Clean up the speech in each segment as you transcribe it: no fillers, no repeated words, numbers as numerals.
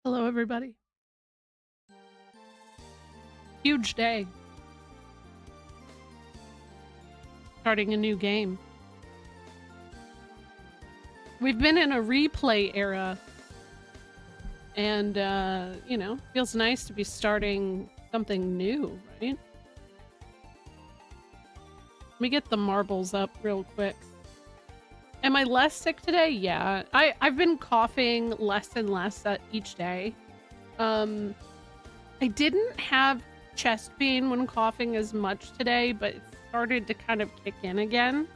Hello, everybody. Huge day. Starting a new game. We've been in a replay era. And, you know, feels nice to be starting something new, right? Let me get the marbles up real quick. Am I less sick today? Yeah. I've been coughing less and less each day. I didn't have chest pain when coughing as much today, but it started to kind of kick in again.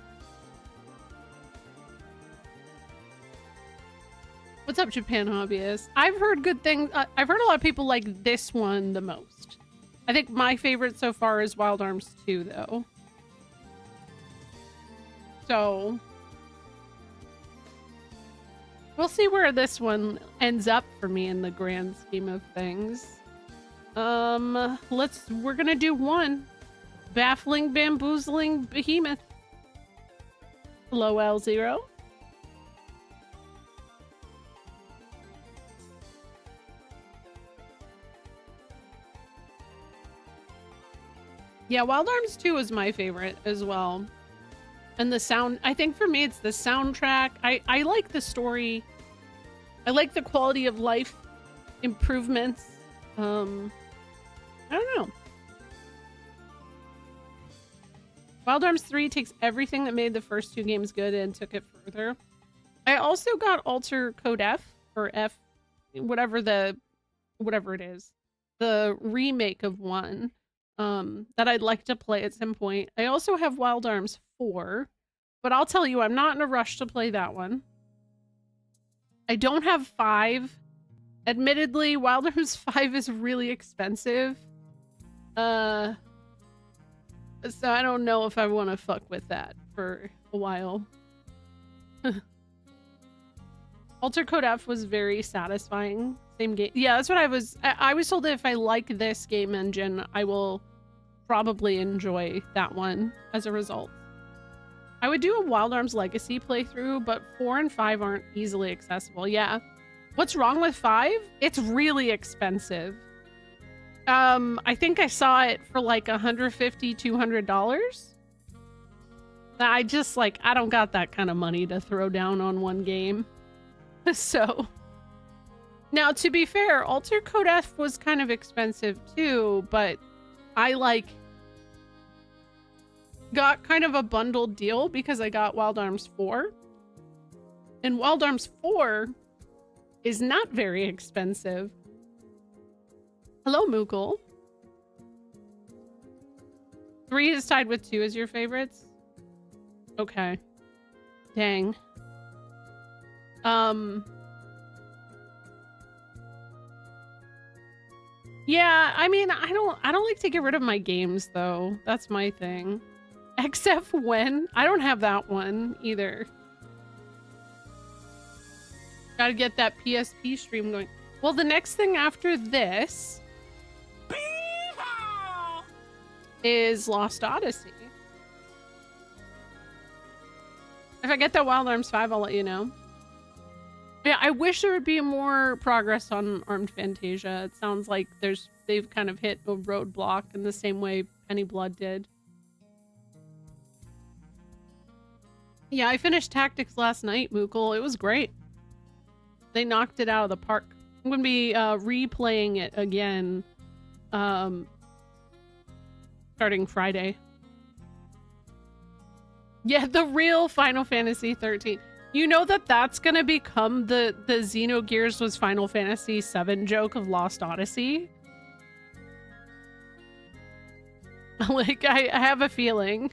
What's up, Japan Hobbyist? I've heard good things. I've heard a lot of people like this one the most. I think my favorite so far is Wild Arms 2, though. So we'll see where this one ends up for me in the grand scheme of things. We're gonna do one. Baffling, bamboozling behemoth. Hello, L0. Yeah, Wild Arms 2 is my favorite as well. And the sound, I think for me, it's the soundtrack. I like the story. I like the quality of life improvements. I don't know. Wild Arms 3 takes everything that made the first two games good and took it further. I also got Alter Code F, or F, whatever it is. The remake of one. That I'd like to play at some point. I also have Wild Arms 4, but I'll tell you, I'm not in a rush to play that one. I don't have 5. Admittedly, Wild Arms 5 is really expensive. So I don't know if I want to fuck with that for a while. Alter Code F was very satisfying. Same game. Yeah, that's what I was told that if I like this game engine, I will probably enjoy that one as a result. I would do a Wild Arms Legacy playthrough, but 4 and 5 aren't easily accessible. Yeah. What's wrong with 5? It's really expensive. I think I saw it for like $150, $200. I just I don't got that kind of money to throw down on one game. So now, to be fair, Alter Code F was kind of expensive too, but I got kind of a bundled deal because I got Wild Arms 4. And Wild Arms 4 is not very expensive. Hello, Moogle. 3 is tied with 2 as your favorites? Okay. Dang. Yeah, I mean, I don't like to get rid of my games though. That's my thing. Except when I don't have that one either. Gotta get that PSP stream going. Well, the next thing after this is Lost Odyssey. If I get that Wild Arms 5, I'll let you know. Yeah, I wish there would be more progress on Armed Fantasia. It sounds like they've kind of hit a roadblock in the same way Penny Blood did. Yeah, I finished Tactics last night, Moogle. It was great. They knocked it out of the park. I'm going to be replaying it again starting Friday. Yeah, the real Final Fantasy 13. You know that's gonna become the Xenogears was Final Fantasy 7 joke of Lost Odyssey? I have a feeling.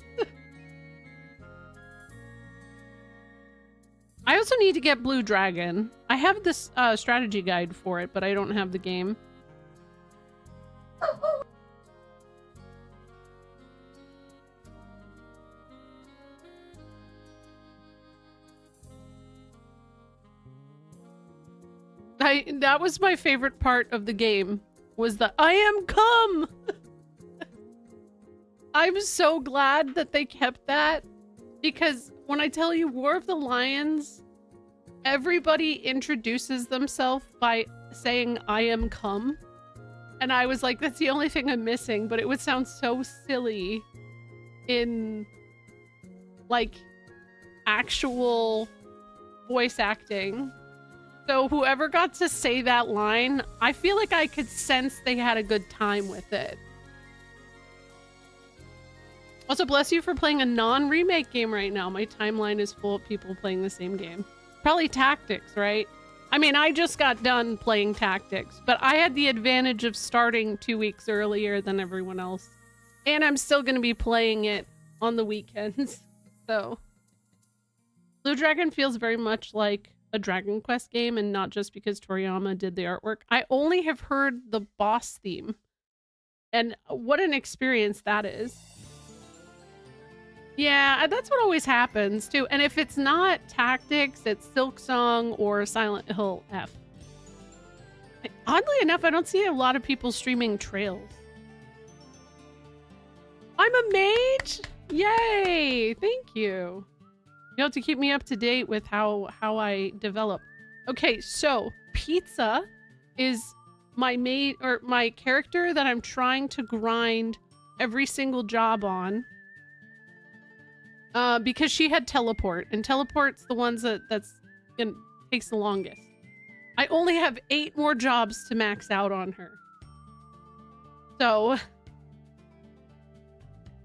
I also need to get Blue Dragon. I have this strategy guide for it, but I don't have the game. That was my favorite part of the game, was the I am come! I'm so glad that they kept that, because when I tell you War of the Lions, everybody introduces themselves by saying I am come. And I was like, that's the only thing I'm missing, but it would sound so silly in like actual voice acting. So whoever got to say that line, I feel like I could sense they had a good time with it. Also, bless you for playing a non-remake game right now. My timeline is full of people playing the same game. Probably Tactics, right? I mean, I just got done playing Tactics, but I had the advantage of starting 2 weeks earlier than everyone else. And I'm still going to be playing it on the weekends. So, Blue Dragon feels very much like a Dragon Quest game, and not just because Toriyama did the artwork. I only have heard the boss theme, and what an experience that is. Yeah, that's what always happens too. And if it's not Tactics, it's Silksong or Silent Hill F. Oddly enough, I don't see a lot of people streaming Trails. I'm a mage! Yay! Thank you. You have to keep me up to date with how I develop. Okay, so Pizza is my mate or my character that I'm trying to grind every single job on. Because she had teleport, and teleport's the ones takes the longest. I only have 8 more jobs to max out on her. So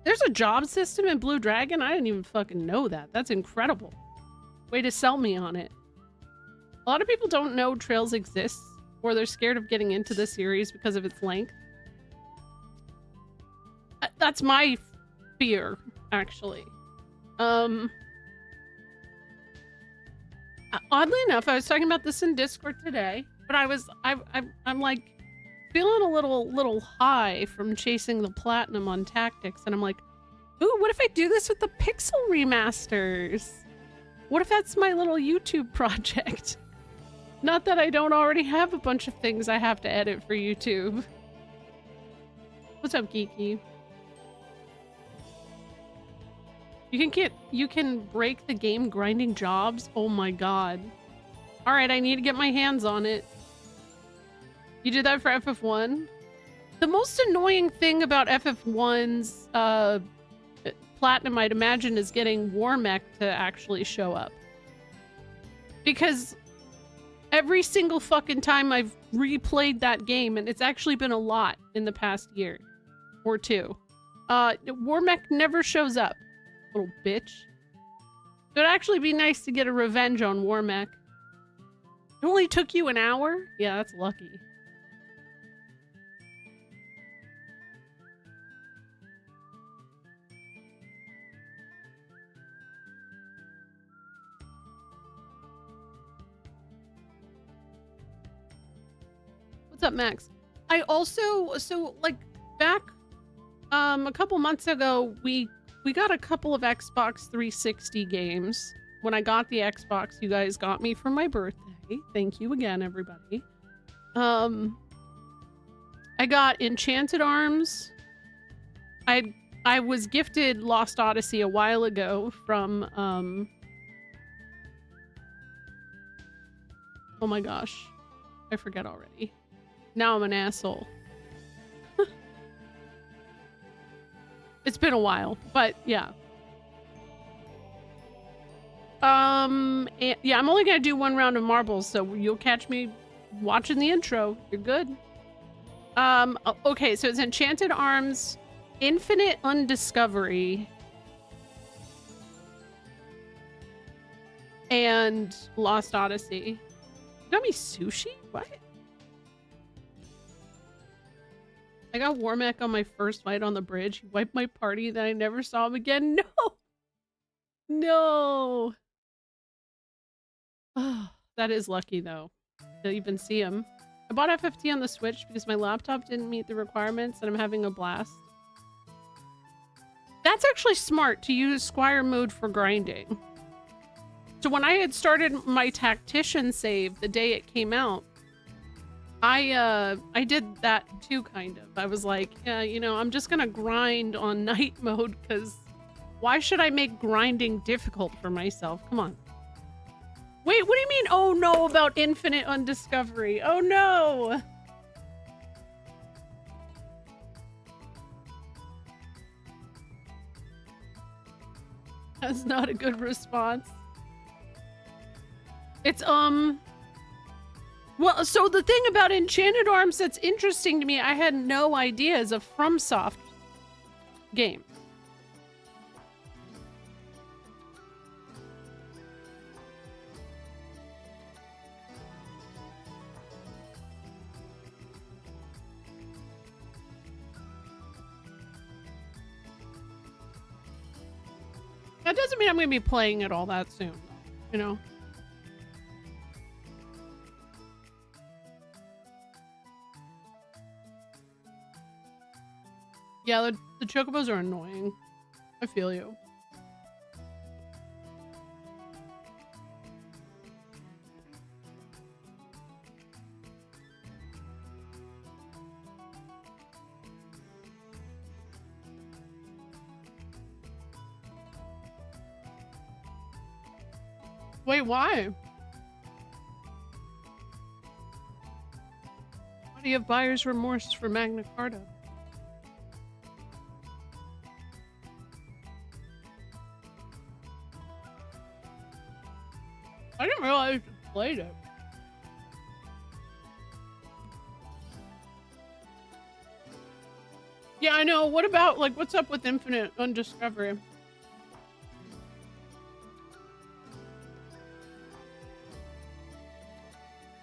there's a job system in Blue Dragon? I didn't even fucking know that. That's incredible. Way to sell me on it. A lot of people don't know Trails exists, or they're scared of getting into the series because of its length. That's my fear, actually. Oddly enough, I was talking about this in Discord today, but I'm like feeling a little high from chasing the platinum on Tactics, and I'm like, ooh, what if I do this with the Pixel remasters? What if that's my little YouTube project? Not that I don't already have a bunch of things I have to edit for YouTube. What's up, Geeky? You can break the game grinding jobs? Oh my god. Alright, I need to get my hands on it. You did that for FF1? The most annoying thing about FF1's platinum, I'd imagine, is getting Warmech to actually show up. Because every single fucking time I've replayed that game, and it's actually been a lot in the past year or two, Warmech never shows up. Little bitch. It'd actually be nice to get a revenge on Warmech. It only took you an hour? Yeah, that's lucky. What's up, Max? I also, so like back a couple months ago, we got a couple of Xbox 360 games. When I got the Xbox, you guys got me for my birthday. Thank you again, everybody. I got Enchanted Arms. I was gifted Lost Odyssey a while ago from oh my gosh. I forget already. Now I'm an asshole. It's been a while, but yeah. Yeah, I'm only gonna do 1 round of marbles, so you'll catch me watching the intro. You're good. Okay, so it's Enchanted Arms, Infinite Undiscovery, and Lost Odyssey. You got me sushi? What? I got Warmech on my first fight on the bridge. He wiped my party, then I never saw him again. No! No! Oh, that is lucky, though, to even see him. I bought FFT on the Switch because my laptop didn't meet the requirements, and I'm having a blast. That's actually smart, to use Squire mode for grinding. So when I had started my Tactician save the day it came out, I did that too, kind of. I was like, yeah, you know, I'm just gonna grind on night mode, because why should I make grinding difficult for myself? Come on. Wait, what do you mean, oh no, about Infinite Undiscovery? Oh no! That's not a good response. It's, well, so the thing about Enchanted Arms that's interesting to me, I had no idea, is a FromSoft game. That doesn't mean I'm going to be playing it all that soon, you know? Yeah, the chocobos are annoying. I feel you. Wait, why? Why do you have buyer's remorse for Magna Carta? I didn't realize you played it. Yeah, I know. What about, like, what's up with Infinite Undiscovery?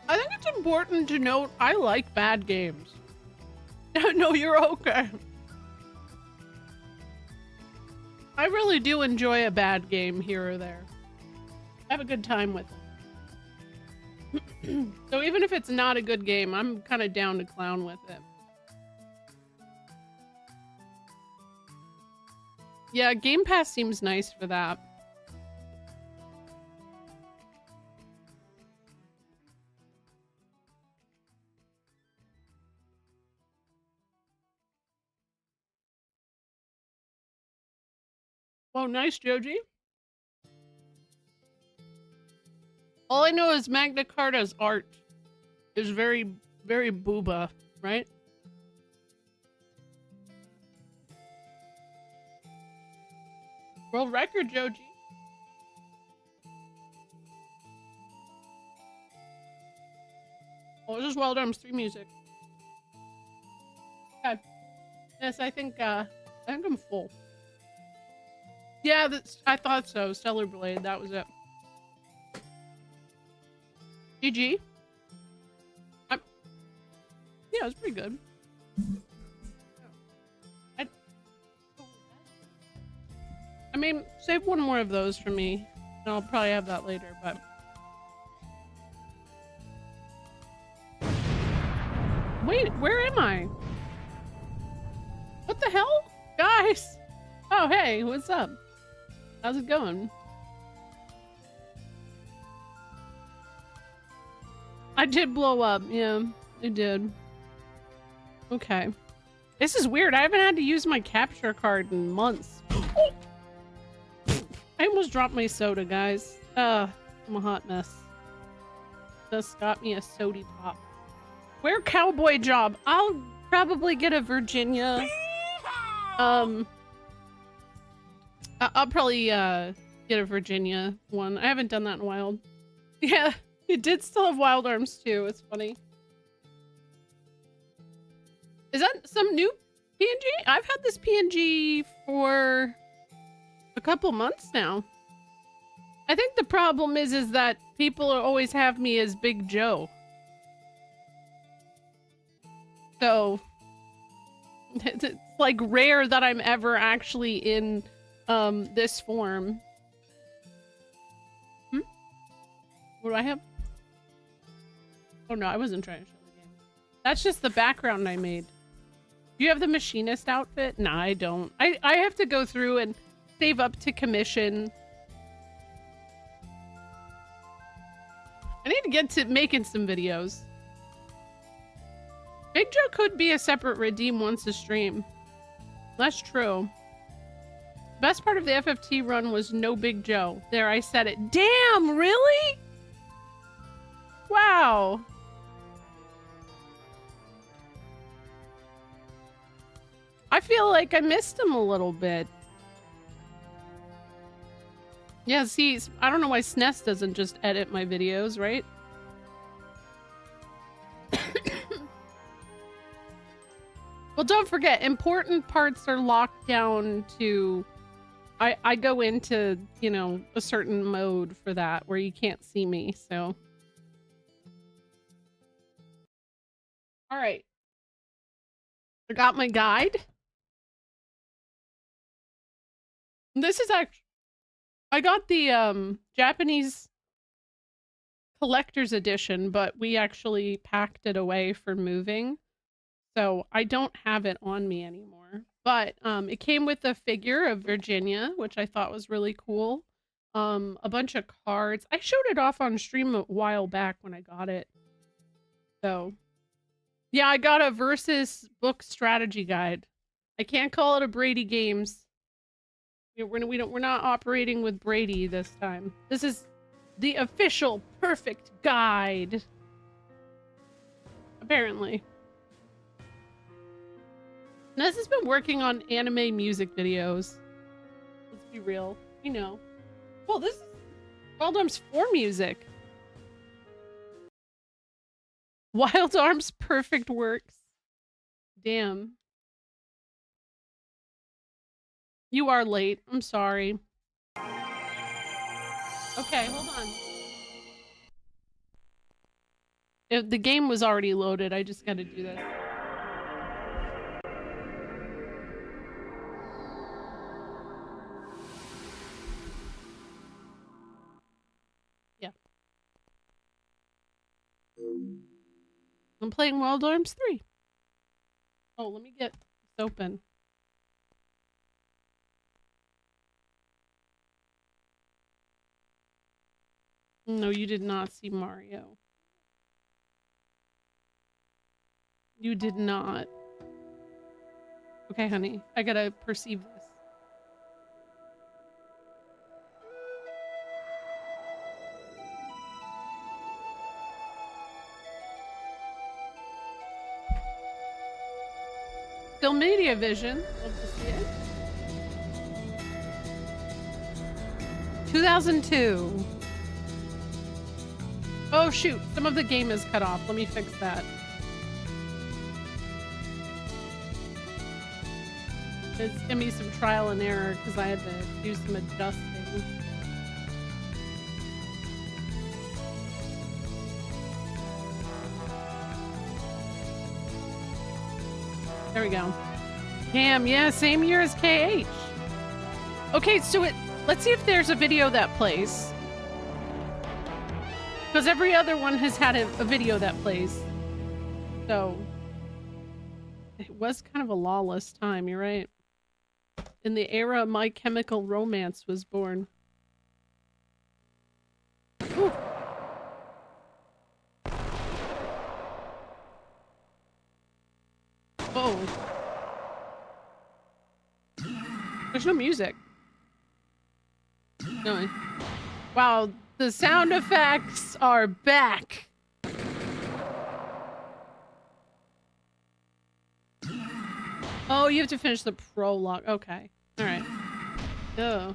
I think it's important to note I like bad games. No, you're okay. I really do enjoy a bad game here or there. I have a good time with it. So even if it's not a good game, I'm kind of down to clown with it. Yeah, Game Pass seems nice for that. Oh, nice, Joji. All I know is Magna Carta's art is very, very booba, right? World record, Joji. Oh, this is Wild Arms 3 music. Okay. Yes, I think I'm full. Yeah, I thought so. Stellar Blade, that was it. GG. Yeah, it was pretty good. I mean, save one more of those for me. And I'll probably have that later, but... Wait, where am I? What the hell? Guys! Oh, hey, what's up? How's it going? I did blow up. Yeah, I did. Okay. This is weird. I haven't had to use my capture card in months. I almost dropped my soda, guys. I'm a hot mess. Just got me a sody pop. Where cowboy job? I'll probably get a Virginia. I'll probably get a Virginia one. I haven't done that in a while. Yeah, it did still have Wild Arms too. It's funny. Is that some new PNG? I've had this PNG for a couple months now. I think the problem is that people always have me as Big Joe. So it's like rare that I'm ever actually in this form. What do I have? Oh no, I wasn't trying to show the game. That's just the background I made. Do you have the machinist outfit? Nah, I don't. I have to go through and save up to commission. I need to get to making some videos. Big Joe could be a separate redeem once a stream. That's true. Best part of the FFT run was no Big Joe. There, I said it. Damn, really? Wow. I feel like I missed him a little bit. Yeah, see, I don't know why SNES doesn't just edit my videos, right? Well, don't forget, important parts are locked down to... I go into, you know, a certain mode for that where you can't see me, so... Alright. I got my guide. This is actually... I got the, Japanese collector's edition, but we actually packed it away for moving. So I don't have it on me anymore. But it came with a figure of Virginia, which I thought was really cool. A bunch of cards. I showed it off on stream a while back when I got it. So yeah, I got a Versus book strategy guide. I can't call it a Brady Games. We're not operating with Brady this time. This is the official perfect guide. Apparently. Ness has been working on anime music videos. Let's be real. You know. Well, this is Wild Arms 4 music. Wild Arms Perfect Works. Damn. You are late. I'm sorry. Okay, hold on. If the game was already loaded, I just gotta do this. Yeah. I'm playing Wild Arms 3. Oh, let me get this open. No, you did not see Mario. You did not. Okay, honey. I gotta perceive this. Still Media Vision. Love to see it. 2002. Oh shoot, some of the game is cut off. Let me fix that. It's gonna be some trial and error because I had to do some adjusting. There we go. Damn, yeah, same year as KH. Okay, so let's see if there's a video that plays. Because every other one has had a video that plays. So, it was kind of a lawless time, you're right. In the era My Chemical Romance was born. Ooh. Oh. There's no music. No. Wow, the sound effects are back. Oh, you have to finish the prologue. Okay. All right. Duh.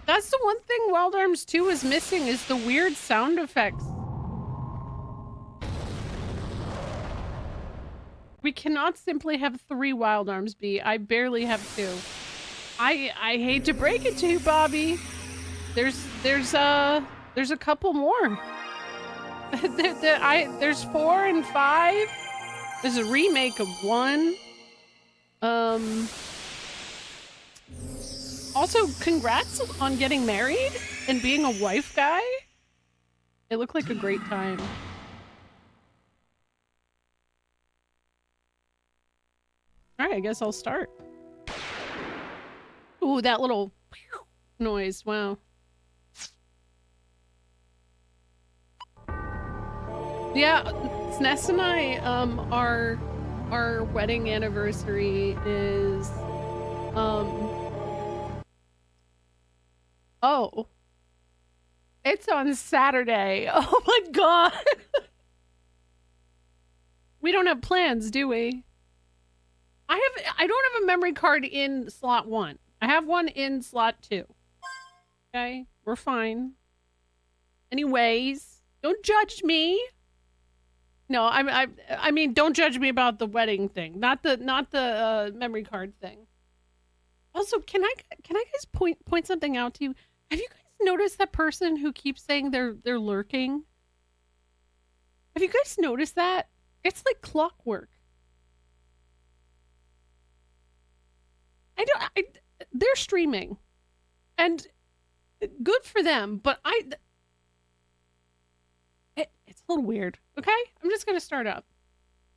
That's the one thing Wild Arms 2 is missing is the weird sound effects. We cannot simply have 3 Wild Arms be. I barely have 2. I hate to break it to you, Bobby. There's a couple more. There's 4 and 5. There's a remake of 1. Also, congrats on getting married and being a wife guy. It looked like a great time. All right, I guess I'll start. Ooh, that little noise. Wow. Yeah, SNES and I, our wedding anniversary is, oh. It's on Saturday. Oh my god. We don't have plans, do we? I don't have a memory card in slot 1. I have one in slot 2. Okay? We're fine. Anyways, don't judge me. No, I mean, don't judge me about the wedding thing, not the memory card thing. Also, can I guys point something out to you? Have you guys noticed that person who keeps saying they're lurking? Have you guys noticed that? It's like clockwork. They're streaming, and good for them, but it's a little weird. Okay, I'm just gonna start up.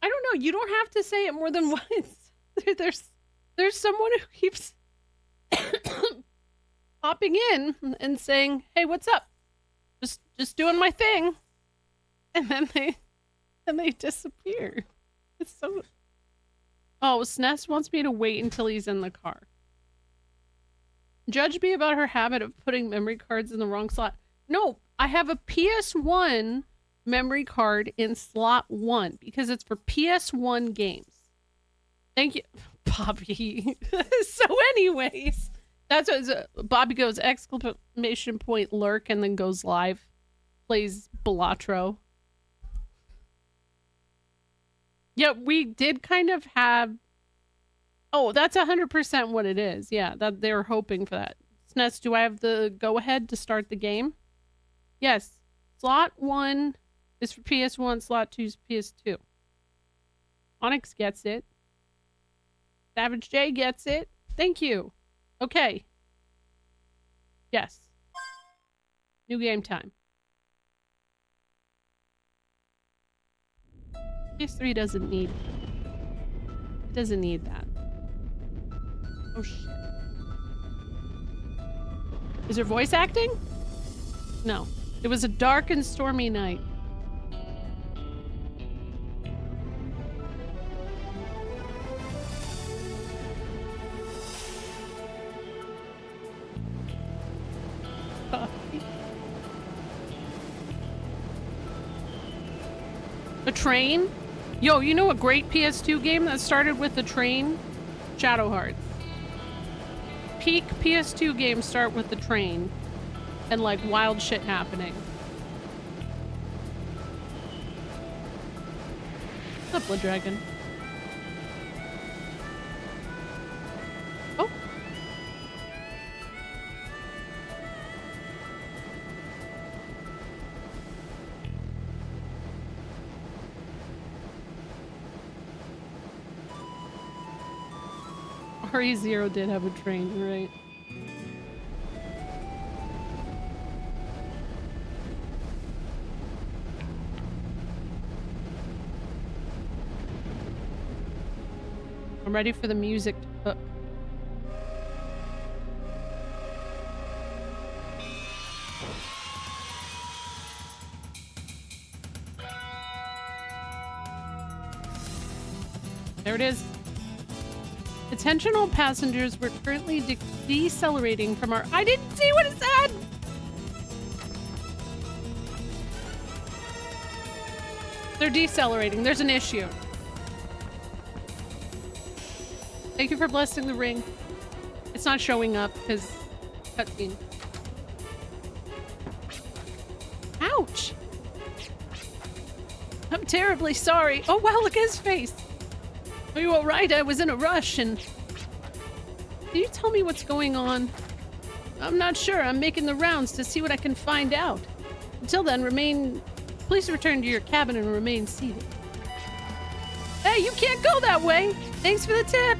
I don't know. You don't have to say it more than once. There's someone who keeps popping in and saying, "Hey, what's up? Just doing my thing," and then they disappear. It's so. Oh, SNES wants me to wait until he's in the car. Judge me about her habit of putting memory cards in the wrong slot. No, I have a PS1 memory card in slot 1 because it's for PS1 games. Thank you, Bobby. So anyways, that's what Bobby goes exclamation point lurk and then goes live. Plays Balatro. Yeah, we did kind of have... Oh, that's 100% what it is. Yeah, that they were hoping for that. SNES, do I have the go-ahead to start the game? Yes. Slot 1 is for PS1, slot 2 is PS2. Onyx gets it. Savage J gets it. Thank you. Okay. Yes. New game time. PS3 doesn't need... It doesn't need that. Oh shit. Is there voice acting? No. It was a dark and stormy night. A train? Yo, you know a great PS2 game that started with the train? Shadow Hearts. Peak PS2 games start with the train and like wild shit happening. What's up, Blood Dragon? Oh. RE0 did have a train, right? I'm ready for the music to cook. There it is. Attention all passengers, we're currently decelerating from our... I didn't see what it said! They're decelerating. There's an issue. Thank you for blessing the ring. It's not showing up because cutscene. Ouch! I'm terribly sorry. Oh wow, look at his face. Are you alright? I was in a rush and... Can you tell me what's going on? I'm not sure. I'm making the rounds to see what I can find out. Until then, please return to your cabin and remain seated. Hey, you can't go that way! Thanks for the tip!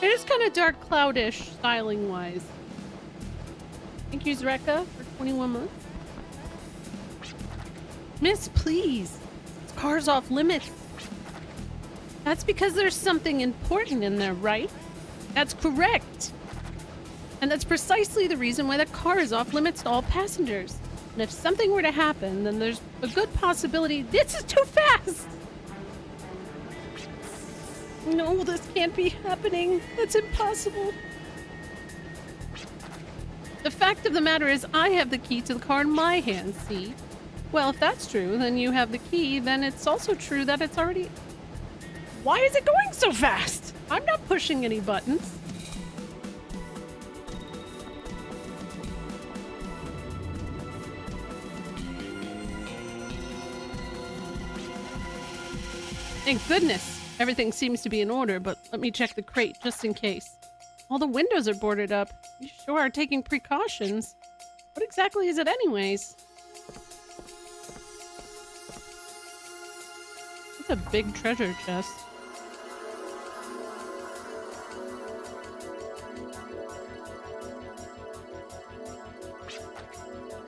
It is kind of dark cloudish, styling-wise. Thank you, Zreka, for 21 months. Miss, please. Car's off limits. That's because there's something important in there, right? That's correct. And that's precisely the reason why the car is off limits to all passengers. And if something were to happen, then there's a good possibility... This is too fast! No, this can't be happening. That's impossible. The fact of the matter is I have the key to the car in my hand, see? Well, if that's true, then you have the key, then it's also true that it's already... Why is it going so fast? I'm not pushing any buttons. Thank goodness. Everything seems to be in order, but let me check the crate just in case. All the windows are boarded up. You sure are taking precautions. What exactly is it anyways? It's a big treasure chest.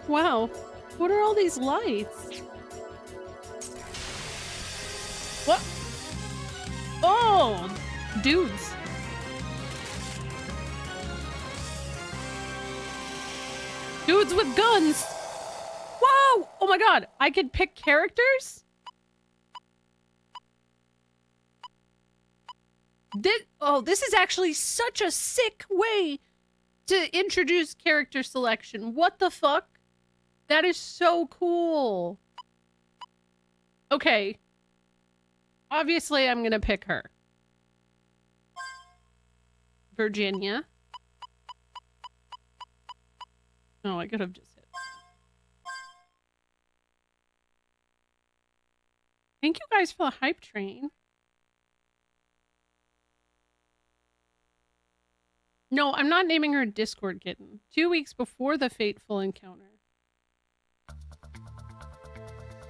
Wow, what are all these lights? What? Oh, dudes. Dudes with guns. Whoa! Oh my god, I could pick characters? This is actually such a sick way to introduce character selection. What the fuck? That is so cool. Okay. Obviously, I'm gonna pick her. Virginia. Oh, I could have just hit. Thank you guys for the hype train. No, I'm not naming her Discord Kitten. 2 weeks before the fateful encounter.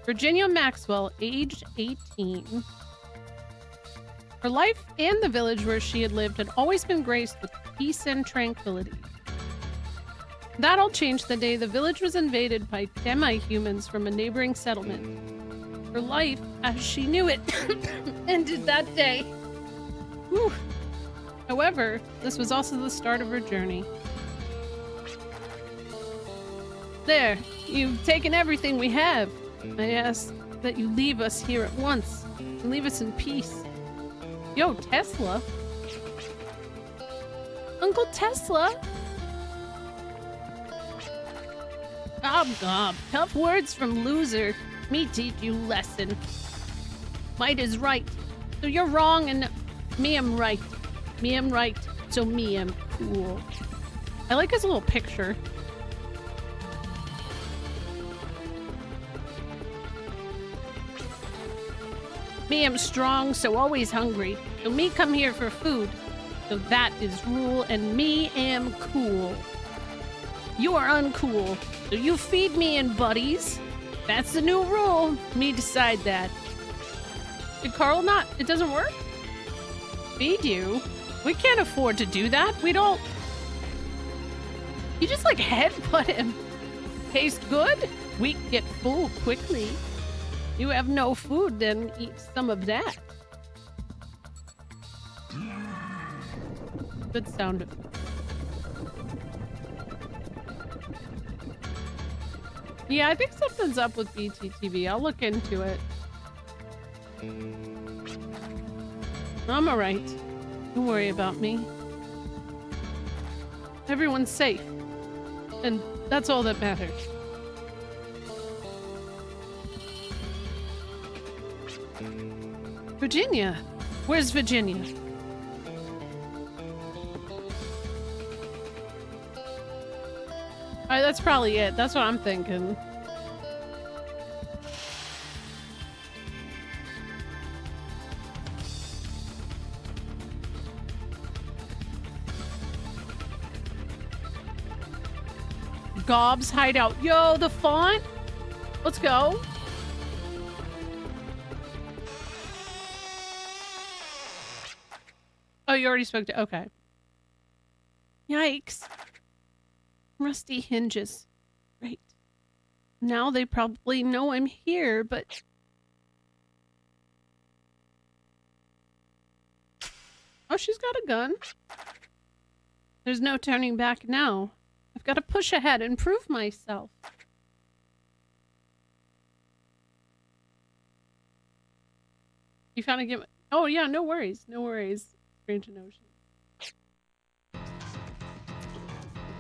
Virginia Maxwell, aged 18. Her life and the village where she had lived had always been graced with peace and tranquility. That all changed the day the village was invaded by demi-humans from a neighboring settlement. Her life, as she knew it, ended that day. Whew. However, this was also the start of her journey. There, you've taken everything we have. I ask that you leave us here at once and leave us in peace. Yo, Tesla? Uncle Tesla? Gob gob. Tough words from loser. Me teach you lesson. Might is right. So you're wrong and me am right. Me am right. So me am cool. I like his little picture. Me am strong, so always hungry. So me come here for food. So that is rule, and me am cool. You are uncool, so you feed me in buddies. That's the new rule. Me decide that. Did Carl not? It doesn't work? Feed you? We can't afford to do that. We don't... You just like headbutt him. Taste good? We get full quickly. You have no food, then eat some of that. Good sound effect. Yeah, I think something's up with BTTV. I'll look into it. I'm alright. Don't worry about me. Everyone's safe. And that's all that matters. Virginia? Where's Virginia? Alright, that's probably it. That's what I'm thinking. Gob's hideout. Yo, the font? Let's go. Oh, you already spoke to... Okay. Yikes. Rusty hinges. Right. Now they probably know I'm here, but... Oh, she's got a gun. There's no turning back now. I've got to push ahead and prove myself. You found a game... Oh, yeah, no worries. No worries. Strange Notion.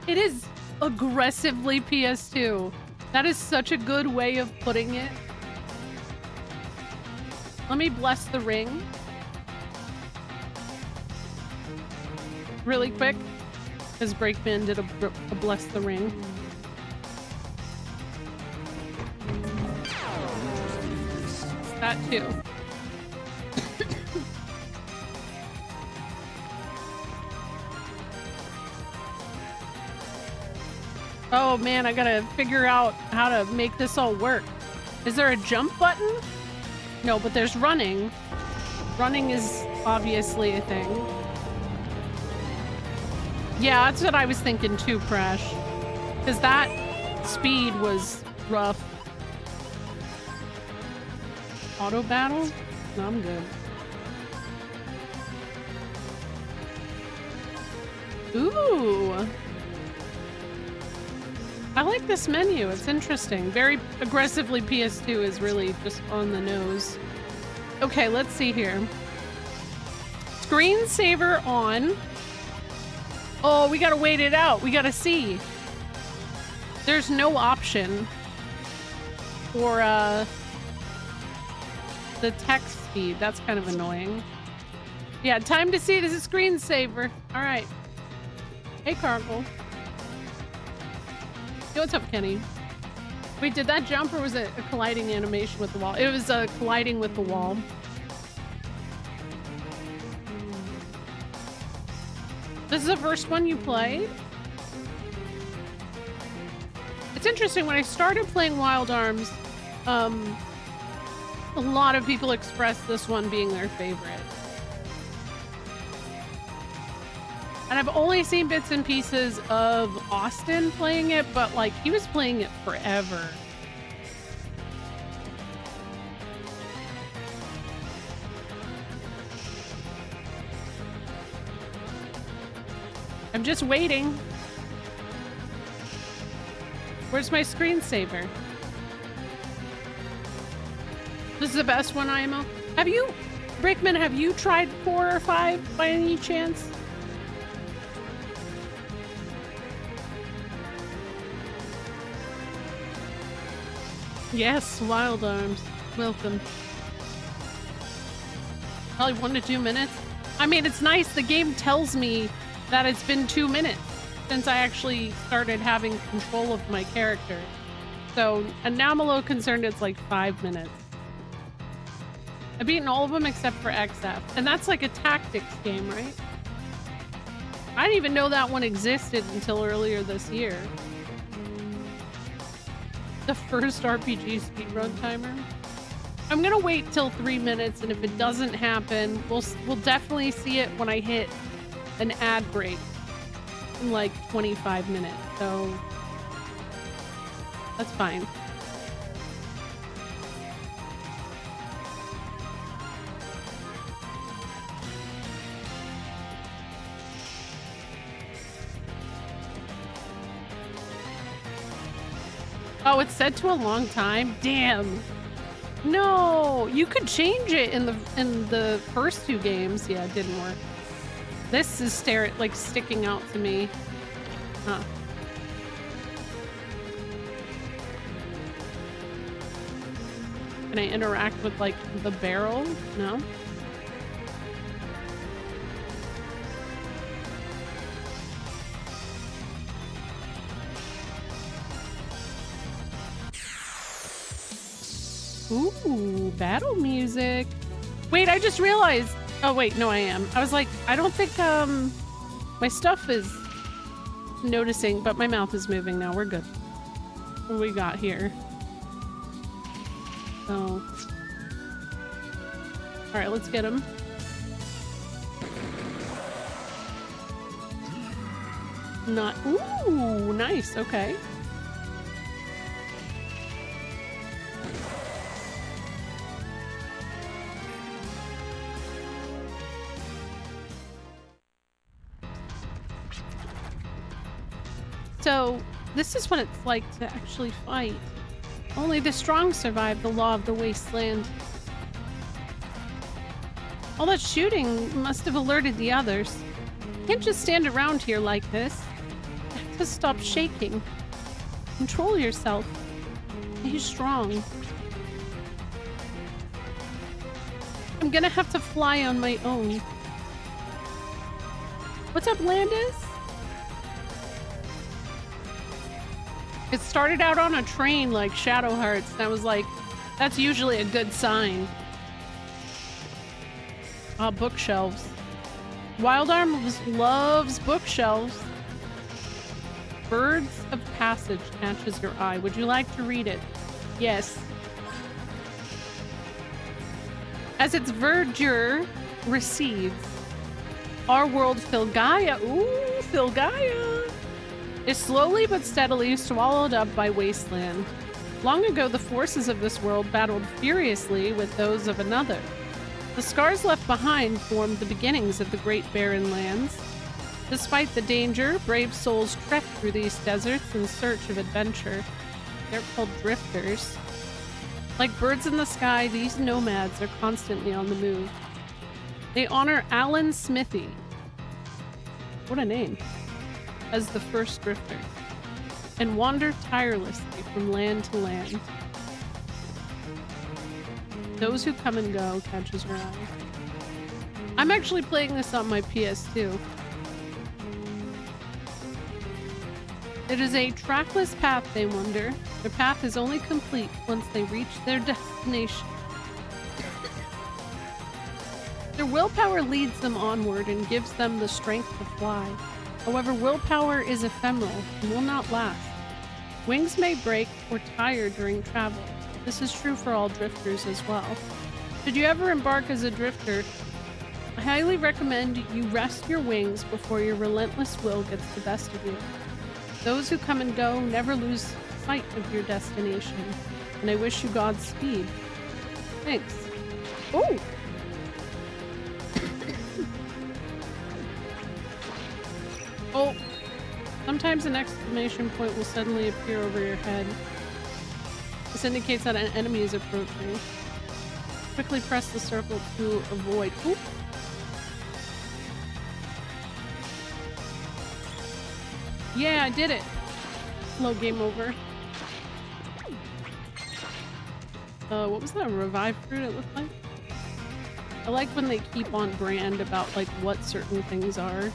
It is Aggressively PS2. That is such a good way of putting it. Let me bless the ring. Really quick. Because Breakman did a bless the ring. That too. Oh man, I gotta figure out how to make this all work. Is there a jump button? No, but there's running. Running is obviously a thing. Yeah, that's what I was thinking too, Crash. Because that speed was rough. Auto battle? No, I'm good. Ooh. I like this menu. It's interesting. Very aggressively PS2 is really just on the nose. Okay, let's see here. Screensaver on. Oh, we gotta wait it out. We gotta see. There's no option for the text speed. That's kind of annoying. Yeah, time to see. This is screensaver. All right. Hey, Cargill. Hey, what's up, Kenny? Wait, did that jump or was it a colliding animation with the wall? It was colliding with the wall. This is the first one you played? It's interesting. When I started playing Wild Arms, a lot of people expressed this one being their favorite. And I've only seen bits and pieces of Austin playing it, but like he was playing it forever. I'm just waiting. Where's my screensaver? This is the best one, IMO. Have you, Brickman, have you tried 4 or 5 by any chance? Yes, Wild Arms. Welcome. Probably 1 to 2 minutes. I mean, it's nice. The game tells me that it's been 2 minutes since I actually started having control of my character. So, and now I'm a little concerned it's like 5 minutes. I've beaten all of them except for XF. And that's like a tactics game, right? I didn't even know that one existed until earlier this year. The first RPG speedrun timer. I'm gonna wait till 3 minutes, and if it doesn't happen, we'll definitely see it when I hit an ad break in like 25 minutes. So that's fine. Oh, it's set to a long time? Damn. No, you could change it in the first 2 games. Yeah, it didn't work. This is sticking out to me. Huh. Can I interact with like the barrel? No. Ooh, battle music. Wait, I just realized. Oh, wait, no, I am. I was like, I don't think my stuff is noticing, but my mouth is moving now. We're good. What do we got here? Oh. All right, let's get him. Not. Ooh, nice. Okay. So, this is what it's like to actually fight. Only the strong survive the law of the wasteland. All that shooting must have alerted the others. Can't just stand around here like this. to stop shaking. Control yourself. Stay strong. I'm gonna have to fly on my own. What's up, Landis? It started out on a train like Shadow Hearts, and I was like, that's usually a good sign. Ah, bookshelves. Wild Arms loves bookshelves. Birds of Passage catches your eye. Would you like to read it? Yes. As its verdure recedes, our world Filgaia, Filgaia, is slowly but steadily swallowed up by wasteland. Long ago, the forces of this world battled furiously with those of another. The scars left behind formed the beginnings of the Great Barren Lands. Despite the danger, brave souls trek through these deserts in search of adventure. They're called drifters. Like birds in the sky, these nomads are constantly on the move. They honor Alan Smithy, what a name, as the first drifter, and wander tirelessly from land to land. Those who come and go catches your eye. I'm actually playing this on my PS2. It is a trackless path, they wander. Their path is only complete once they reach their destination. Their willpower leads them onward and gives them the strength to fly. However, willpower is ephemeral and will not last. Wings may break or tire during travel. This is true for all drifters as well. Should you ever embark as a drifter, I highly recommend you rest your wings before your relentless will gets the best of you. Those who come and go never lose sight of your destination, and I wish you Godspeed. Thanks. Oh! Oh! Sometimes an exclamation point will suddenly appear over your head. This indicates that an enemy is approaching. Quickly press the circle to avoid. Oop. Yeah, I did it. Slow game over. What was that? A revived fruit it looked like? I like when they keep on brand about like what certain things are.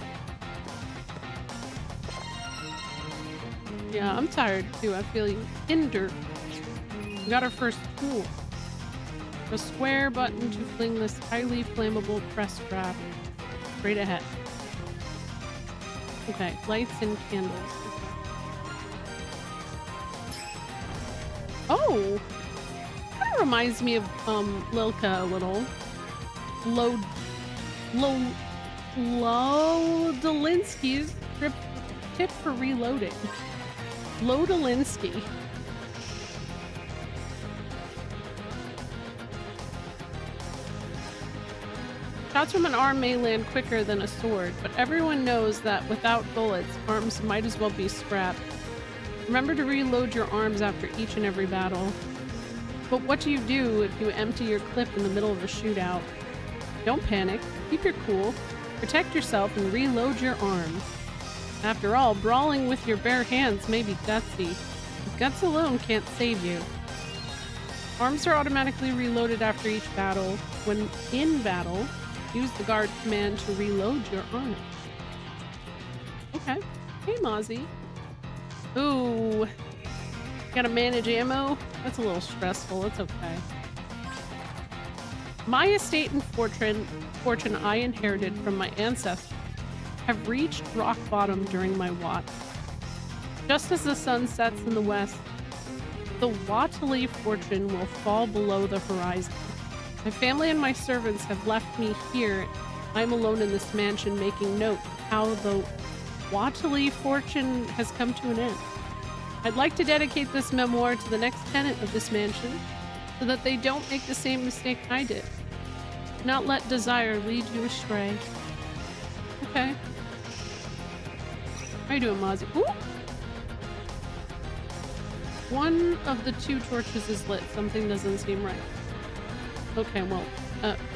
Yeah, I'm tired too. I feel you. Hinder. We got our first tool. A square button to fling this highly flammable press grab. Straight ahead. Okay, lights and candles. Oh! Kind of reminds me of Lilka a little. Lodolinsky's tip for reloading. Lodolinsky. Shots from an arm may land quicker than a sword, but everyone knows that without bullets, arms might as well be scrapped. Remember to reload your arms after each and every battle. But what do you do if you empty your clip in the middle of a shootout? Don't panic, keep your cool, protect yourself, and reload your arms. After all, brawling with your bare hands may be gutsy, but guts alone can't save you. Arms are automatically reloaded after each battle. When in battle, use the guard command to reload your arm. Okay. Hey, Mozzie. Ooh. Gotta manage ammo? That's a little stressful. It's okay. My estate and fortune I inherited from my ancestors have reached rock bottom during my watch. Just as the sun sets in the west, the Watley fortune will fall below the horizon. My family and my servants have left me here. I'm alone in this mansion making note of how the Watley fortune has come to an end. I'd like to dedicate this memoir to the next tenant of this mansion so that they don't make the same mistake I did. Not let desire lead you astray. Okay. How you doing, Mozzie? Ooh! One of the two torches is lit. Something doesn't seem right. Okay, well,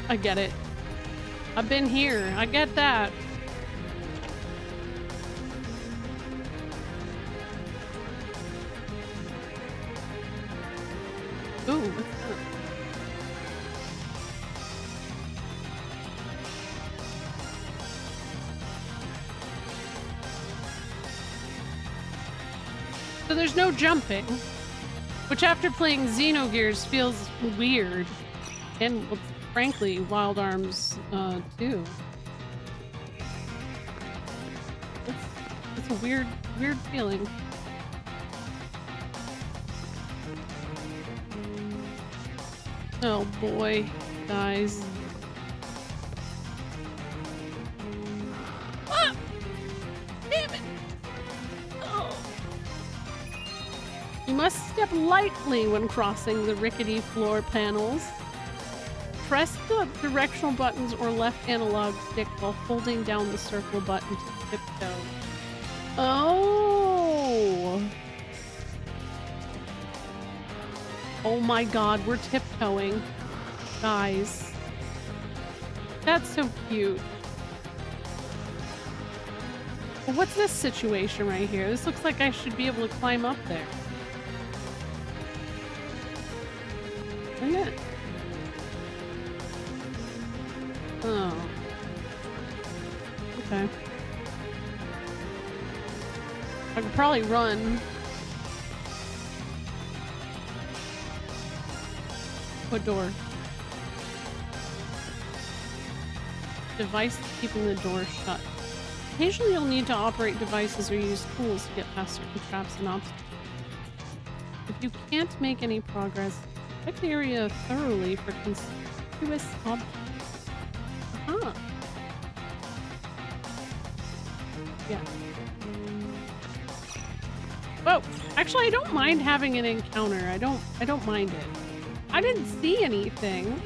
I get it. I've been here. I get that. Ooh, what's that? So there's no jumping, which after playing Xenogears feels weird. And well, frankly, Wild Arms 2. It's a weird feeling. Oh boy, guys. Ah! Damn it! Oh. You must step lightly when crossing the rickety floor panels. Press the directional buttons or left analog stick while holding down the circle button to tiptoe. Oh! Oh my god, we're tiptoeing. Guys. That's so cute. Well, what's this situation right here? This looks like I should be able to climb up there. Isn't it? Oh. Okay. I could probably run. What door? Device keeping the door shut. Occasionally you'll need to operate devices or use tools to get past certain traps and obstacles. If you can't make any progress, check the area thoroughly for conspicuous objects. Huh. Yeah. Whoa! Actually, I don't mind having an encounter. I don't mind it. I didn't see anything.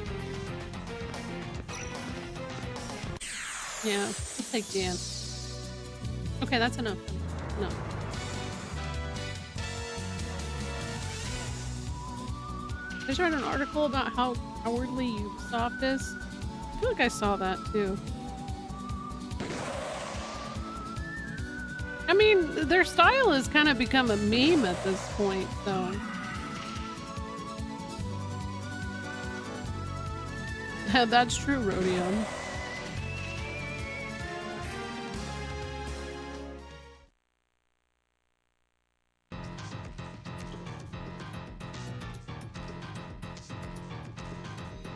Yeah, I'll take dance. Okay, that's enough. No. I just read an article about how cowardly Ubisoft is. I feel like I saw that too. I mean, their style has kind of become a meme at this point, so. That's true, Rodion.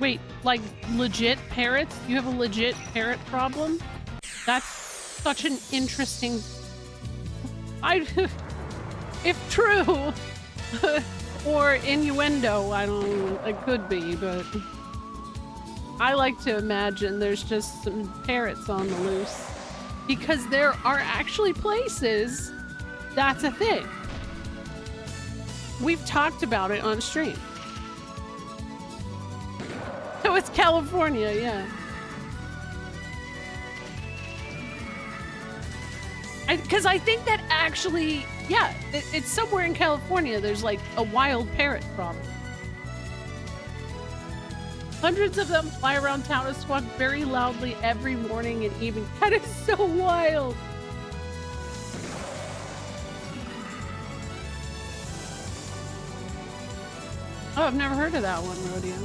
Wait, like legit parrots? You have a legit parrot problem? That's such an interesting... if true, or innuendo, I don't know, it could be, but I like to imagine there's just some parrots on the loose because there are actually places that's a thing. We've talked about it on stream. So it's California, yeah. Because I think that actually, yeah, it's somewhere in California. There's like a wild parrot problem. Hundreds of them fly around town and squawk very loudly every morning and evening. That is so wild. Oh, I've never heard of that one, Rodeo.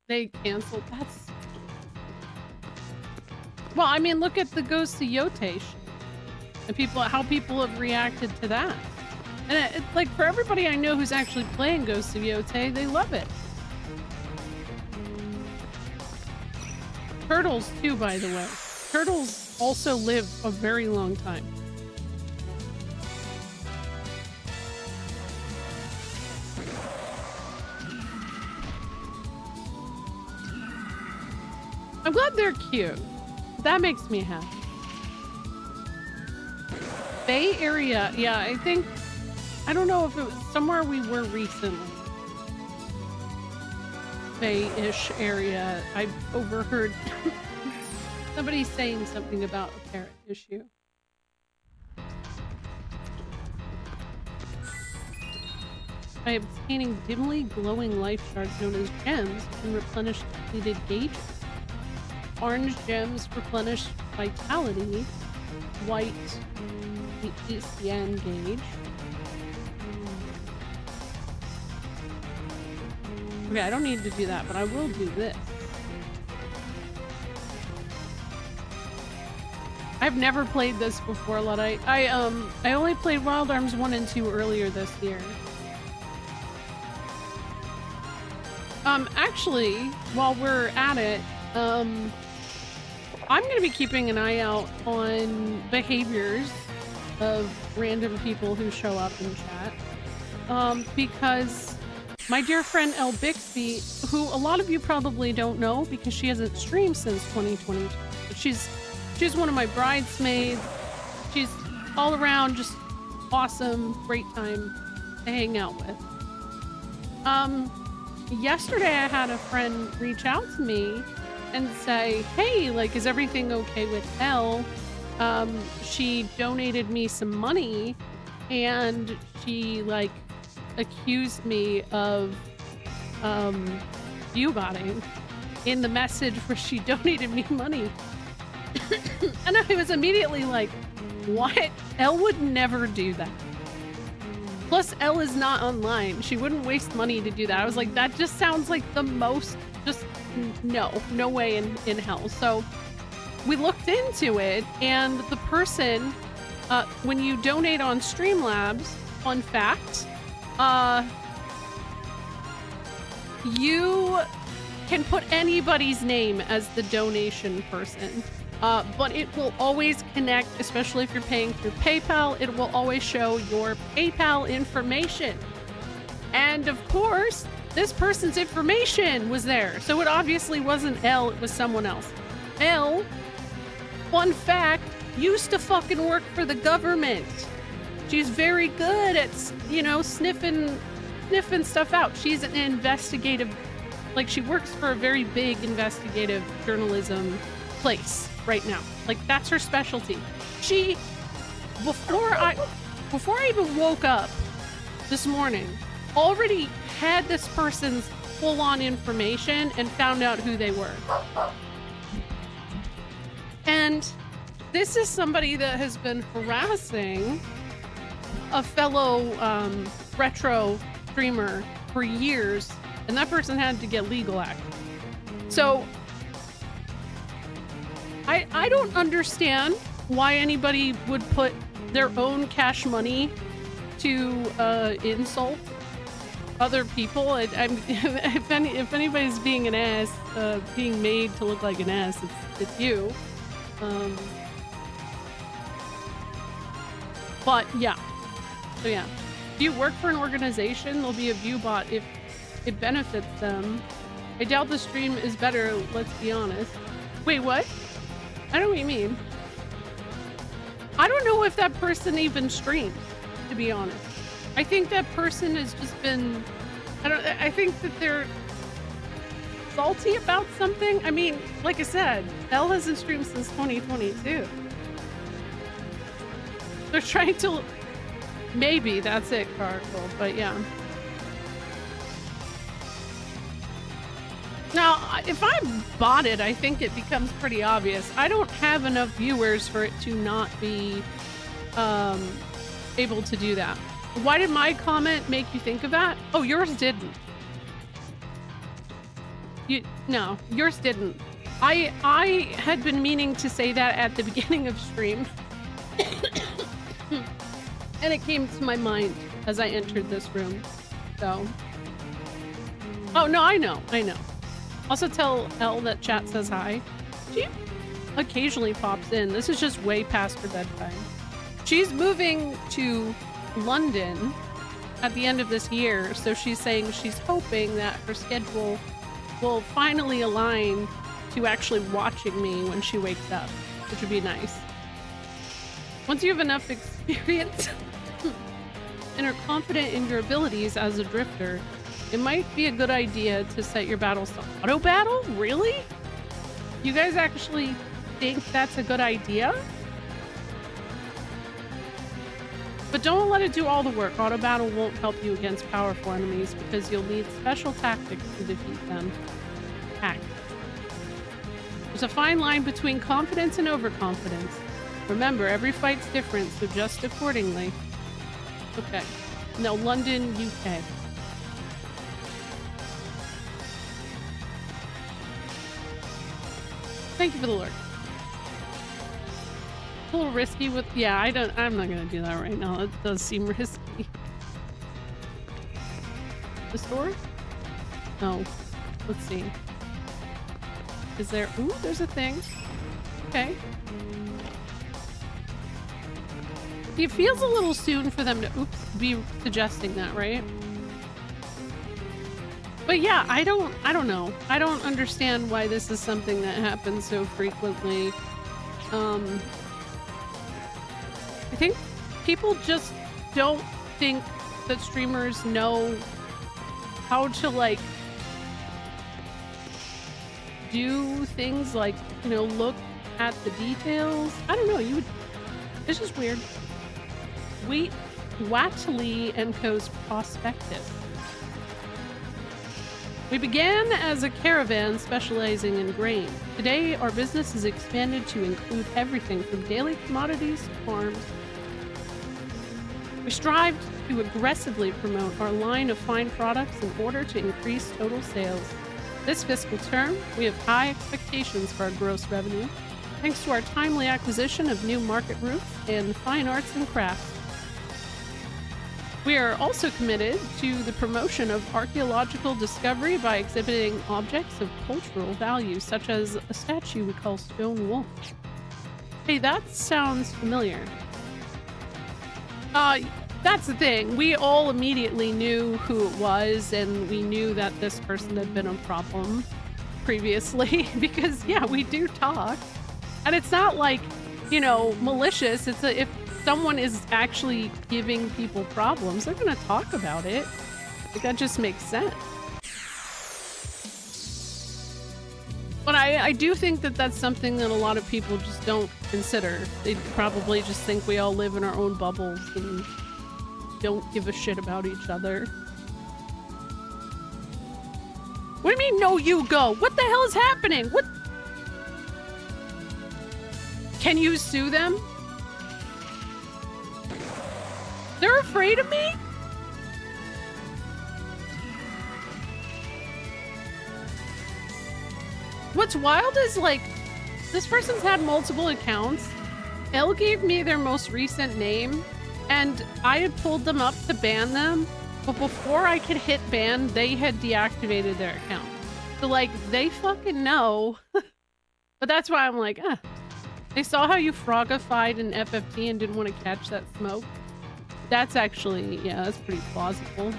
They canceled. That's... Well, I mean, look at the Ghost of Yote and how people have reacted to that. And like for everybody I know who's actually playing Ghost of Yote, they love it. Turtles too, by the way. Turtles also live a very long time. I'm glad they're cute. That makes me happy. Bay Area, yeah, I think, I don't know if it was somewhere we were recently. Bay-ish area. I overheard somebody saying something about a parrot issue. By obtaining dimly glowing life shards known as gems, you can replenish depleted gauges. Orange gems replenish vitality, white ECN gauge. Okay, I don't need to do that, but I will do this. I've never played this before, Luddite. I only played Wild Arms 1 and 2 earlier this year. Actually, while we're at it, I'm gonna be keeping an eye out on behaviors of random people who show up in chat. Because my dear friend Elle Bixby, who a lot of you probably don't know because she hasn't streamed since 2020, she's one of my bridesmaids. She's all around just awesome, great time to hang out with. Yesterday I had a friend reach out to me and say, hey, like, is everything okay with Elle? She donated me some money and she like accused me of viewbotting in the message where she donated me money. And I was immediately like, what? Elle would never do that. Plus, Elle is not online. She wouldn't waste money to do that. I was like, that just sounds like the most, just no way in hell. So we looked into it, and the person, when you donate on Streamlabs, fun fact, you can put anybody's name as the donation person. But it will always connect, especially if you're paying through PayPal, it will always show your PayPal information. And of course, this person's information was there. So it obviously wasn't Elle, it was someone else. Elle, fun fact, used to fucking work for the government. She's very good at, you know, sniffing stuff out. She's an investigative, like she works for a very big investigative journalism place right now. Like that's her specialty. She, before I even woke up this morning, already had this person's full-on information and found out who they were. And this is somebody that has been harassing a fellow retro streamer for years, and that person had to get legal action. So I don't understand why anybody would put their own cash money to insult other people. If anybody's being an ass, being made to look like an ass, it's you. But yeah, so yeah, if you work for an organization, there'll be a view bot if it benefits them. I doubt the stream is better, let's be honest. Wait, what? I know what you mean. I don't know if that person even streams, to be honest. I think that person has just been, I think that they're salty about something. I mean, like I said, Elle hasn't streamed since 2022. They're trying to, maybe that's it, Cargill, but yeah. Now, if I bought it, I think it becomes pretty obvious. I don't have enough viewers for it to not be able to do that. Why did my comment make you think of that? Oh, yours didn't. No, yours didn't. I had been meaning to say that at the beginning of stream. And it came to my mind as I entered this room. So. Oh, no, I know. Also tell Elle that chat says hi. She occasionally pops in. This is just way past her bedtime. She's moving to London at the end of this year, so she's saying she's hoping that her schedule will finally align to actually watching me when she wakes up, which would be nice. Once you have enough experience and are confident in your abilities as a drifter, it might be a good idea to set your battles to auto battle? Really? You guys actually think that's a good idea? But don't let it do all the work. Auto battle won't help you against powerful enemies because you'll need special tactics to defeat them. There's a fine line between confidence and overconfidence. Remember, every fight's different, so just accordingly. Okay. No, London, UK. Thank you for the lurk. A little risky with... Yeah, I'm not gonna do that right now. It does seem risky. The store? Oh. Let's see. Is there... Ooh, there's a thing. Okay. It feels a little soon for them to, be suggesting that, right? But yeah, I don't know. I don't understand why this is something that happens so frequently. I think people just don't think that streamers know how to, like, do things like, you know, look at the details. I don't know. It's just weird. Watley and Co.'s prospectus. We began as a caravan specializing in grain. Today, our business has expanded to include everything from daily commodities to farms. We strive to aggressively promote our line of fine products in order to increase total sales. This fiscal term, we have high expectations for our gross revenue, thanks to our timely acquisition of new market routes and fine arts and crafts. We are also committed to the promotion of archaeological discovery by exhibiting objects of cultural value, such as a statue we call Stone Wolf. Hey, that sounds familiar. That's the thing. We all immediately knew who it was, and we knew that this person had been a problem previously, because, yeah, we do talk. And it's not like, you know, malicious. It's if someone is actually giving people problems, they're going to talk about it. Like, that just makes sense. But I do think that that's something that a lot of people just don't consider. They probably just think we all live in our own bubbles and don't give a shit about each other. What do you mean, no, you go? What the hell is happening? What? Can you sue them? They're afraid of me? What's wild is, like, this person's had multiple accounts. Elle gave me their most recent name, and I had pulled them up to ban them, but before I could hit ban, they had deactivated their account. So, like, they fucking know. But that's why I'm like, They saw how you frogified in FFT and didn't want to catch that smoke. That's actually, yeah, that's pretty plausible.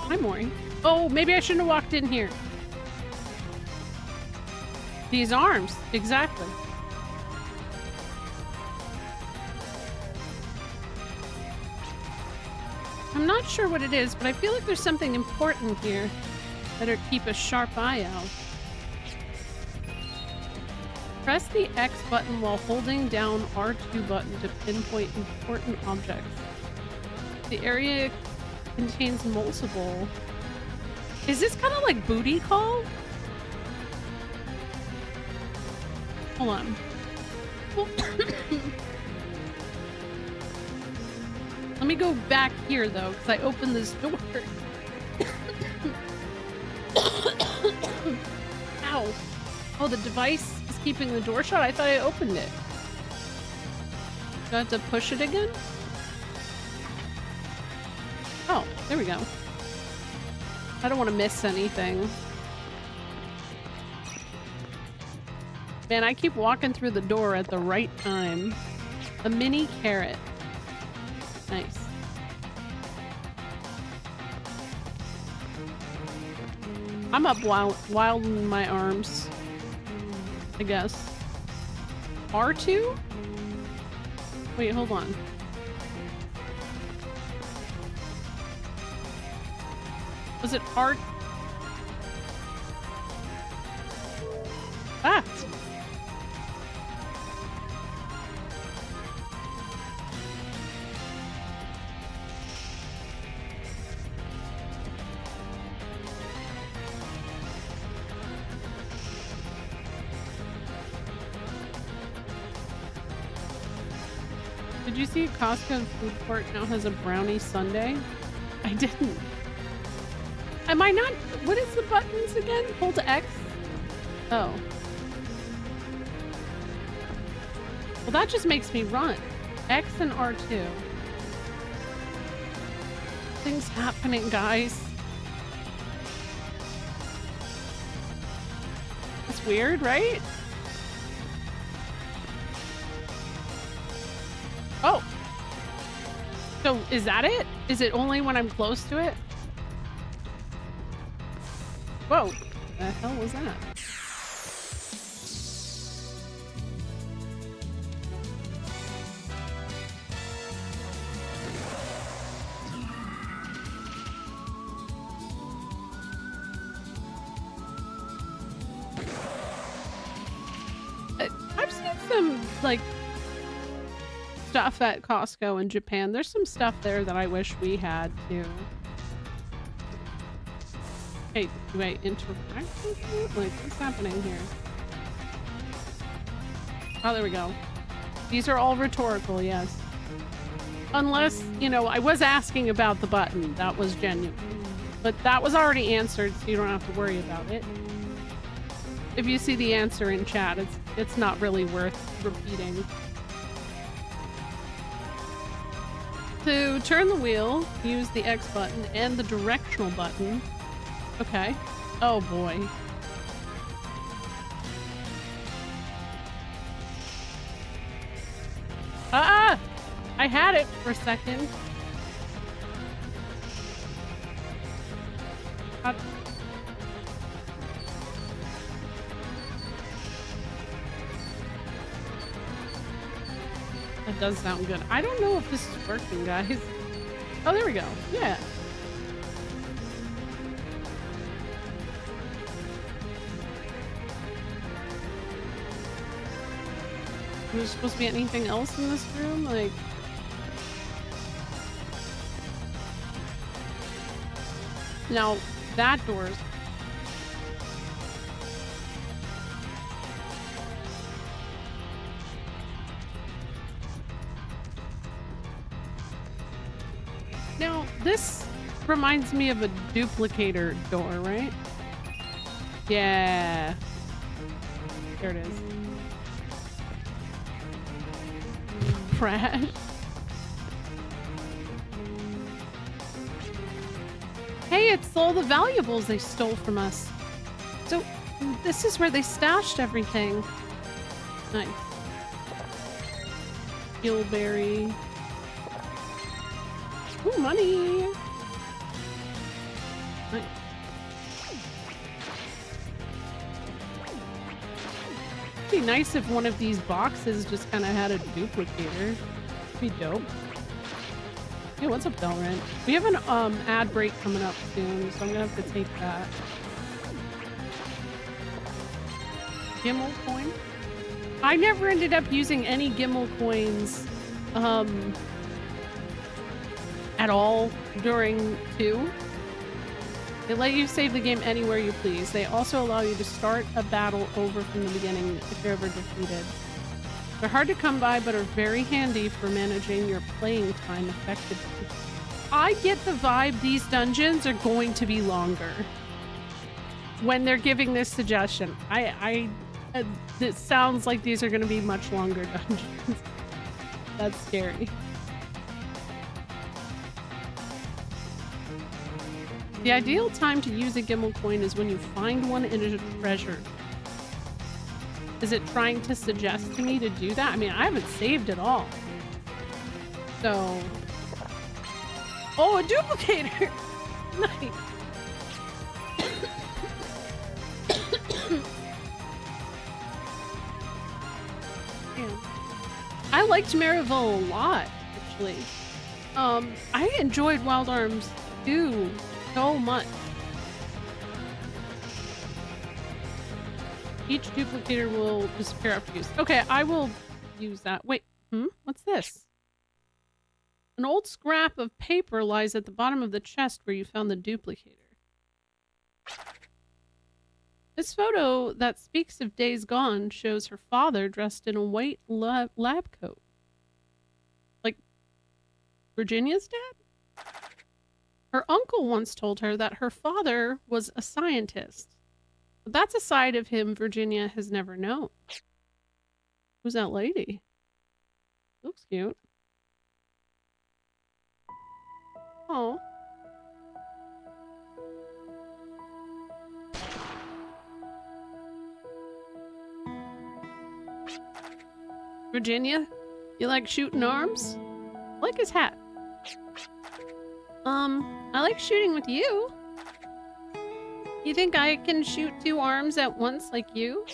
Hi, Maury. Oh, maybe I shouldn't have walked in here. These arms, exactly. I'm not sure what it is, but I feel like there's something important here. Better keep a sharp eye out. Press the X button while holding down R2 button to pinpoint important objects. The area contains multiple... Is this kind of like booty call? Hold on. Let me go back here, though, because I opened this door. Ow. Oh, the device is keeping the door shut? I thought I opened it. Do I have to push it again? Oh, there we go. I don't want to miss anything. Man, I keep walking through the door at the right time. A mini carrot. Nice. I'm up wild in my arms, I guess. R2? Wait, hold on. Was it R? Ah! Did you see Costco food court now has a brownie sundae? I didn't. Am I not? What is the buttons again? Hold X? Oh. Well, that just makes me run. X and R2. Things happening, guys. It's weird, right? Oh. So is that it? Is it only when I'm close to it? Whoa. The hell was that? I've seen some, like, stuff at Costco in Japan. There's some stuff there that I wish we had too. Hey, do I interact with you? Like, what's happening here? Oh, there we go. These are all rhetorical, yes. Unless, you know, I was asking about the button. That was genuine. But that was already answered, so you don't have to worry about it. If you see the answer in chat, it's not really worth repeating. To turn the wheel, use the X button and the directional button. Okay. Oh boy. Ah! I had it for a second. That does sound good. I don't know if this is working, guys. Oh, there we go. Yeah. There's supposed to be anything else in this room? Like... Now, that door's... Now, this reminds me of a duplicator door, right? Yeah. There it is. Brad. Hey, it's all the valuables they stole from us. So, this is where they stashed everything. Nice. Gilberry. Ooh, money! Nice. It'd be nice if one of these boxes just kind of had a duplicator. It'd be dope. Hey, what's up, Delrin? We have an ad break coming up soon, so I'm gonna have to take that. Gimel coin? I never ended up using any Gimel coins at all during 2. They let you save the game anywhere you please. They also allow you to start a battle over from the beginning if you're ever defeated. They're hard to come by, but are very handy for managing your playing time effectively. I get the vibe these dungeons are going to be longer when they're giving this suggestion. It sounds like these are going to be much longer dungeons. That's scary. The ideal time to use a Gimel coin is when you find one in a treasure. Is it trying to suggest to me to do that? I mean, I haven't saved at all. So... Oh, a duplicator! Nice! I liked Maryville a lot, actually. I enjoyed Wild Arms 2 so much. Each duplicator will disappear after use. Okay, I will use that. Wait, what's this? An old scrap of paper lies at the bottom of the chest where you found the duplicator. This photo that speaks of days gone shows her father dressed in a white lab coat. Virginia's dad? Her uncle once told her that her father was a scientist. But that's a side of him Virginia has never known. Who's that lady? Looks cute. Oh. Virginia, you like shooting arms? I like his hat. I like shooting with you. You think I can shoot 2 arms at once like you?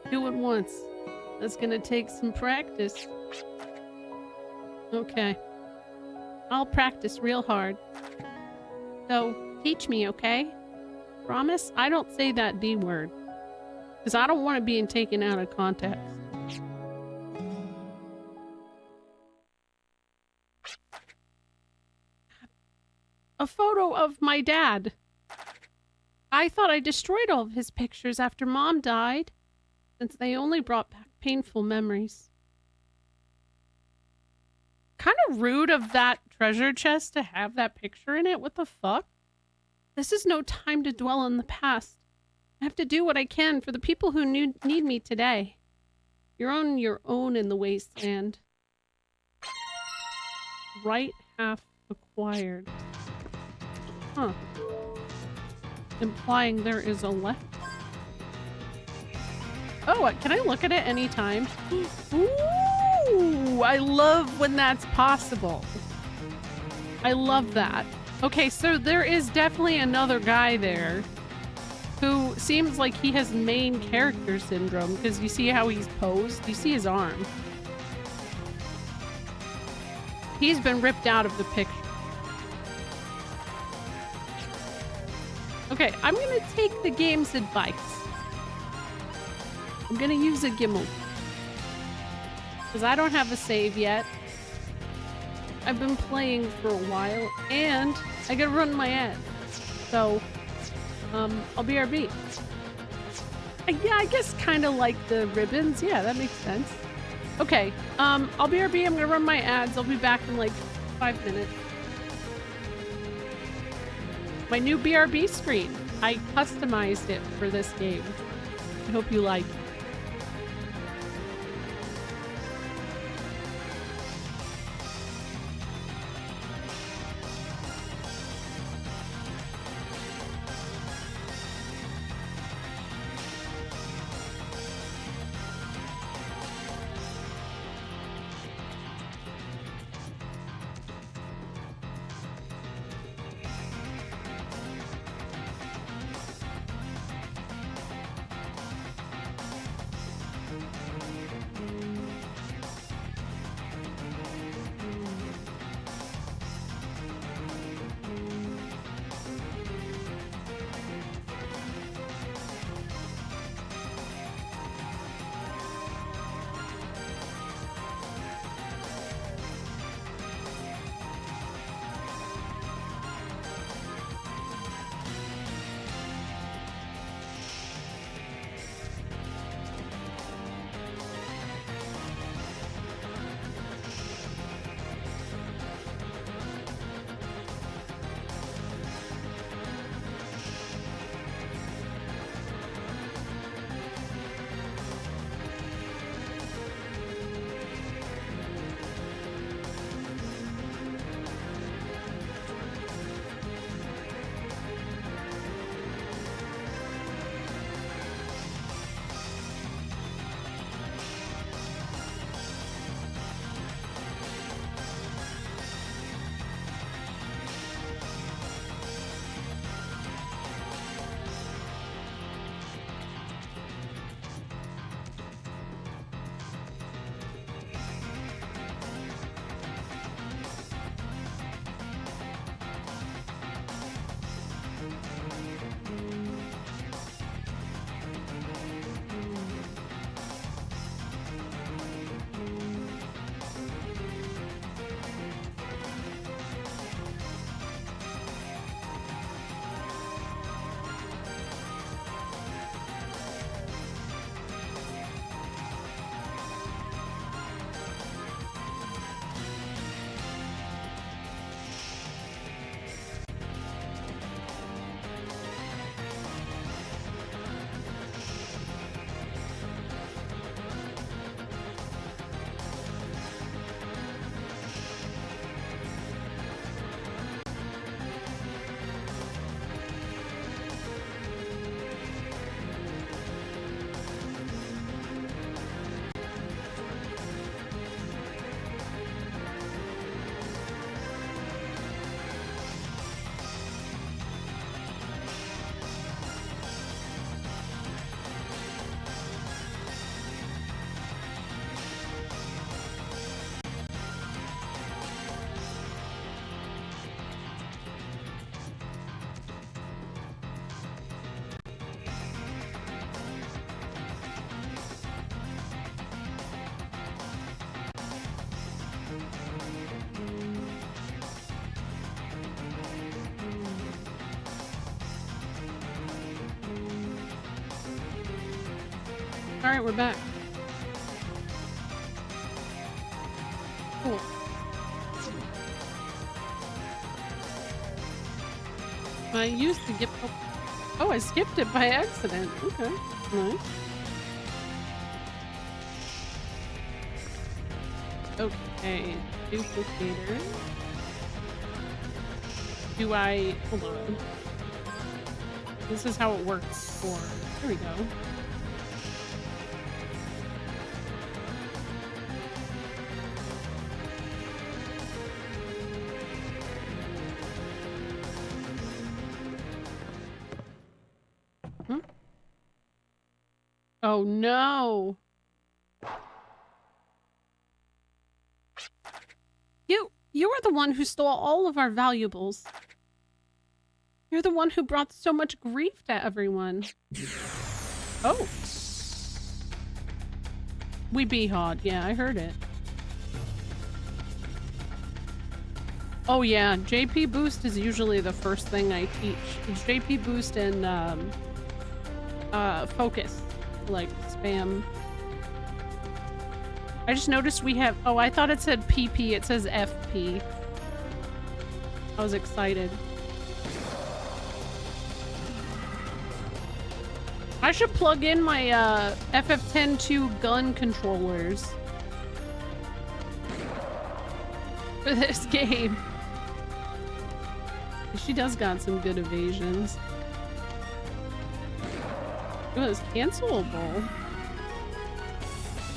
2 at once. That's gonna take some practice. Okay. I'll practice real hard. So, teach me, okay? Promise? I don't say that D word. Because I don't want it being taken out of context. A photo of my dad. I thought I destroyed all of his pictures after Mom died, since they only brought back painful memories. Kind of rude of that treasure chest to have that picture in it. What the fuck? This is no time to dwell on the past. I have to do what I can for the people who need me today. You're on your own in the wasteland. Right half acquired. Huh. Implying there is a left. Oh, can I look at it anytime? Ooh, I love when that's possible. I love that. Okay, so there is definitely another guy there who seems like he has main character syndrome, because you see how he's posed? You see his arm. He's been ripped out of the picture. Okay, I'm gonna take the game's advice. I'm gonna use a Gimmel. Because I don't have a save yet. I've been playing for a while, and I gotta run my ad. So, I'll BRB. Yeah, I guess kind of like the ribbons. Yeah, that makes sense. Okay, I'll BRB. I'm gonna run my ads. I'll be back in like 5 minutes. My new BRB screen. I customized it for this game. I hope you like it. All right, we're back. Cool. I used to get... Oh, I skipped it by accident. Okay, nice. Okay, duplicator. Do I... Hold on. This is how it works for... There we go. Oh no! You are the one who stole all of our valuables. You're the one who brought so much grief to everyone. Oh. We beehawed. Yeah, I heard it. Oh yeah, JP Boost is usually the first thing I teach. It's JP Boost and Focus. Like spam. I just noticed we have... Oh, I thought it said PP. It says FP. I was excited. I should plug in my FF10-2 gun controllers for this game. She does got some good evasions. It was cancelable.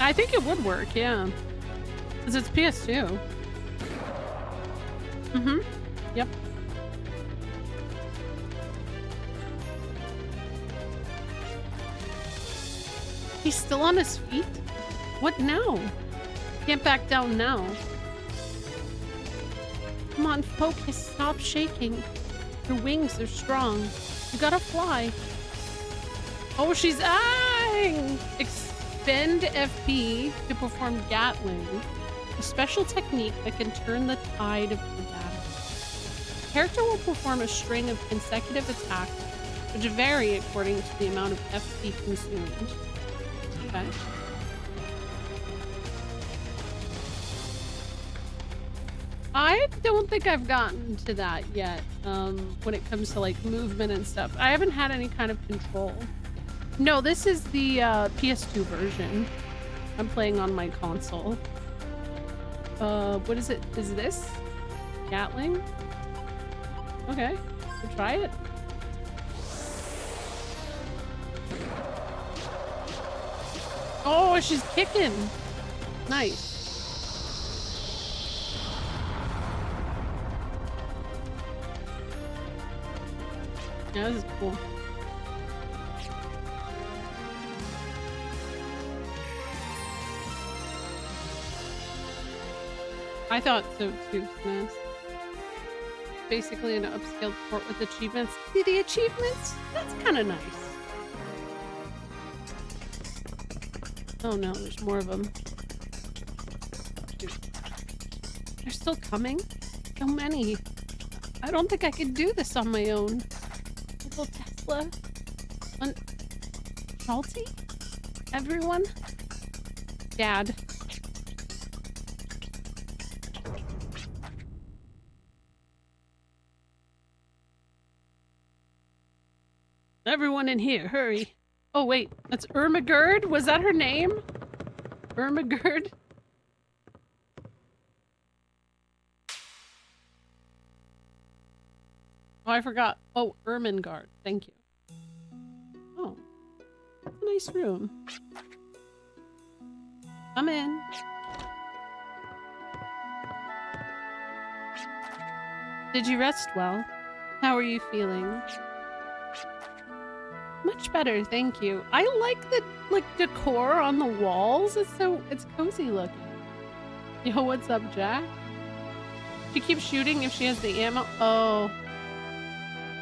I think it would work, yeah. Because it's PS2. Mm-hmm. Yep. He's still on his feet? What now? Can't back down now. Come on, Focus, stop shaking. Your wings are strong. You gotta fly. Oh, she's eyeing! Expend FP to perform Gatling, a special technique that can turn the tide of the battle. The character will perform a string of consecutive attacks, which vary according to the amount of FP consumed. Okay. I don't think I've gotten to that yet, when it comes to like movement and stuff. I haven't had any kind of control. No, this is the PS2 version. I'm playing on my console. What is it? Is this Gatling? Okay, we'll try it. Oh, she's kicking. Nice. Yeah, this is cool. I thought so too, Smash. Basically an upscaled port with achievements. See the achievements? That's kind of nice. Oh no, there's more of them. They're still coming? So many. I don't think I could do this on my own. Little Tesla. Salty? Everyone? Dad. Everyone in here, hurry. Oh wait, that's Ermagerd? Was that her name? Ermagerd? Oh, I forgot. Oh, Ermengarde. Thank you. Oh, that's a nice room. Come in. Did you rest well? How are you feeling? Much better, thank you. I like the decor on the walls. It's cozy looking. Yo, what's up, Jack? She keeps shooting if she has the ammo. Oh.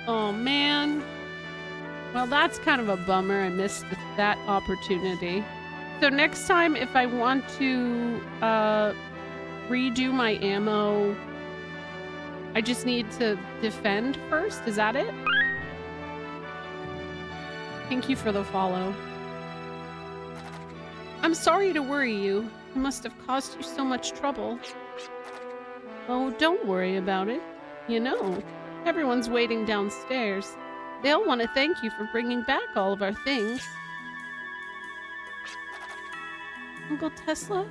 Oh man. Well, that's kind of a bummer. I missed that opportunity. So next time, if I want to redo my ammo, I just need to defend first. Is that it? Thank you for the follow. I'm sorry to worry you. I must have caused you so much trouble. Oh, don't worry about it. You know, everyone's waiting downstairs. They'll want to thank you for bringing back all of our things. Uncle Tesla?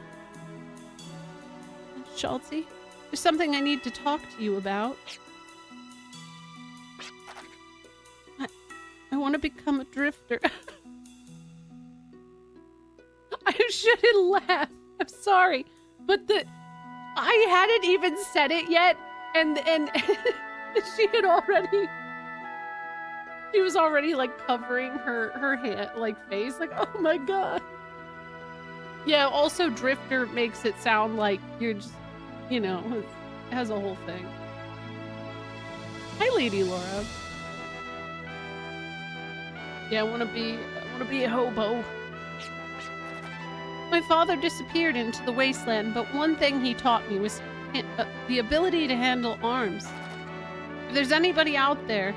And Schultzy? There's something I need to talk to you about. I want to become a drifter. I shouldn't laugh. I'm sorry. But I hadn't even said it yet, and she was already like covering her hand, like face, like, oh my god. Yeah, also drifter makes it sound like you're just, you know, it has a whole thing. Hi, Lady Laura. Yeah, I wanna be a hobo. My father disappeared into the wasteland, but one thing he taught me was the ability to handle arms. If there's anybody out there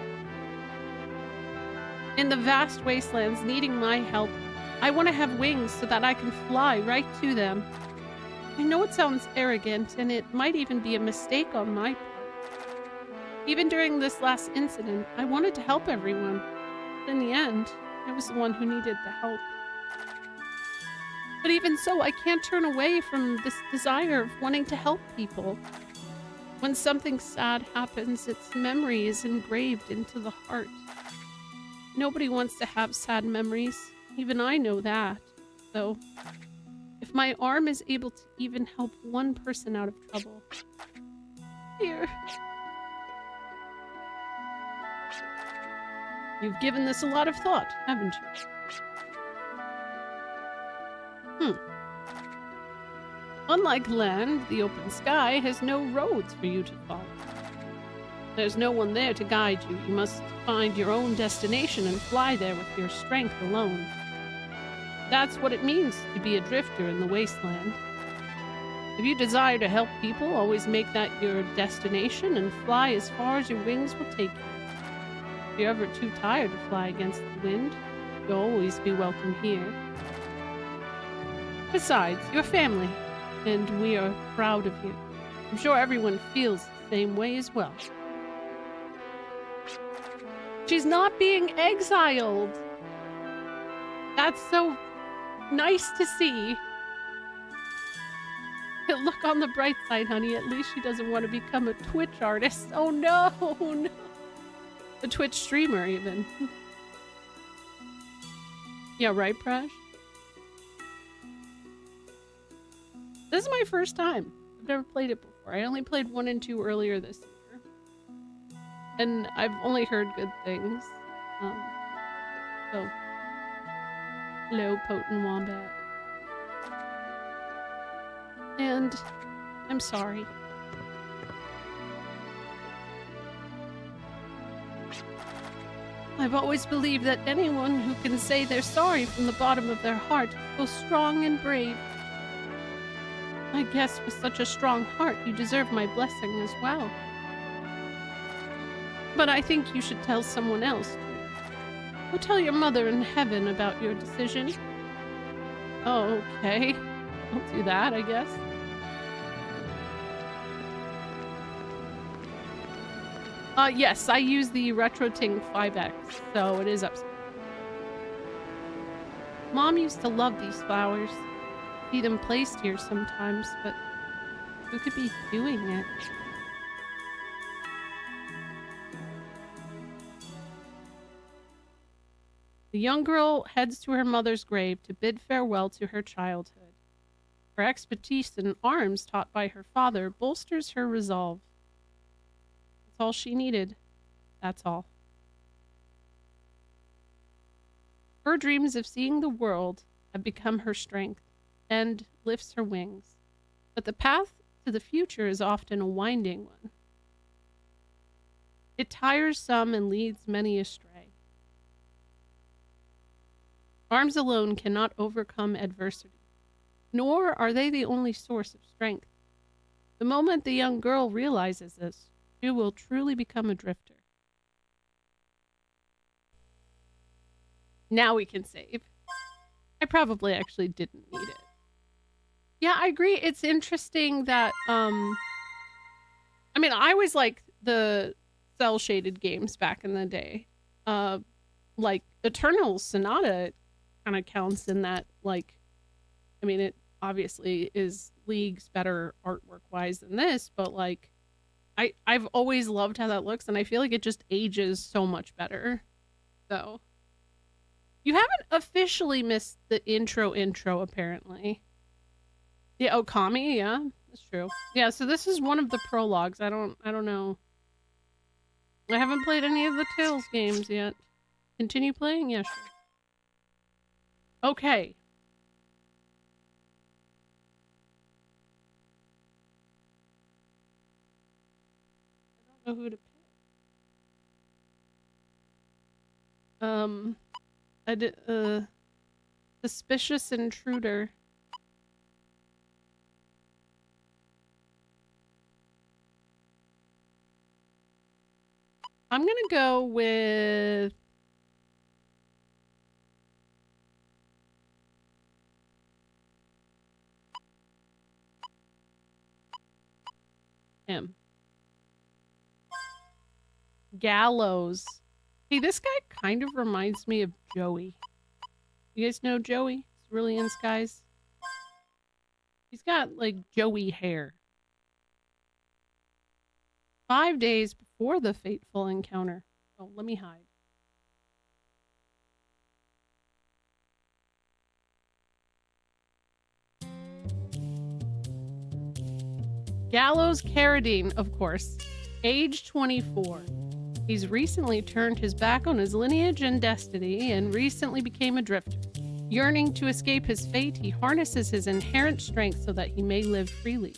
in the vast wastelands needing my help, I want to have wings so that I can fly right to them. I know it sounds arrogant, and it might even be a mistake on my part. Even during this last incident, I wanted to help everyone. But in the end, I was the one who needed the help. But even so, I can't turn away from this desire of wanting to help people. When something sad happens, its memory is engraved into the heart. Nobody wants to have sad memories. Even I know that. So, if my arm is able to even help one person out of trouble. Here. You've given this a lot of thought, haven't you? Unlike land, the open sky has no roads for you to follow. There's no one there to guide you. You must find your own destination and fly there with your strength alone. That's what it means to be a drifter in the wasteland. If you desire to help people, always make that your destination and fly as far as your wings will take you. If you're ever too tired to fly against the wind, you'll always be welcome here. Besides, you're family, and we are proud of you. I'm sure everyone feels the same way as well. She's not being exiled! That's so nice to see. Look on the bright side, honey. At least she doesn't want to become a Twitch artist. Oh no, no. A Twitch streamer, even. Yeah, right, Prash? This is my first time. I've never played it before. I only played 1 and 2 earlier this year. And I've only heard good things. So. Hello, Potent Wombat. And I'm sorry. I've always believed that anyone who can say they're sorry from the bottom of their heart feels strong and brave. I guess with such a strong heart, you deserve my blessing as well. But I think you should tell someone else, too. Go tell your mother in heaven about your decision. Oh, okay. I'll do that, I guess. Yes, I use the RetroTing 5X, so it is upstairs. Mom used to love these flowers. See them placed here sometimes, but who could be doing it? The young girl heads to her mother's grave to bid farewell to her childhood. Her expertise in arms taught by her father bolsters her resolve. That's all she needed. That's all. Her dreams of seeing the world have become her strength and lifts her wings. But the path to the future is often a winding one. It tires some and leads many astray. Arms alone cannot overcome adversity, nor are they the only source of strength. The moment the young girl realizes this, she will truly become a drifter. Now we can save. I probably actually didn't need it. Yeah, I agree. It's interesting that I mean, I always like the cell shaded games back in the day. Like Eternal Sonata kind of counts in that. Like, I mean, it obviously is leagues better artwork wise than this, but like I've always loved how that looks, and I feel like it just ages so much better. So you haven't officially missed the intro apparently. Yeah, Okami, yeah, that's true. Yeah, so this is one of the prologues. I don't know. I haven't played any of the Tales games yet. Continue playing? Yeah, sure. Okay. I don't know who to pick. I did, Suspicious Intruder. I'm gonna go with him. Gallows. Hey, this guy kind of reminds me of Joey. You guys know Joey? Cerulean Skies? He's got, like, Joey hair. 5 days before the fateful encounter. Oh, let me hide. Gallows Carradine, of course. Age 24. He's recently turned his back on his lineage and destiny and recently became a drifter. Yearning to escape his fate, he harnesses his inherent strength so that he may live freely.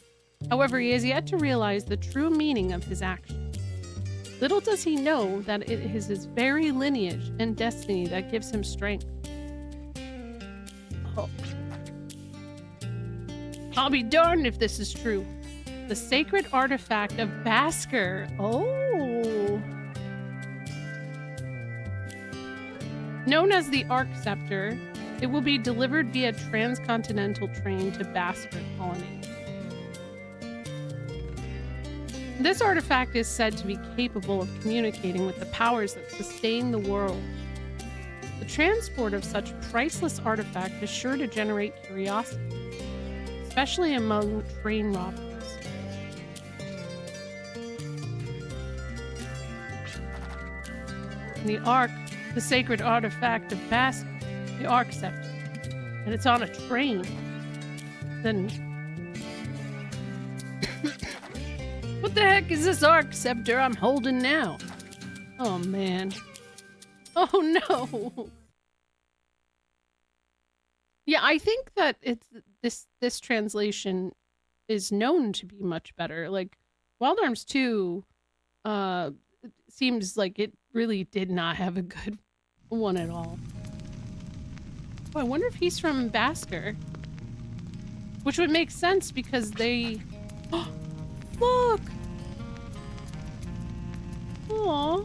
However, he has yet to realize the true meaning of his actions. Little does he know that it is his very lineage and destiny that gives him strength. Oh. I'll be darned if this is true. The sacred artifact of Basker. Oh. Known as the Arc Scepter, it will be delivered via transcontinental train to Basker Colony. This artifact is said to be capable of communicating with the powers that sustain the world. The transport of such priceless artifact is sure to generate curiosity, especially among train robbers. The Ark, the sacred artifact of Basker, the Arc Scepter, and it's on a train. Then what the heck is this Arc Scepter I'm holding now? Oh man. Oh no. Yeah, I think that it's this translation is known to be much better. Like Wild Arms 2 seems like it really did not have a good one at all. Oh, I wonder if he's from Basker. Which would make sense because they... Oh, look! Aw.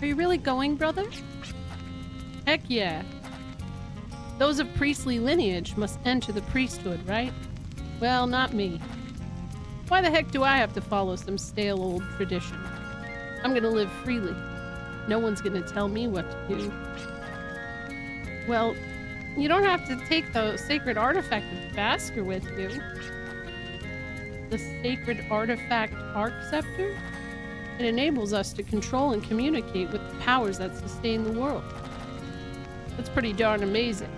Are you really going, brother? Heck yeah. Those of priestly lineage must enter the priesthood, right? Well, not me. Why the heck do I have to follow some stale old tradition? I'm gonna live freely. No one's gonna tell me what to do. Well, you don't have to take the sacred artifact of Basker with you. The sacred artifact Arc Scepter? It enables us to control and communicate with the powers that sustain the world. That's pretty darn amazing.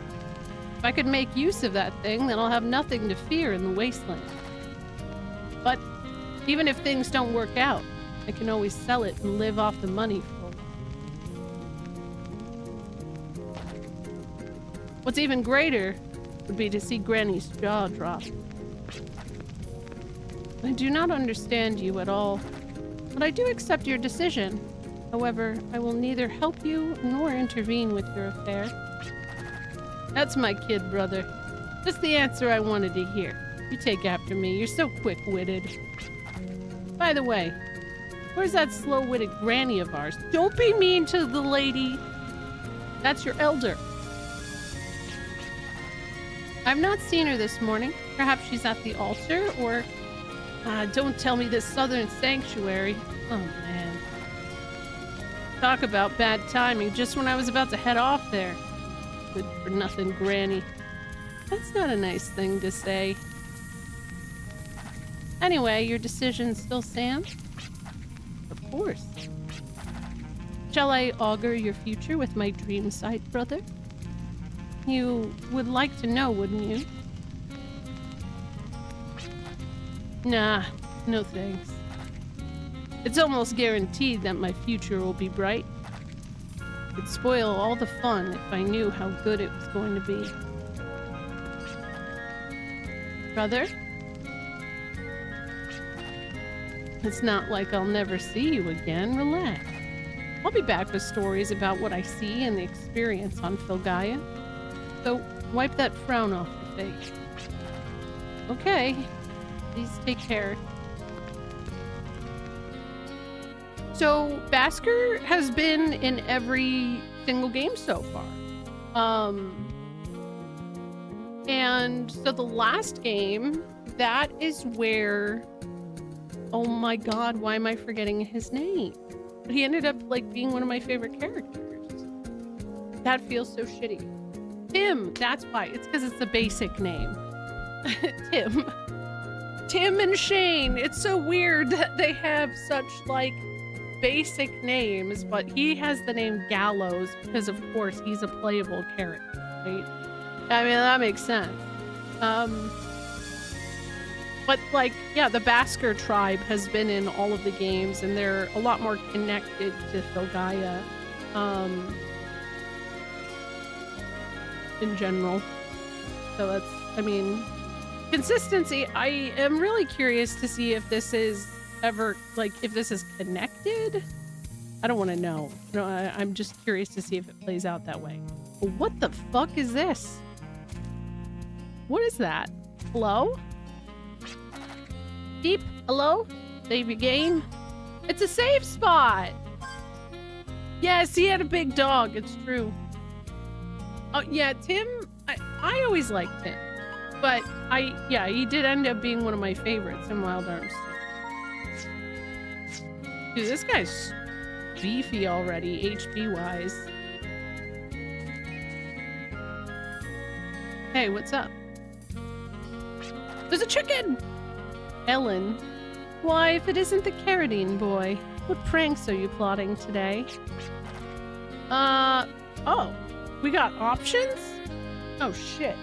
If I could make use of that thing, then I'll have nothing to fear in the wasteland. But even if things don't work out, I can always sell it and live off the money for it. What's even greater would be to see Granny's jaw drop. I do not understand you at all, but I do accept your decision. However, I will neither help you nor intervene with your affair. That's my kid, brother. Just the answer I wanted to hear. You take after me. You're so quick-witted. By the way, where's that slow-witted granny of ours? Don't be mean to the lady. That's your elder. I've not seen her this morning. Perhaps she's at the altar, or don't tell me this southern sanctuary. Oh, man. Talk about bad timing, just when I was about to head off there. Good for nothing, Granny. That's not a nice thing to say. Anyway, your decision still stands? Of course. Shall I augur your future with my dream sight, brother? You would like to know, wouldn't you? Nah, no thanks. It's almost guaranteed that my future will be bright. It'd spoil all the fun if I knew how good it was going to be. Brother? It's not like I'll never see you again. Relax. I'll be back with stories about what I see and the experience on Filgaia. So wipe that frown off your face. Okay. Please take care. So Basker has been in every single game so far. And so the last game, that is where, oh my god, why am I forgetting his name? He ended up like being one of my favorite characters. That feels so shitty. Tim, that's why. It's because it's the basic name. Tim. Tim and Shane. It's so weird that they have such like basic names, but he has the name Gallows because of course he's a playable character, right? I mean, that makes sense. But like, yeah, the Basker tribe has been in all of the games and they're a lot more connected to Filgaia, in general. So that's, I mean, consistency. I am really curious to see if this is ever, like, if this is connected. I don't want to know. No, I'm just curious to see if it plays out that way. But what the fuck is this? What is that? Hello? Deep? Hello? Save your game? It's a safe spot! Yes, he had a big dog. It's true. Oh, yeah, Tim, I always liked him. But he did end up being one of my favorites in Wild Arms. Dude, this guy's beefy already, HP-wise. Hey, what's up? There's a chicken! Ellen. Why, if it isn't the Carradine boy, what pranks are you plotting today? Oh, we got options? Oh, shit.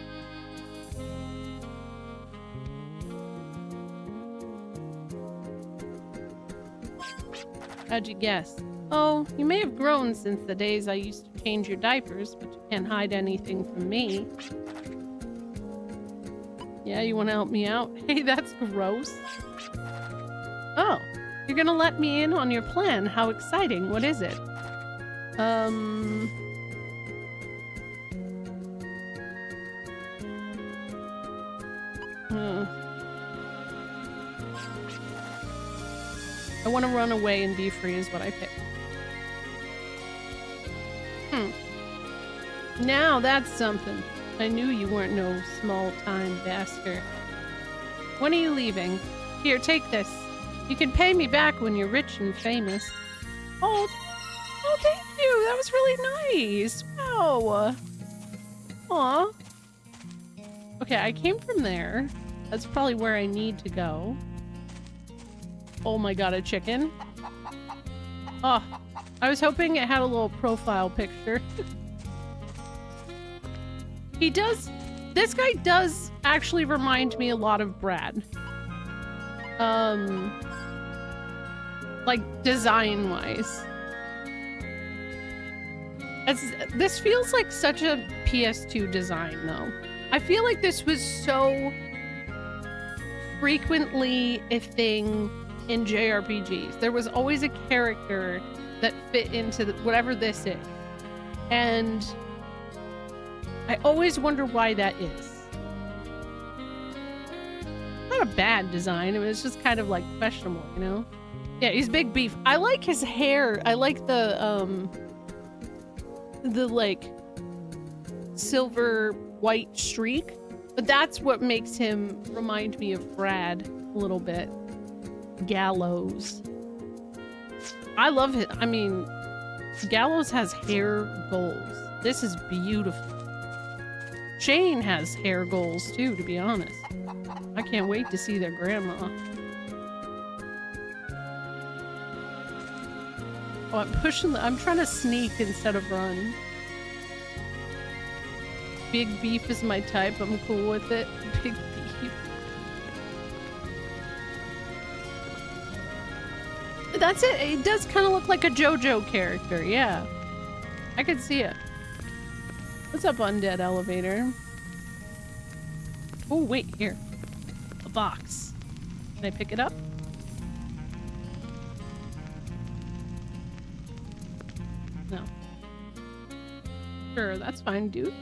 How'd you guess? Oh, you may have grown since the days I used to change your diapers, but you can't hide anything from me. Yeah, you want to help me out? Hey, that's gross. Oh, you're gonna let me in on your plan. How exciting. What is it? I want to run away and be free is what I picked. Now that's something. I knew you weren't no small-time Basker. When are you leaving? Here, take this. You can pay me back when you're rich and famous. Oh, thank you. That was really nice. Wow. Aw. Okay, I came from there. That's probably where I need to go. Oh my god, a chicken. Oh, I was hoping it had a little profile picture. He does. This guy does actually remind me a lot of Brad. Like design-wise. This feels like such a PS2 design, though. I feel like this was so frequently a thing in JRPGs. There was always a character that fit into whatever this is. And I always wonder why that is. Not a bad design. I mean, it's just kind of like questionable, you know? Yeah, he's big beef. I like his hair. I like the like silver white streak. But that's what makes him remind me of Brad a little bit. Gallows. I love it. I mean, Gallows has hair goals. This is beautiful. Shane has hair goals too, to be honest. I can't wait to see their grandma. Oh, I'm trying to sneak instead of run. Big beef is my type. I'm cool with it. Big beef. That's it. It does kind of look like a JoJo character. Yeah. I could see it. What's up, Undead Elevator? Oh, wait, here. A box. Can I pick it up? No. Sure, that's fine, dude.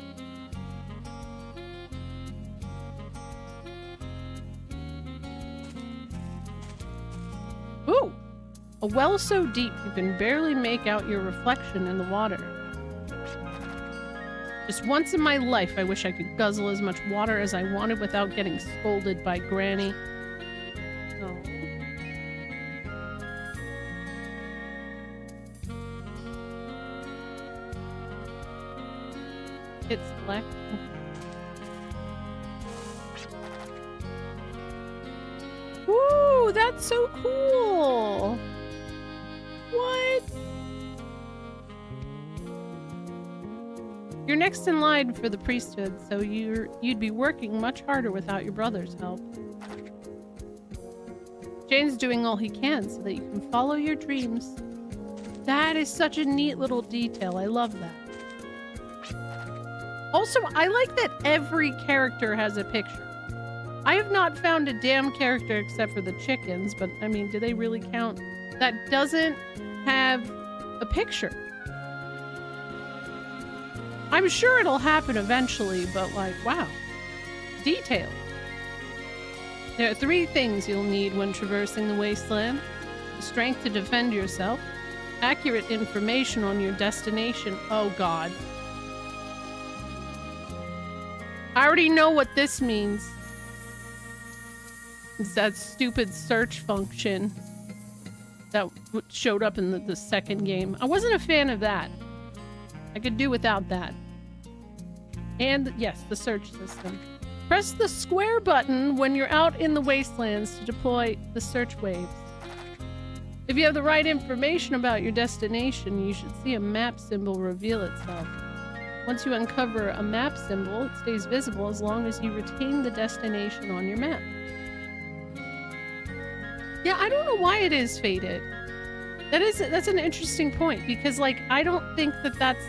Ooh! A well so deep you can barely make out your reflection in the water. Just once in my life, I wish I could guzzle as much water as I wanted without getting scolded by Granny. Oh. It's black. Woo! That's so cool! What? You're next in line for the priesthood, so you'd be working much harder without your brother's help. Jane's doing all he can so that you can follow your dreams. That is such a neat little detail. I love that. Also, I like that every character has a picture. I have not found a damn character except for the chickens, but I mean, do they really count? That doesn't have a picture. I'm sure it'll happen eventually, but like, wow. Detail. There are 3 things you'll need when traversing the wasteland. The strength to defend yourself, accurate information on your destination. Oh god. I already know what this means. It's that stupid search function that showed up in the second game. I wasn't a fan of that. I could do without that. And yes, the search system. Press the square button when you're out in the wastelands to deploy the search waves. If you have the right information about your destination, you should see a map symbol reveal itself. Once you uncover a map symbol, it stays visible as long as you retain the destination on your map. Yeah, I don't know why it is faded. That's an interesting point, because like I don't think that's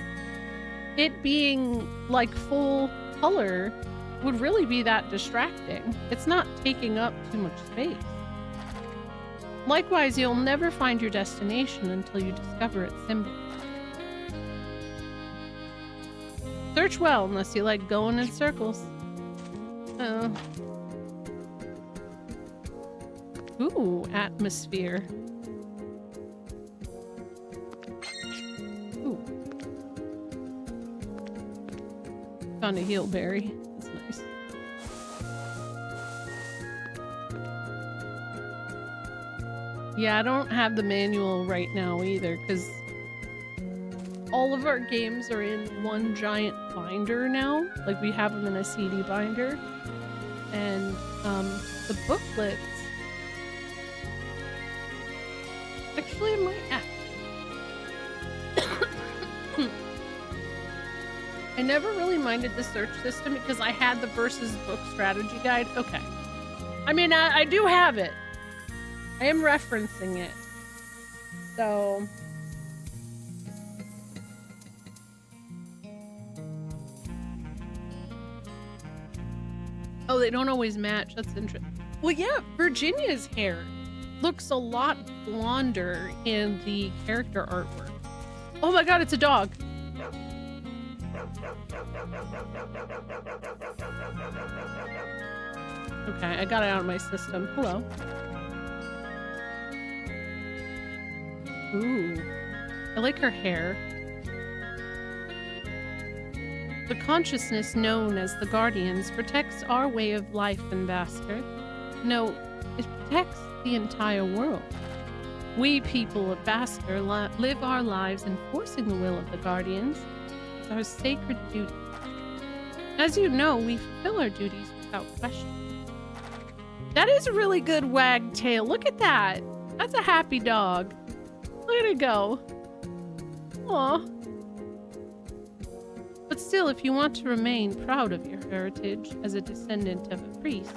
it being like full color would really be that distracting. It's not taking up too much space. Likewise, you'll never find your destination until you discover its symbol. Search well, unless you like going in circles. Ooh, atmosphere. Ooh. Found a heal berry. That's nice. Yeah, I don't have the manual right now either, because all of our games are in one giant binder now. Like, we have them in a CD binder. And the booklets... Actually, I might have... I never really minded the search system because I had the versus book strategy guide. Okay. I mean, I do have it. I am referencing it. So... Oh, they don't always match. That's interesting. Well, yeah, Virginia's hair looks a lot blonder in the character artwork. Oh my god, it's a dog. Okay, I got it out of my system. Hello. Ooh. I like her hair. The consciousness known as the Guardians protects our way of life in Basker. No, it protects the entire world. We people of Basker live our lives enforcing the will of the Guardians. It's our sacred duty. As you know, we fulfill our duties without question. That is a really good wagtail. Look at that. That's a happy dog. Look at it go. Aw. But still, if you want to remain proud of your heritage as a descendant of a priest,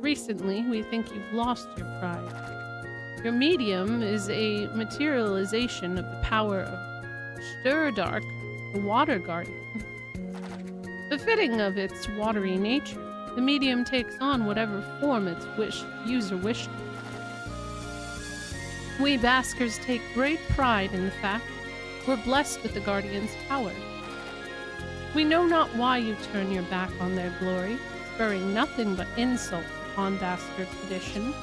recently we think you've lost your pride. Your medium is a materialization of the power of Sturdark, the Water Guardian. Befitting of its watery nature, the medium takes on whatever form its user wishes. We Baskers take great pride in the fact we're blessed with the Guardian's power. We know not why you turn your back on their glory, spurring nothing but insults upon Basker tradition.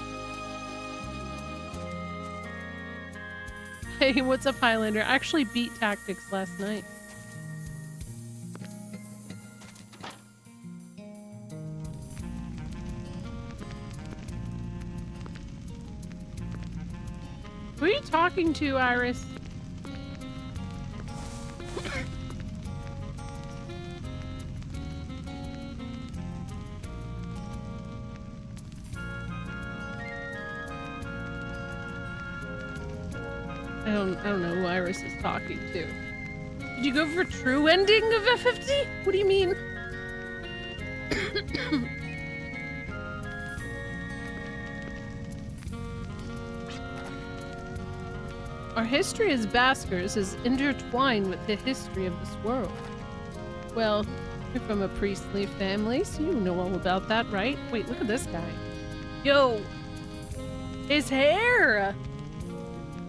Hey, what's up, Highlander? I actually beat Tactics last night. Who are you talking to, Iris? I don't know who Iris is talking to. Did you go for true ending of FFT? What do you mean? Our history as Baskers is intertwined with the history of this world. Well, you're from a priestly family, so you know all about that, right? Wait, look at this guy. Yo! His hair!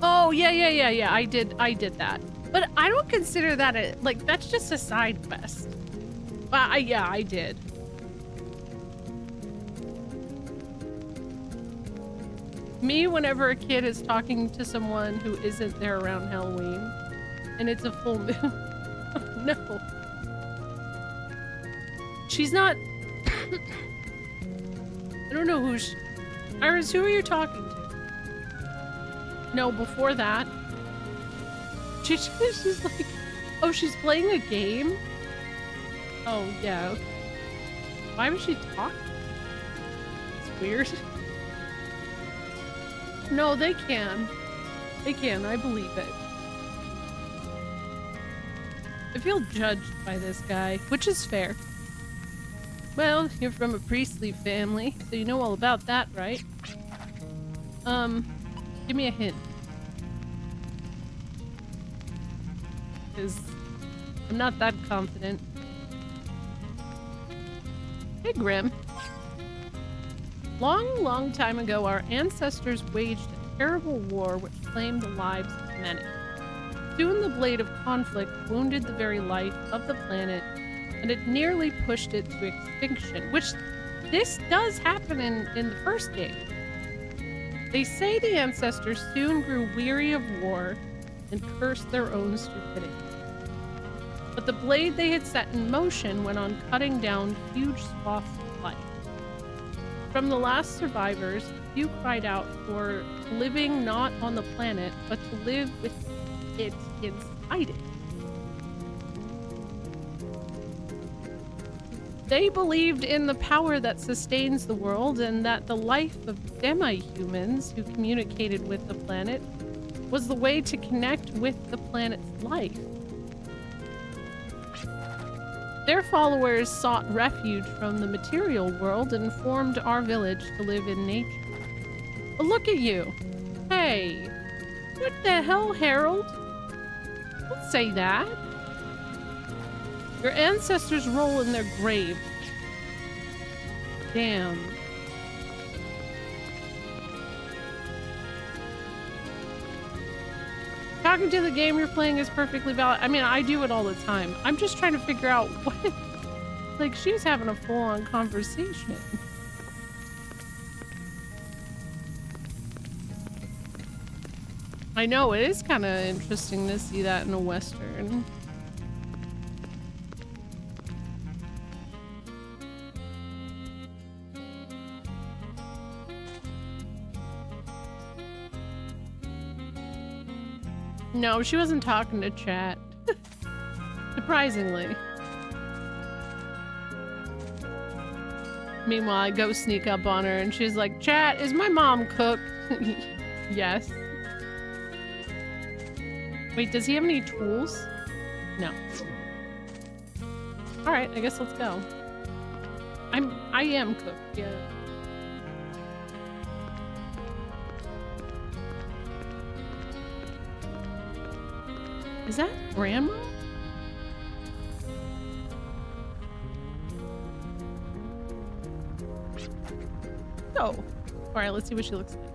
Oh, yeah. I did that. But I don't consider that like, that's just a side quest. Yeah, I did. Me, whenever a kid is talking to someone who isn't there around Halloween, and it's a full moon. Oh, no. She's not... I don't know who Iris, who are you talking to? No, before that. She's like... Oh, she's playing a game? Oh, yeah, okay. Why would she talk? It's weird. No, they can. They can, I believe it. I feel judged by this guy, which is fair. Well, you're from a priestly family, so you know all about that, right? Give me a hint. Because I'm not that confident. Hey, Grim. Long time ago, our ancestors waged a terrible war which claimed the lives of many. Soon the blade of conflict wounded the very life of the planet, and it nearly pushed it to extinction, which this does happen in the first game. They say the ancestors soon grew weary of war and cursed their own stupidity. But the blade they had set in motion went on cutting down huge swaths of life. From the last survivors, few cried out for living not on the planet, but to live with it inside it. They believed in the power that sustains the world and that the life of demi-humans who communicated with the planet was the way to connect with the planet's life. Their followers sought refuge from the material world and formed our village to live in nature. But look at you. Hey, what the hell, Harold? Don't say that. Your ancestors roll in their grave. Damn. Talking to the game you're playing is perfectly valid. I mean, I do it all the time. I'm just trying to figure out what... Like, she's having a full-on conversation. I know, it is kind of interesting to see that in a Western. No, she wasn't talking to chat. Surprisingly. Meanwhile, I go sneak up on her and she's like, "Chat, is my mom cooked?" Yes. Wait, does he have any tools? No. Alright, I guess let's go. I am cooked, yeah. Is that grandma? Oh. Alright, let's see what she looks like.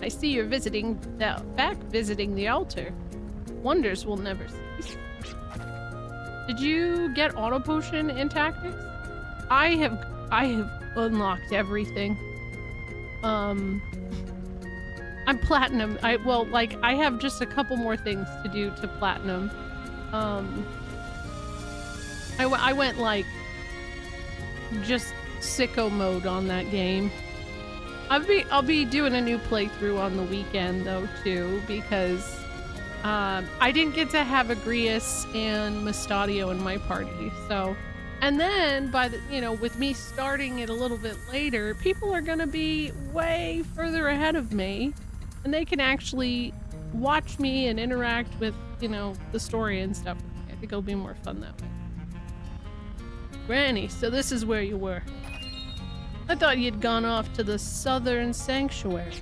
I see you're back visiting the altar. Wonders will never cease. Did you get auto potion in tactics? I have unlocked everything. I'm platinum. I have just a couple more things to do to platinum. I went like just sicko mode on that game. I'll be doing a new playthrough on the weekend though too, because I didn't get to have Agrias and Mustadio in my party. So, and then by the, with me starting it a little bit later, people are gonna be way further ahead of me, and they can actually watch me and interact with, the story and stuff. I think it'll be more fun that way. Granny, so this is where you were. I thought you'd gone off to the Southern Sanctuary.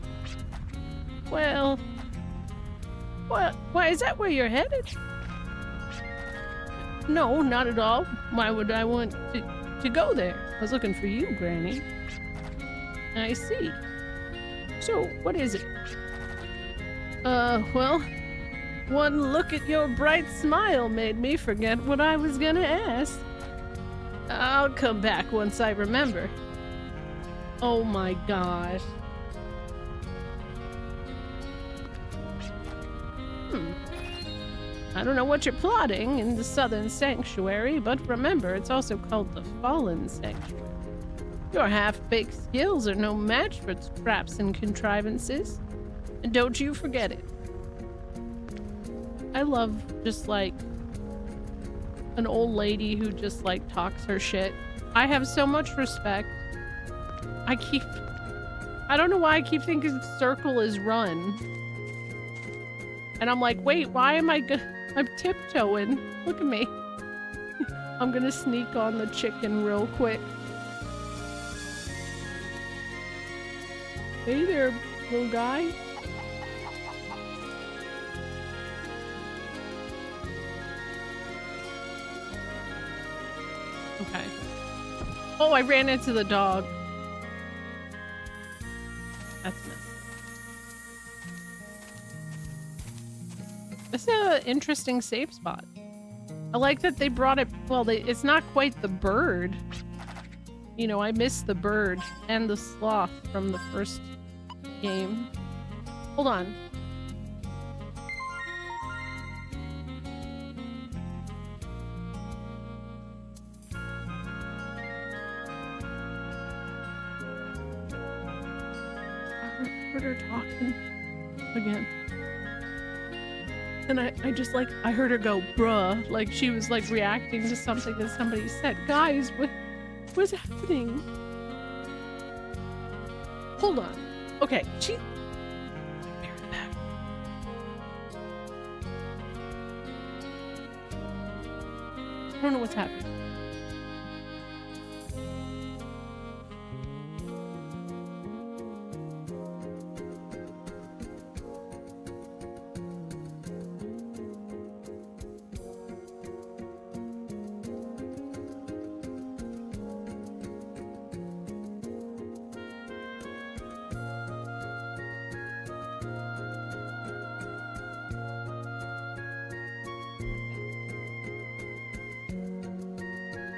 Well, why is that where you're headed? No, not at all. Why would I want to go there? I was looking for you, Granny. I see. So, what is it? Well, one look at your bright smile made me forget what I was gonna ask. I'll come back once I remember. Oh my gosh. I don't know what you're plotting in the Southern Sanctuary, but remember, it's also called the Fallen Sanctuary. Your half-baked skills are no match for traps and contrivances. And don't you forget it. I love just like an old lady who just like talks her shit. I have so much respect. I don't know why I keep thinking circle is run. And I'm like, wait, why am I'm tiptoeing. Look at me. I'm gonna sneak on the chicken real quick. Hey there, little guy. Okay. Oh, I ran into the dog. That's nice. This is an interesting safe spot. I like that they brought it. Well, it's not quite the bird. I missed the bird and the sloth from the first game. Hold on. I heard her talking again. And I heard her go, bruh, like she was like reacting to something that somebody said. Guys, what's happening? Hold on. Okay, be right back. I don't know what's happening.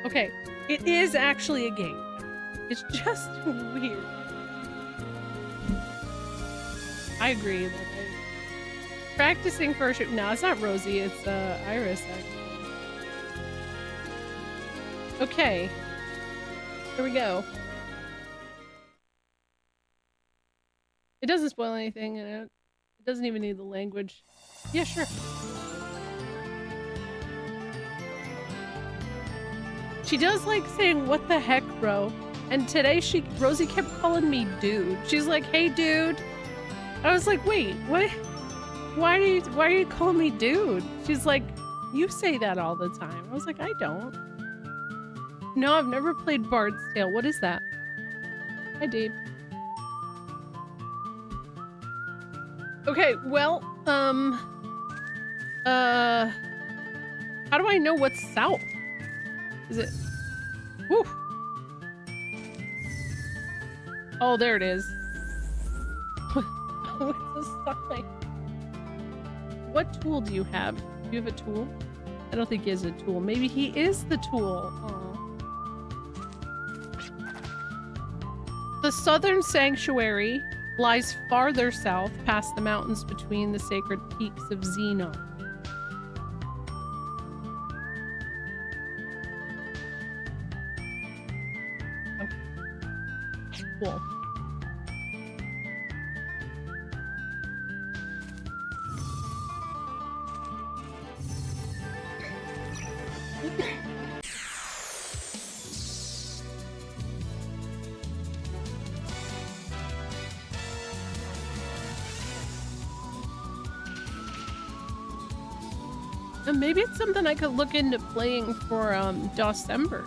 Okay, it is actually a game. It's just weird. I agree. Practicing for a shoot. No, it's not Rosie. It's Iris. Actually. Okay. Here we go. It doesn't spoil anything, and it doesn't even need the language. Yeah, sure. She does like saying, "What the heck, bro?" And today Rosie kept calling me dude. She's like, "Hey, dude." I was like, "Wait, what? Why are you calling me dude?" She's like, "You say that all the time." I was like, "I don't." No, I've never played Bard's Tale. What is that? Hi, Dave. Okay, well, how do I know what's south? Is it? Whew. Oh, there it is. What's the sign? What tool do you have? Do you have a tool? I don't think he has a tool. Maybe he is the tool. Aww. The Southern Sanctuary lies farther south past the mountains between the sacred peaks of Zeno. Okay. Cool. Maybe it's something I could look into playing for December.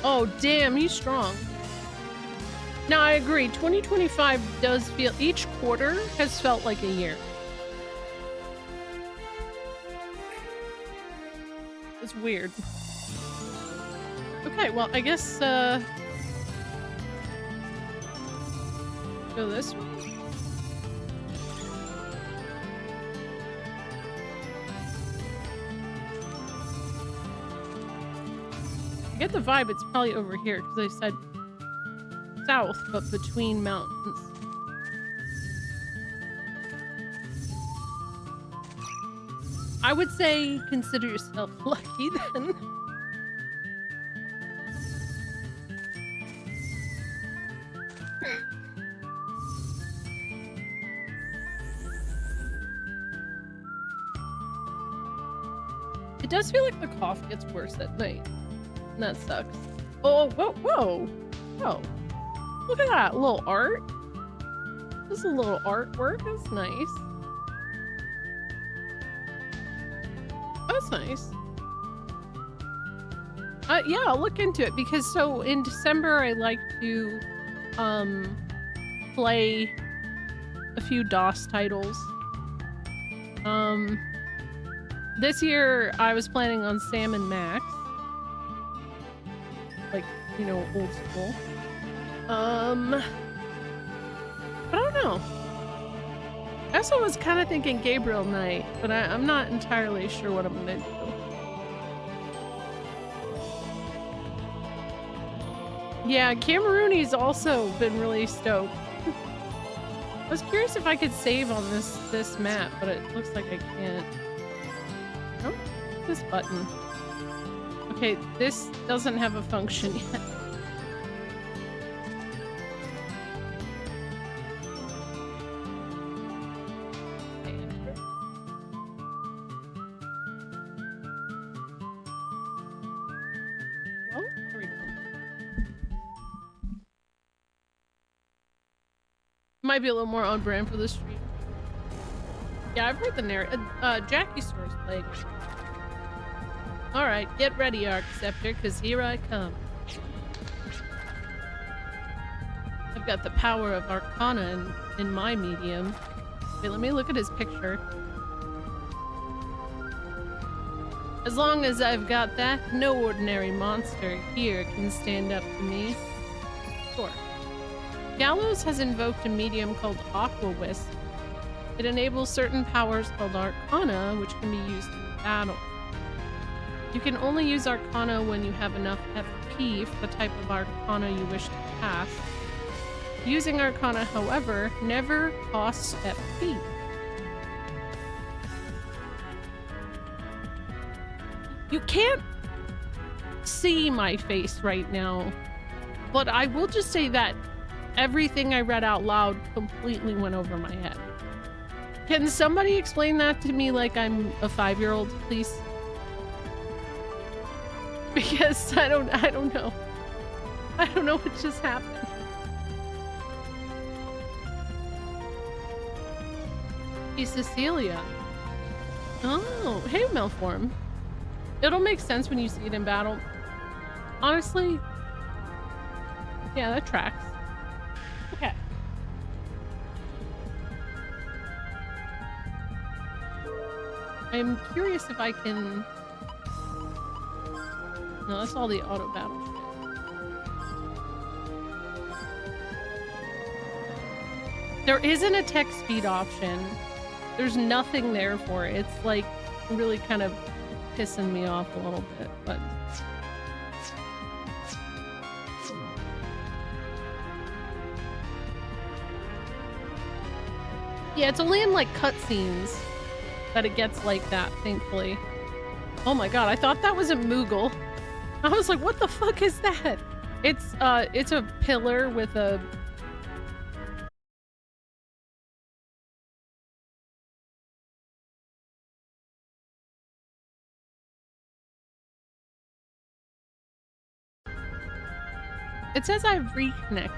Oh damn, he's strong. No, I agree. 2025 does feel, each quarter has felt like a year. It's weird. Okay, well, I guess go this way. I get the vibe it's probably over here because I said south, but between mountains. I would say consider yourself lucky then. It does feel like the cough gets worse at night. And that sucks. Oh, whoa, whoa. Whoa. Look at that little art. This is a little artwork. That's nice. That's nice. Yeah, I'll look into it because so in December I like to play a few DOS titles. This year I was planning on Sam and Max. Like, you know, old school. But I don't know. I also was kind of thinking Gabriel Knight, but I'm not entirely sure what I'm gonna do. Yeah, Camerooni's also been really stoked. I was curious if I could save on this map, but it looks like I can't. Oh, this button. Okay, this doesn't have a function yet. Well, there we go. Might be a little more on brand for this stream. Yeah, I've heard the narrative. Jackie Store's playing. Alright, get ready, Arcceptor, because here I come. I've got the power of Arcana in my medium. Wait, let me look at his picture. As long as I've got that, no ordinary monster here can stand up to me. Sure. Gallows has invoked a medium called Aqua Wisp. It enables certain powers called Arcana, which can be used in battle. You can only use Arcana when you have enough FP for the type of Arcana you wish to cast. Using Arcana, however, never costs FP. You can't see my face right now, But I will just say that everything I read out loud completely went over my head. Can somebody explain that to me like I'm a 5-year-old, please? Because I don't know. I don't know what just happened. He's Cecilia. Oh, hey, Malform. It'll make sense when you see it in battle. Honestly, yeah, that tracks. Okay. I'm curious if I can... No, that's all the auto battle shit. There isn't a text speed option. There's nothing there for it. It's like really kind of pissing me off a little bit, but... Yeah, it's only in like cutscenes that it gets like that, thankfully. Oh my god, I thought that was a Moogle. I was like, what the fuck is that? It's a pillar with a... It says I've reconnected.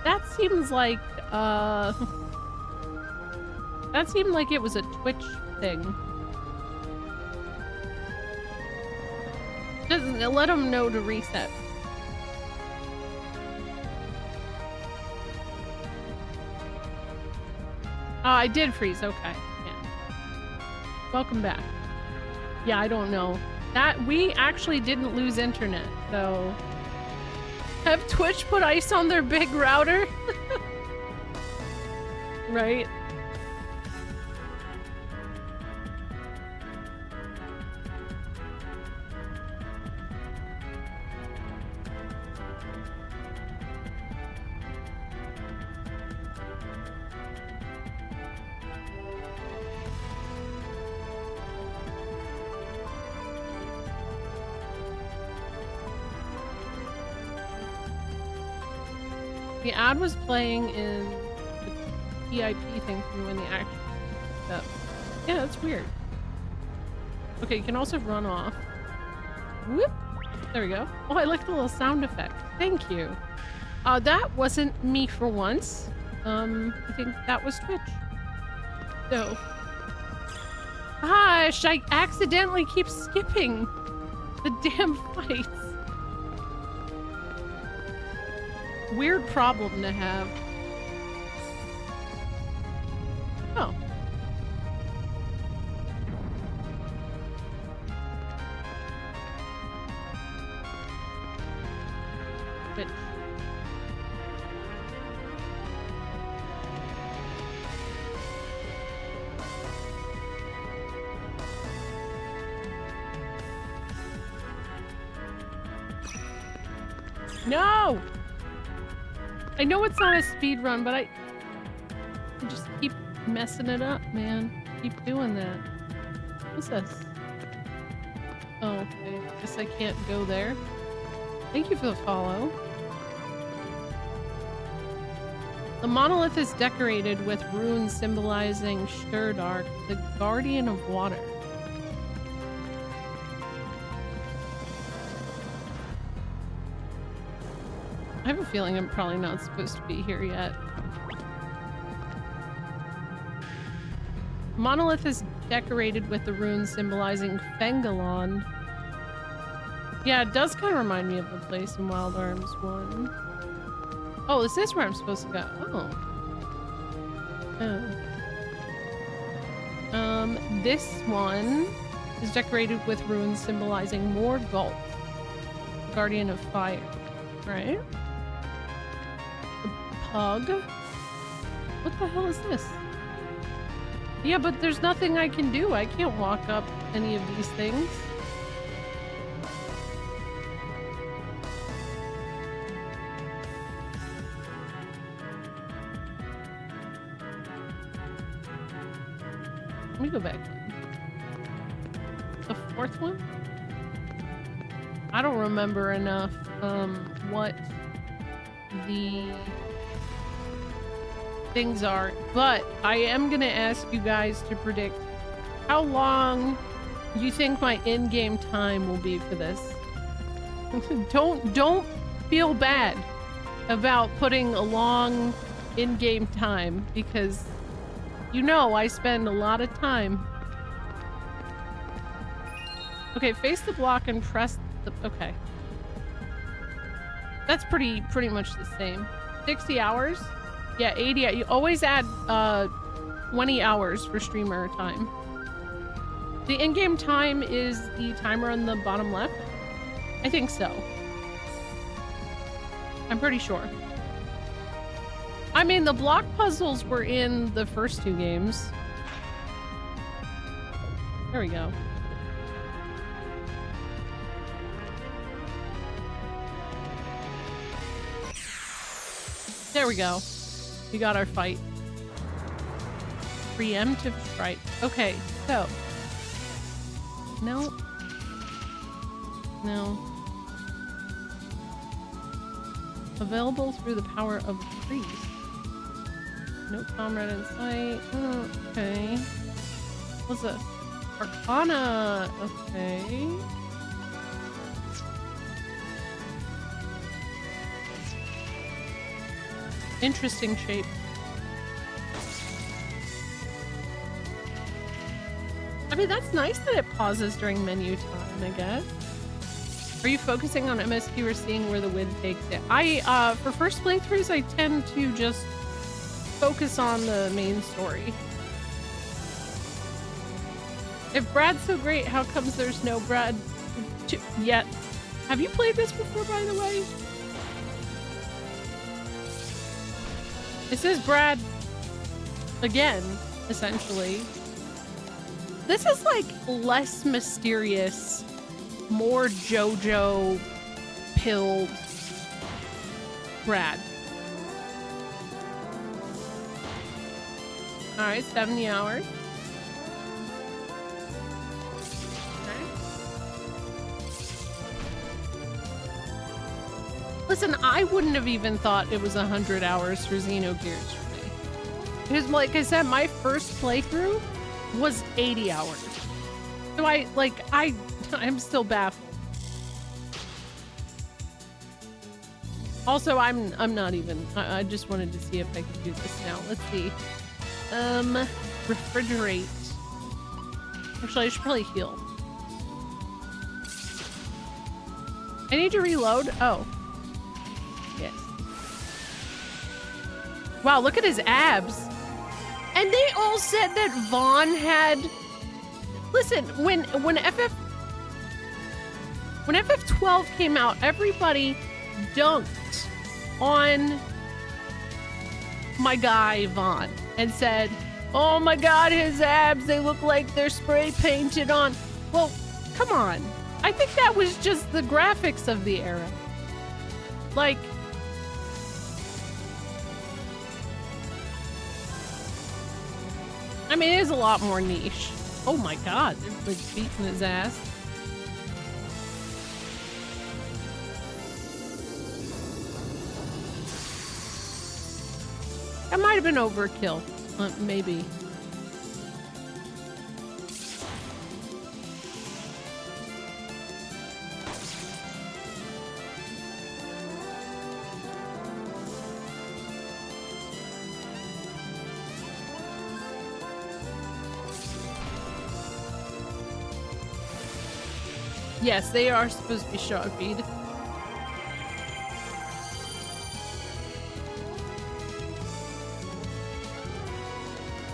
That seems like, that seemed like it was a Twitch thing. Doesn't let them know to reset. Oh, I did freeze. Okay. Yeah. Welcome back. Yeah, I don't know. That we actually didn't lose internet, so... Have Twitch put ice on their big router? Right? The ad was playing in the PIP thing for me when the action up. Yeah, that's weird. Okay, you can also run off. Whoop! There we go. Oh, I like the little sound effect. Thank you. That wasn't me for once. I think that was Twitch. So. Gosh, I accidentally keep skipping the damn fights. Weird problem to have. Oh. But no! I know it's not a speed run, but I just keep messing it up, man. Keep doing that. What's this? Oh, okay. Guess I can't go there. Thank you for the follow. The monolith is decorated with runes symbolizing Sturdark, the guardian of water. I have a feeling I'm probably not supposed to be here yet. Monolith is decorated with the runes symbolizing Fengalon. Yeah, it does kind of remind me of the place in Wild Arms 1. Oh, is this where I'm supposed to go? Oh. This one is decorated with runes symbolizing Morgult, guardian of fire. Right? Pug? What the hell is this? Yeah, but there's nothing I can do. I can't walk up any of these things. Let me go back. The fourth one? I don't remember enough. What the things are, but I am gonna ask you guys to predict how long you think my in-game time will be for this. Don't feel bad about putting a long in-game time, because you know I spend a lot of time. Okay, face the block and press the... Okay. That's pretty much the same. 60 hours? Yeah, 80. You always add 20 hours for streamer time. The in-game time is the timer on the bottom left? I think so. I'm pretty sure. I mean, the block puzzles were in the first 2 games. There we go. There we go. We got our fight. Preemptive strike. Okay, so. No. No. Available through the power of a priest. No comrade in sight. Okay. What's a Arcana? Okay. Interesting shape. I mean, that's nice that it pauses during menu time, I guess. Are you focusing on MSQ or seeing where the wind takes it? For first playthroughs, I tend to just focus on the main story. If Brad's so great, how comes there's no Brad yet? Have you played this before, by the way? This is Brad again, essentially. This is like less mysterious, more JoJo pilled Brad. All right, 70 hours. Listen, I wouldn't have even thought it was 100 hours for Xenogears for me. Because, like I said, my first playthrough was 80 hours. So I'm still baffled. Also, I'm not even. I just wanted to see if I could do this now. Let's see. Refrigerate. Actually, I should probably heal. I need to reload. Oh. Yes. Wow, look at his abs. And they all said that Vaughn had... Listen, when FF12 came out, everybody dunked on my guy Vaughn and said, oh my god, his abs, they look like they're spray painted on. Well, come on. I think that was just the graphics of the era. Like... I mean, it is a lot more niche. Oh my god, they're like beating his ass. That might have been overkill. Maybe. Yes, they are supposed to be short feed.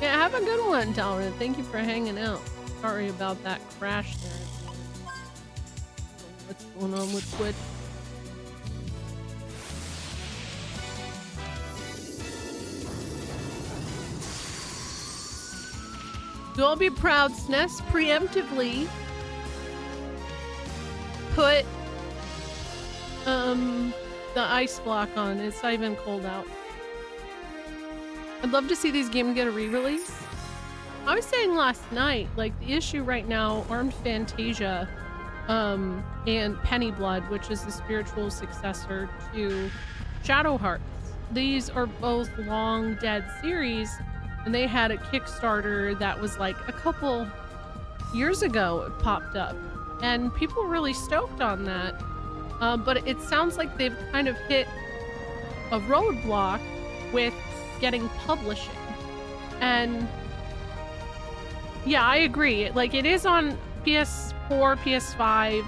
Yeah, have a good one, Tolerant. Thank you for hanging out. Sorry about that crash there. What's going on with Twitch? You'll be proud, SNES preemptively put the ice block on. It's not even cold out. I'd love to see these games get a re-release. I was saying last night, like, the issue right now, Armed Fantasia and Penny Blood, which is the spiritual successor to Shadow Hearts. These are both long dead series, and they had a Kickstarter that was like a couple years ago it popped up, and people were really stoked on that. But it sounds like they've kind of hit a roadblock with getting publishing. And yeah, I agree. Like, it is on PS4, PS5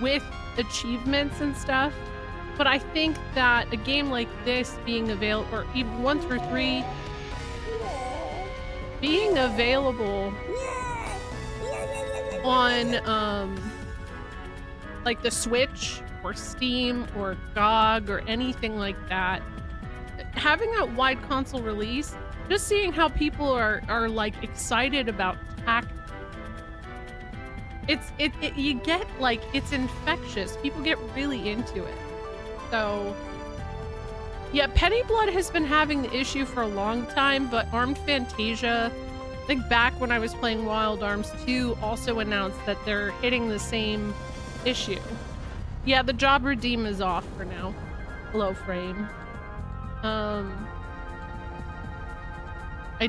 with achievements and stuff. But I think that a game like this being available, or even 1 through 3, being available on like the Switch or Steam or GOG or anything like that, having a wide console release, just seeing how people are like excited about tactics. You get like, it's infectious. People get really into it. So yeah, Penny Blood has been having the issue for a long time, but Armed Fantasia, I think back when I was playing Wild Arms 2, also announced that they're hitting the same issue. Yeah, the job redeem is off for now. Hello, Frame. I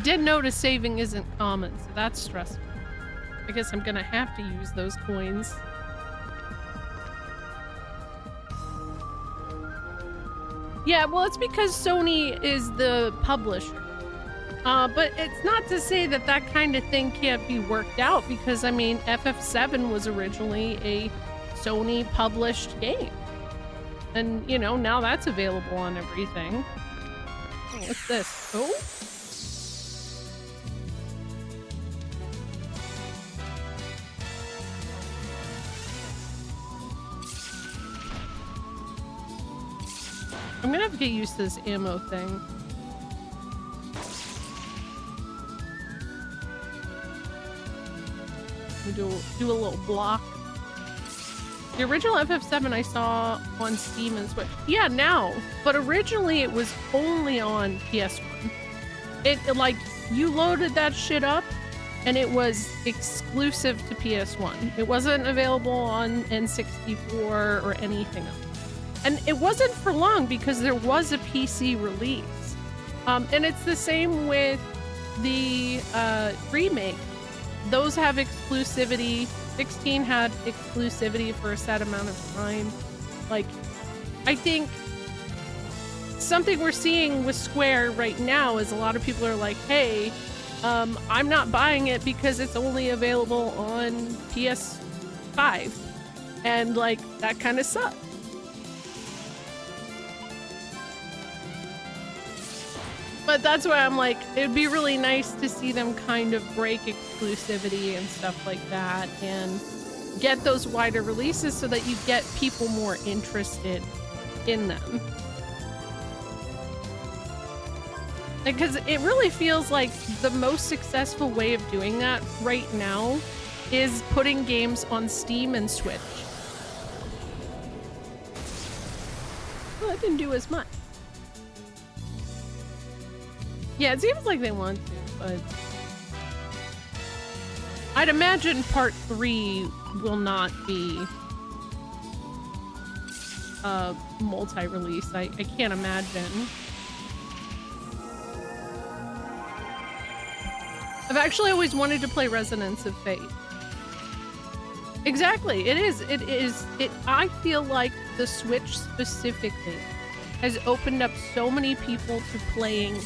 did notice saving isn't common, so that's stressful. I guess I'm gonna have to use those coins. Yeah, well, it's because Sony is the publisher. But it's not to say that that kind of thing can't be worked out, because, I mean, FF7 was originally a Sony published game. And, you know, now that's available on everything. Oh, what's this? Oh? I'm gonna have to get used to this ammo thing. We do a little block. The original FF7 I saw on Steam and Switch. Yeah, now. But originally it was only on PS1. It like, you loaded that shit up and it was exclusive to PS1. It wasn't available on N64 or anything else. And it wasn't for long because there was a PC release. And it's the same with the remake. Those have exclusivity. 16 had exclusivity for a set amount of time. Like, I think something we're seeing with Square right now is a lot of people are like, hey, I'm not buying it because it's only available on PS5. And like, that kind of sucks. But that's why I'm like, it'd be really nice to see them kind of break exclusivity and stuff like that and get those wider releases so that you get people more interested in them. Because it really feels like the most successful way of doing that right now is putting games on Steam and Switch. Well, I didn't do as much. Yeah, it seems like they want to, but I'd imagine part 3 will not be multi-release. I can't imagine. I've actually always wanted to play Resonance of Fate. Exactly, it is. I feel like the Switch specifically has opened up so many people to playing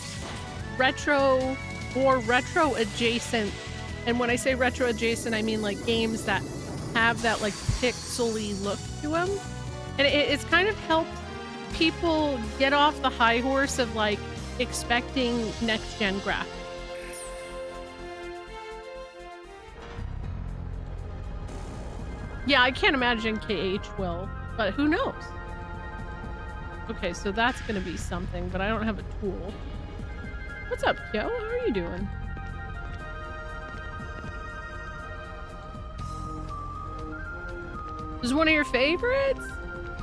retro or retro adjacent, and when I say retro adjacent, I mean like games that have that like pixely look to them, and it's kind of helped people get off the high horse of like expecting next gen graphics. Yeah, I can't imagine KH will, but who knows? Okay, so that's gonna be something, but I don't have a tool. What's up, Kyo? How are you doing? This is one of your favorites?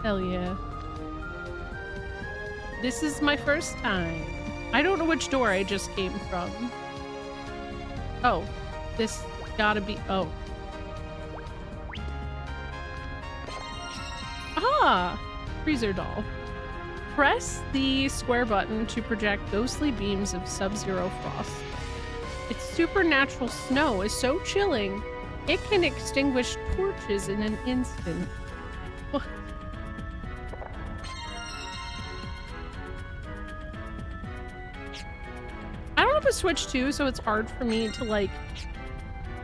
Hell yeah. This is my first time. I don't know which door I just came from. Oh, this gotta be... Oh. Ah! Freezer doll. Press the square button to project ghostly beams of sub-zero frost. Its supernatural snow is so chilling, it can extinguish torches in an instant. I don't have a Switch 2, so it's hard for me to, like,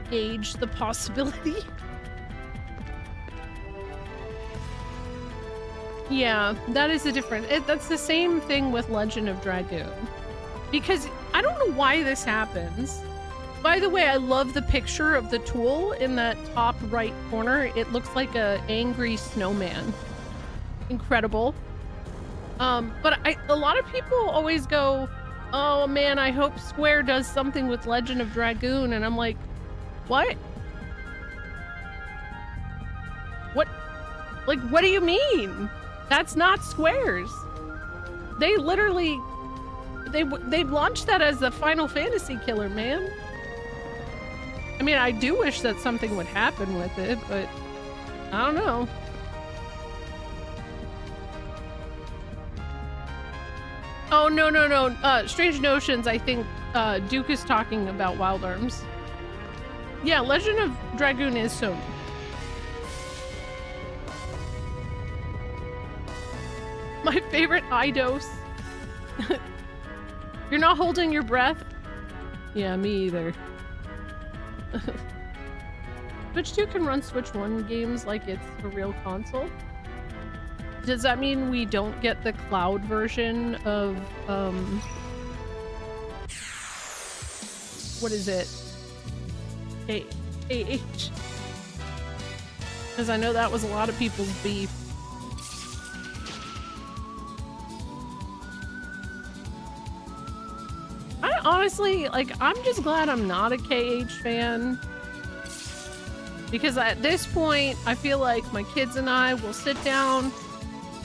gauge the possibility. Yeah, that is a different... that's the same thing with Legend of Dragoon. Because I don't know why this happens. By the way, I love the picture of the tool in that top right corner. It looks like a angry snowman. Incredible. But a lot of people always go, oh man, I hope Square does something with Legend of Dragoon. And I'm like, what? What? Like, what do you mean? That's not Square's. They literally... They launched that as the Final Fantasy killer, man. I mean, I do wish that something would happen with it, but I don't know. Oh, no. Strange Notions, I think Duke is talking about Wild Arms. Yeah, Legend of Dragoon is Sony. My favorite Eidos. You're not holding your breath? Yeah, me either. Switch 2 can run Switch 1 games like it's a real console. Does that mean we don't get the cloud version of, what is it? AH? Because I know that was a lot of people's beef. Honestly, like, I'm just glad I'm not a KH fan, because at this point I feel like my kids and I will sit down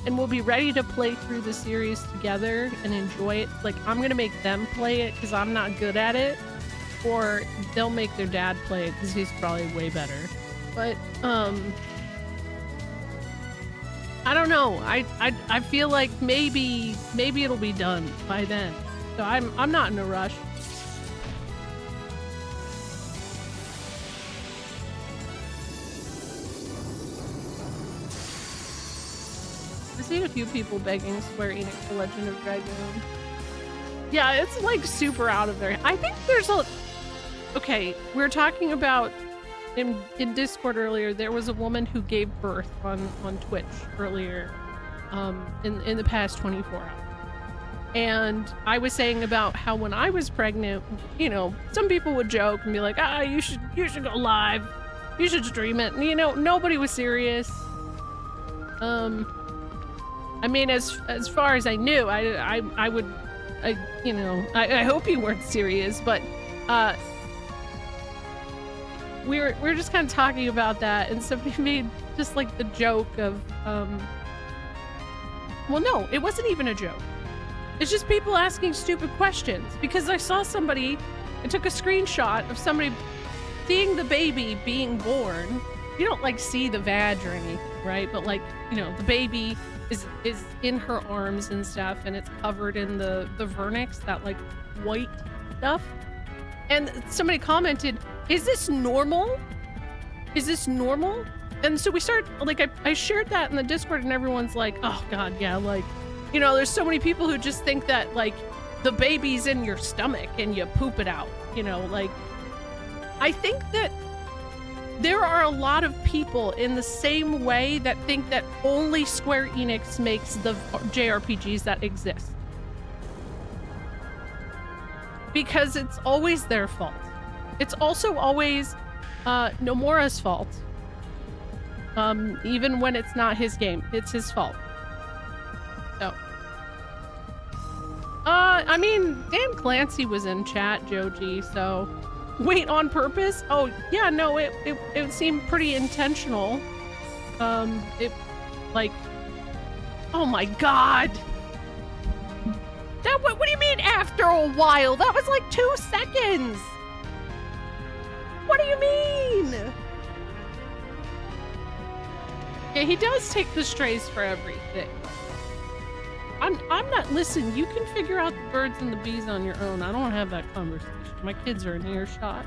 and we'll be ready to play through the series together and enjoy it. Like, I'm gonna make them play it because I'm not good at it, or they'll make their dad play it because he's probably way better. But I don't know. I feel like maybe it'll be done by then. So I'm not in a rush. I've seen a few people begging Square Enix for Legend of Dragoon. Yeah, it's like super out of there. I think there's a... Okay, we were talking about in Discord earlier, there was a woman who gave birth on Twitch earlier in the past 24 hours. And I was saying about how when I was pregnant, you know, some people would joke and be like, you should go live, you should stream it. And, you know, nobody was serious. I mean, as far as I knew, I hope you weren't serious, but we were just kind of talking about that, and somebody made just like the joke of well, no, it wasn't even a joke. It's just people asking stupid questions, because I saw somebody, I took a screenshot of somebody seeing the baby being born. You don't like see the vag or anything, right? But like, you know, the baby is in her arms and stuff, and it's covered in the vernix, that like white stuff. And somebody commented, is this normal? Is this normal? And so we started, like, I shared that in the Discord, and everyone's like, oh god, yeah, like, you know, there's so many people who just think that, like, the baby's in your stomach and you poop it out, you know, like, I think that there are a lot of people in the same way that think that only Square Enix makes the JRPGs that exist. Because it's always their fault. It's also always Nomura's fault. Even when it's not his game, it's his fault. So, I mean, Dan Clancy was in chat, Joji, so wait, on purpose? Oh, yeah, no, it seemed pretty intentional. It, like, oh my god. That, what do you mean after a while? That was like 2 seconds. What do you mean? Yeah, he does take the strays for everything. I'm not, listen, you can figure out the birds and the bees on your own. I don't have that conversation. My kids are in earshot.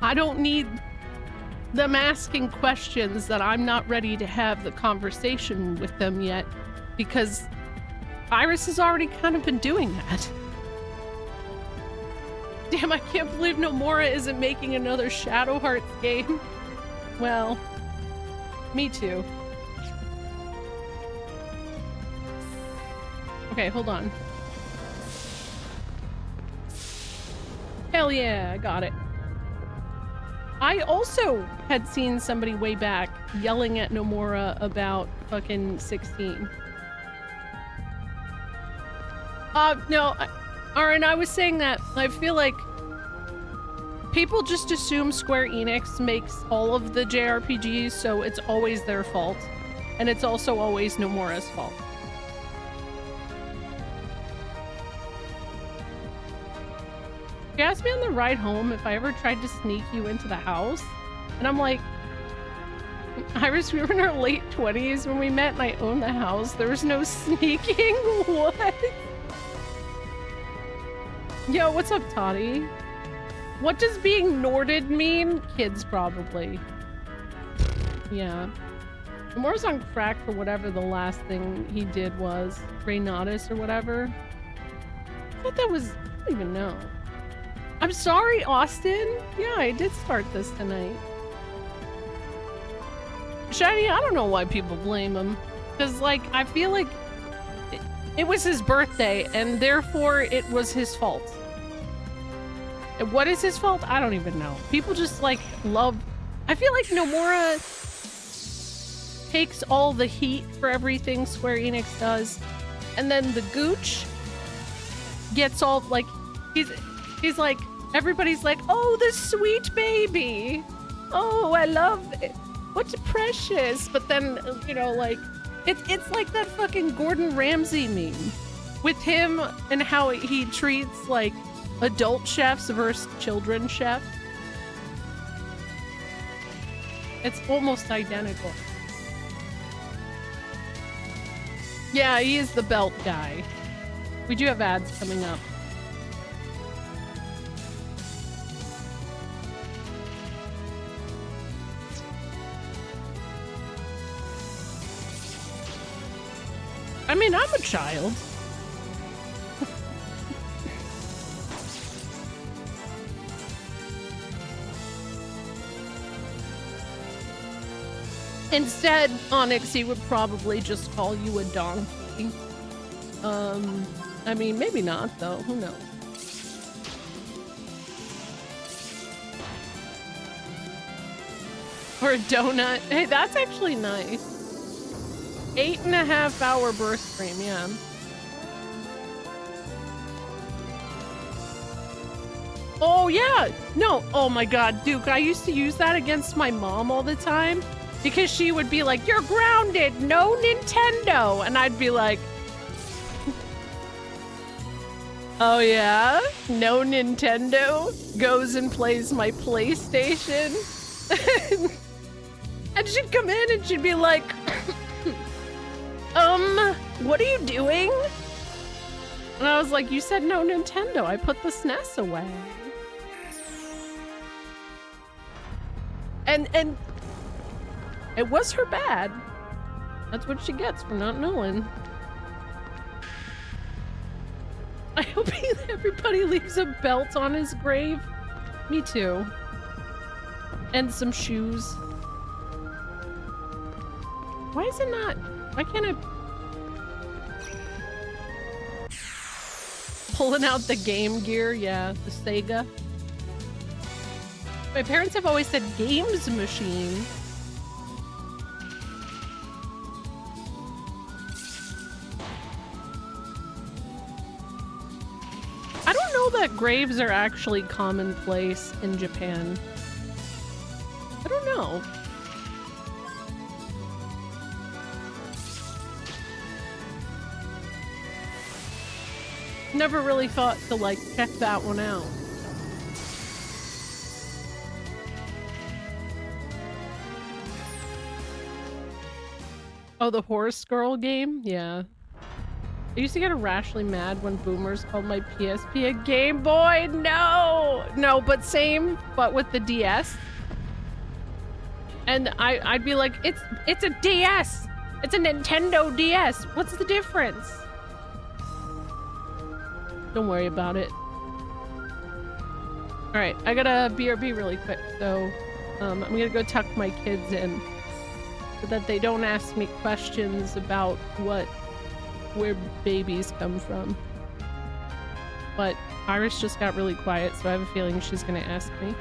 I don't need them asking questions that I'm not ready to have the conversation with them yet, because Iris has already kind of been doing that. Damn, I can't believe Nomura isn't making another Shadow Hearts game. Well, me too. Okay, hold on. Hell yeah, I got it. I also had seen somebody way back yelling at Nomura about fucking 16. No, Aaron, I was saying that I feel like people just assume Square Enix makes all of the JRPGs, so it's always their fault. And it's also always Nomura's fault. You asked me on the ride home if I ever tried to sneak you into the house. And I'm like, Iris, we were in our late 20s when we met and I owned the house. There was no sneaking. What? Yo, what's up, Toddy? What does being Norded mean? Kids, probably. Yeah. Nomura's on crack for whatever the last thing he did was. Reynatus or whatever. I thought that was... I don't even know. I'm sorry, Austin. Yeah, I did start this tonight. Shiny, I don't know why people blame him. Because, like, I feel like it was his birthday, and therefore it was his fault. And what is his fault? I don't even know. People just, like, love... I feel like Nomura takes all the heat for everything Square Enix does, and then the Gooch gets all, like... He's like... Everybody's like, oh, the sweet baby. Oh, I love it. What's precious? But then, you know, like, it's like that fucking Gordon Ramsay meme with him and how he treats, like, adult chefs versus children chefs. It's almost identical. Yeah, he is the belt guy. We do have ads coming up. I mean, I'm a child. Instead, Onyx, he would probably just call you a donkey. I mean, maybe not, though. Who knows? Or a donut. Hey, that's actually nice. 8.5 hour burst frame, yeah. Oh, yeah. No. Oh, my God, Duke. I used to use that against my mom all the time because she would be like, you're grounded. No Nintendo. And I'd be like, oh, yeah? No Nintendo? Goes and plays my PlayStation? And she'd come in and she'd be like, what are you doing? And I was like, you said no Nintendo. I put the SNES away. And it was her bad. That's what she gets for not knowing. I hope everybody leaves a belt on his grave. Me too. And some shoes. Why is it not? Why can't I... Pulling out the Game Gear, yeah, the Sega. My parents have always said games machine. I don't know that graves are actually commonplace in Japan. I don't know. Never really thought to, like, check that one out. Oh, the Horse Girl game? Yeah. I used to get irrationally mad when boomers called my PSP a Game Boy. No! No, but same, but with the DS. And I'd be like, it's a DS! It's a Nintendo DS! What's the difference? Don't worry about it. Alright, I gotta BRB really quick, so I'm gonna go tuck my kids in so that they don't ask me questions about where babies come from. But Iris just got really quiet, so I have a feeling she's gonna ask me.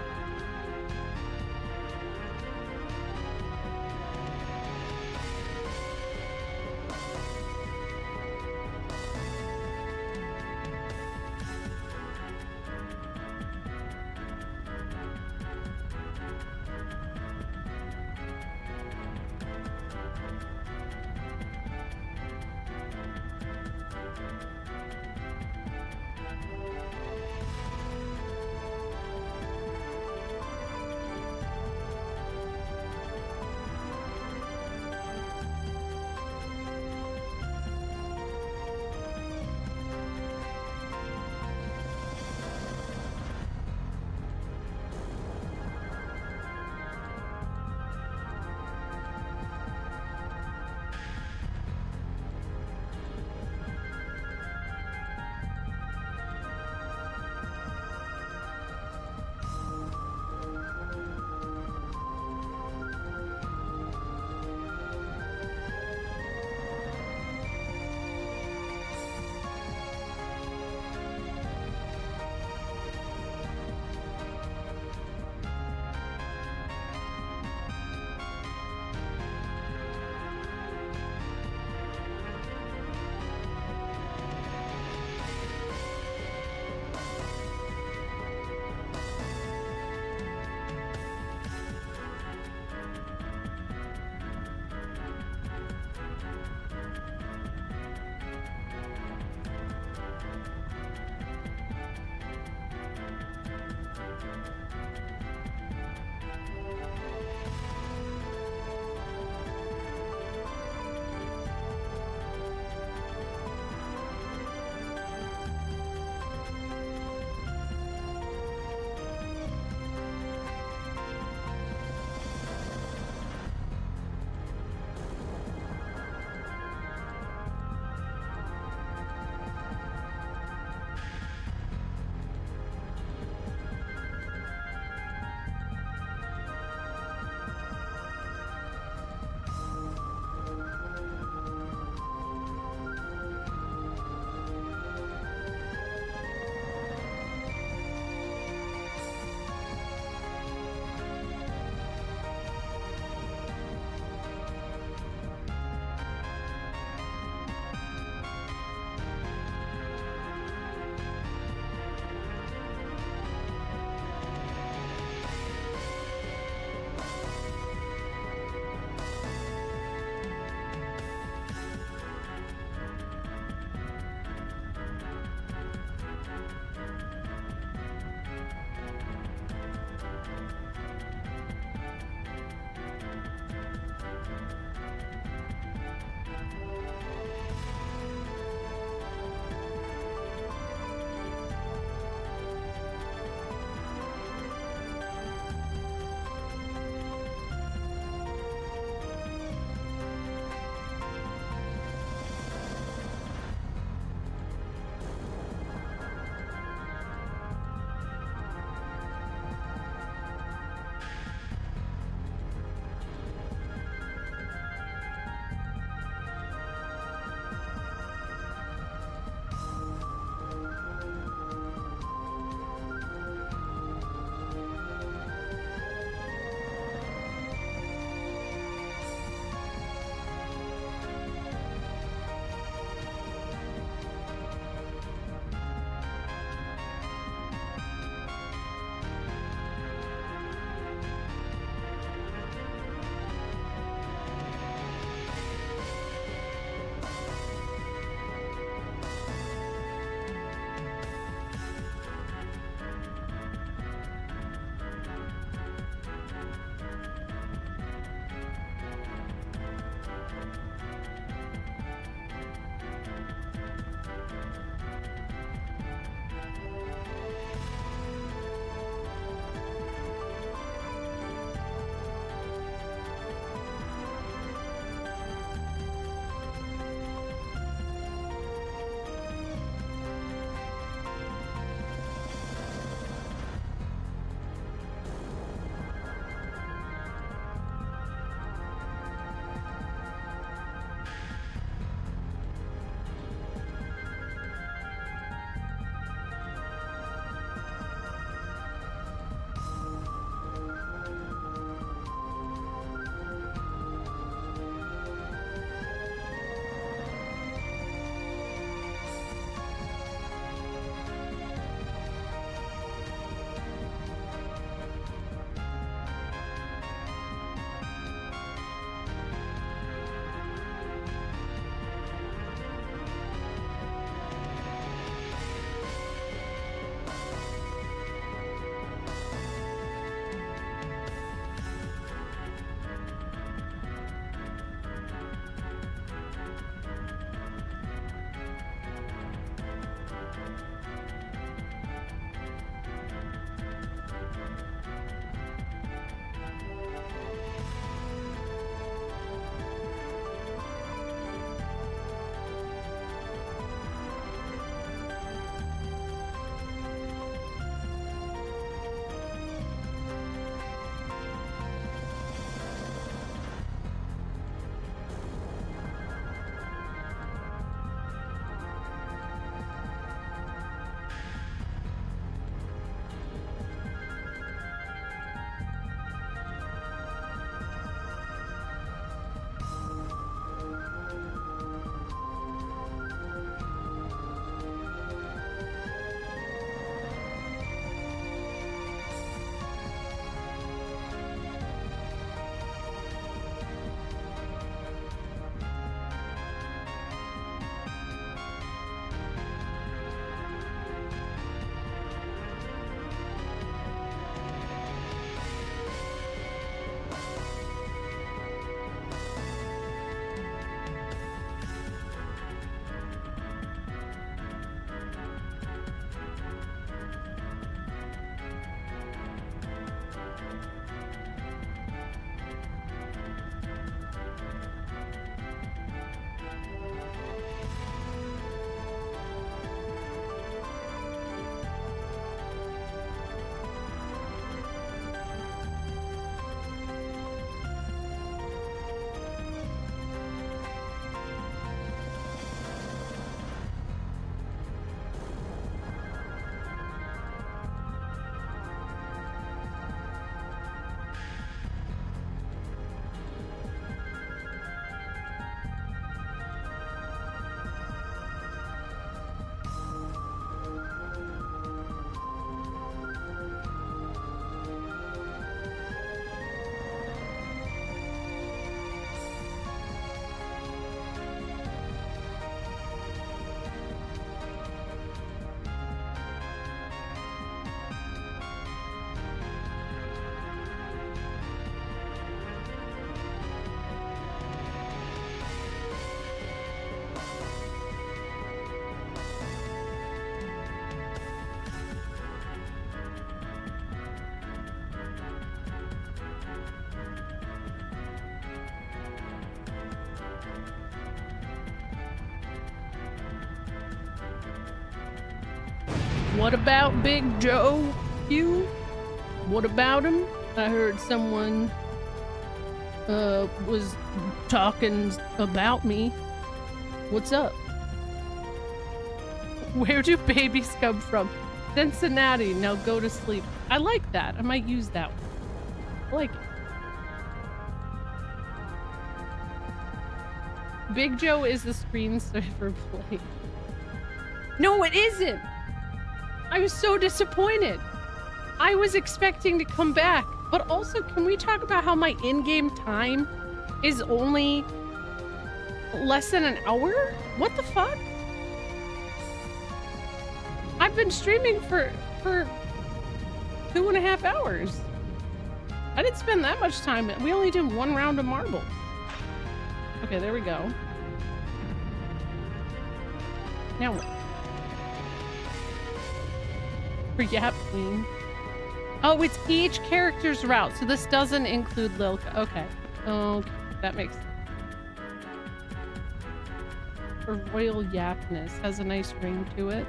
What about Big Joe? You? What about him? I heard someone was talking about me. What's up? Where do babies come from? Cincinnati. Now go to sleep. I like that. I might use that one. I like it. Big Joe is the screensaver play. No, it isn't. I was so disappointed. I was expecting to come back. But also, can we talk about how my in-game time is only less than an hour? What the fuck? I've been streaming for 2.5 hours. I didn't spend that much time. We only did 1 round of marbles. Okay, there we go. Now what? For Yap Queen. Oh, it's each character's route, so this doesn't include Lilka. Okay. Okay, that makes sense. For Royal Yapness has a nice ring to it.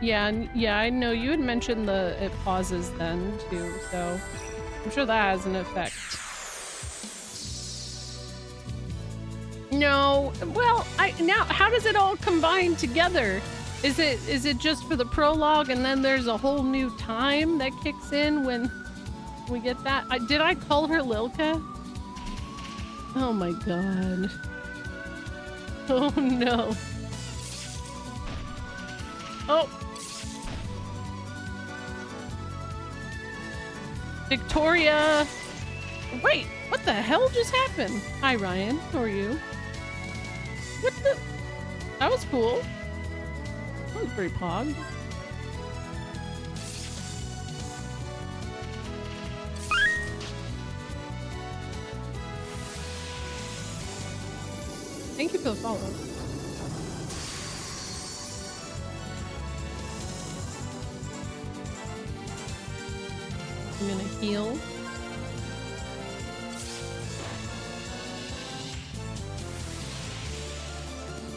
Yeah, I know you had mentioned it pauses then too, so I'm sure that has an effect. No, well, now how does it all combine together? Is it just for the prologue and then there's a whole new time that kicks in when we get that? Did I call her Lilka? Oh my god. Oh no. Oh. Victoria. Wait, what the hell just happened? Hi Ryan, how are you? What the? That was cool. That was pretty pog. Thank you for the follow. I'm gonna heal.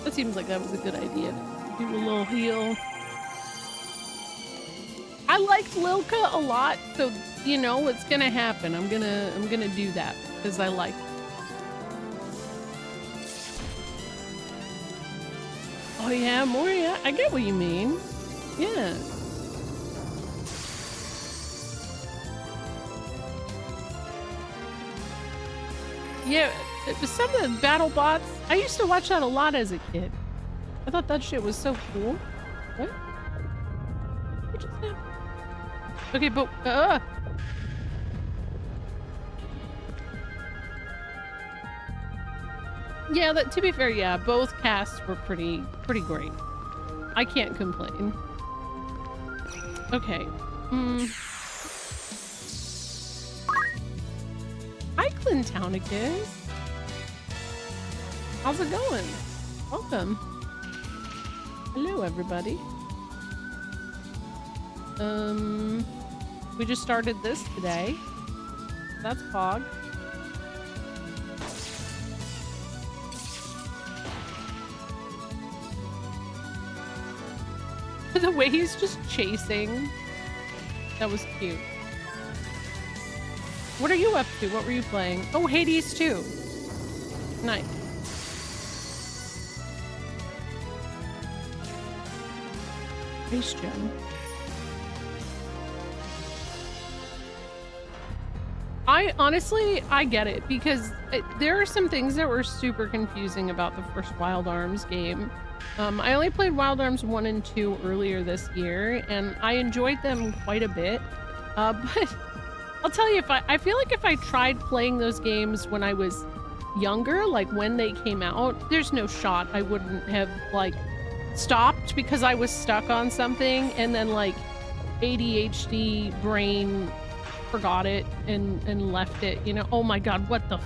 That seems like that was a good idea. Do a little heal. I liked Lilka a lot, so you know what's gonna happen. I'm gonna do that because I like it. Oh yeah, Moria. I get what you mean. Yeah. Yeah, some of the battle bots, I used to watch that a lot as a kid. I thought that shit was so cool. What? What just happened? Okay, but yeah, to be fair, yeah, both casts were pretty great. I can't complain. Okay. Hi, Clintownicus. How's it going? Welcome. Hello, everybody. We just started this today. That's Pog. The way he's just chasing. That was cute. What are you up to? What were you playing? Oh, Hades 2. Nice. Nice, Jim. I get it because there are some things that were super confusing about the first Wild Arms game. I only played Wild Arms 1 and 2 earlier this year, and I enjoyed them quite a bit. But I'll tell you, I feel like if I tried playing those games when I was younger, like when they came out, there's no shot I wouldn't have like stopped because I was stuck on something, and then like ADHD brain forgot it and left it, you know. Oh my god, what the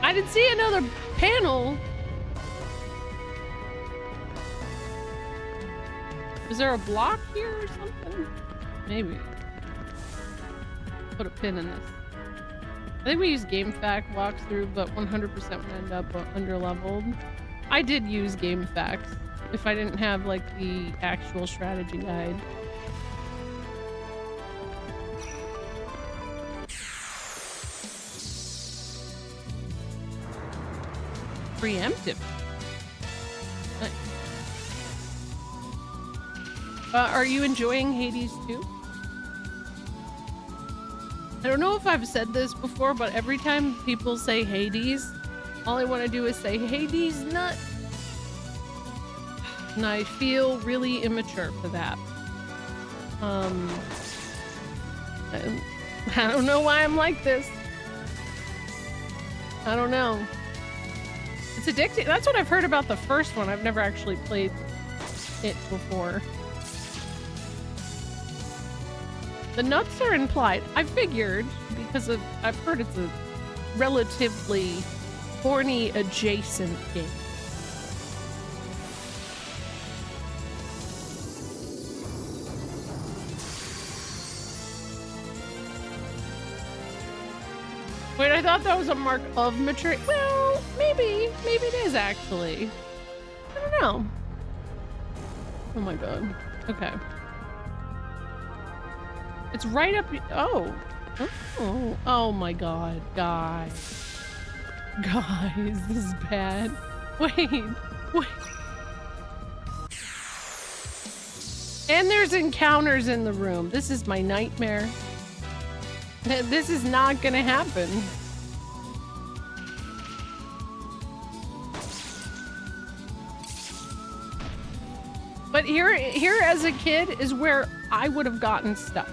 I didn't see another panel. Is there a block here or something? Maybe. put a pin in this. I think we use GameFAQ walkthrough, but 100% would end up underleveled. I did use GameFAQs if I didn't have like the actual strategy guide. Preemptive. Nice. Are you enjoying Hades 2? I don't know if I've said this before, but every time people say Hades, all I want to do is say Hades nut. And I feel really immature for that. I don't know why I'm like this. I don't know. It's addicting. That's what I've heard about the first one. I've never actually played it before. The nuts are implied. I figured because I've heard it's a relatively horny adjacent game. Wait, I thought that was a mark of maturity. Well, maybe it is actually. I don't know. Oh my god. Okay. It's right up. Oh my god, guys. Guys, this is bad. Wait. And there's encounters in the room. This is my nightmare. This is not gonna happen. But here as a kid is where I would have gotten stuck.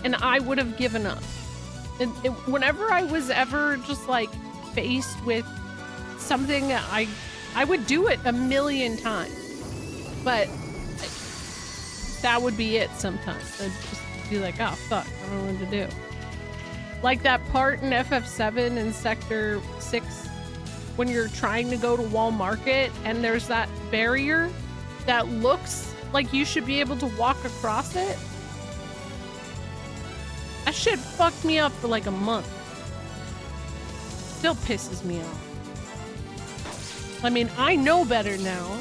And I would have given up. Whenever I was ever just like faced with something, I would do it a million times. But that would be it sometimes. I'd just be like, oh fuck, I don't know what to do. Like that part in FF7 in Sector 6 when you're trying to go to Wall Market and there's that barrier that looks like you should be able to walk across it. That shit fucked me up for like a month. Still pisses me off. I mean, I know better now.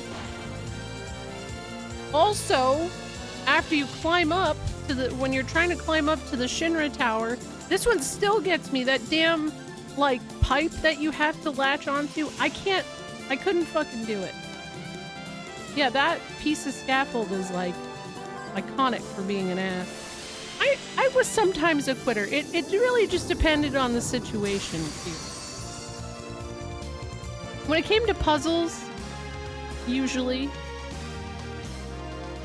Also, after you climb up to when you're trying to climb up to the Shinra Tower, this one still gets me. That damn, like, pipe that you have to latch onto. I couldn't fucking do it. Yeah, that piece of scaffold is, like, iconic for being an ass. I was sometimes a quitter. It really just depended on the situation, too. When it came to puzzles, usually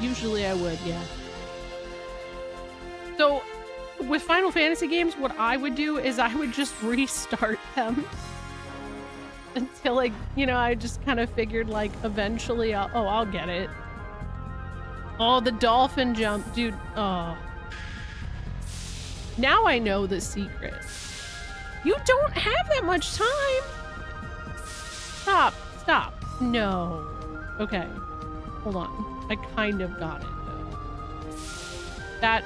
I would, yeah. So, with Final Fantasy games, what I would do is I would just restart them until, like, you know, I just kind of figured, like, eventually I'll get it. Oh, the dolphin jump, dude. Oh. Now I know the secret. You don't have that much time. Stop. No. Okay. Hold on. I kind of got it, though. That...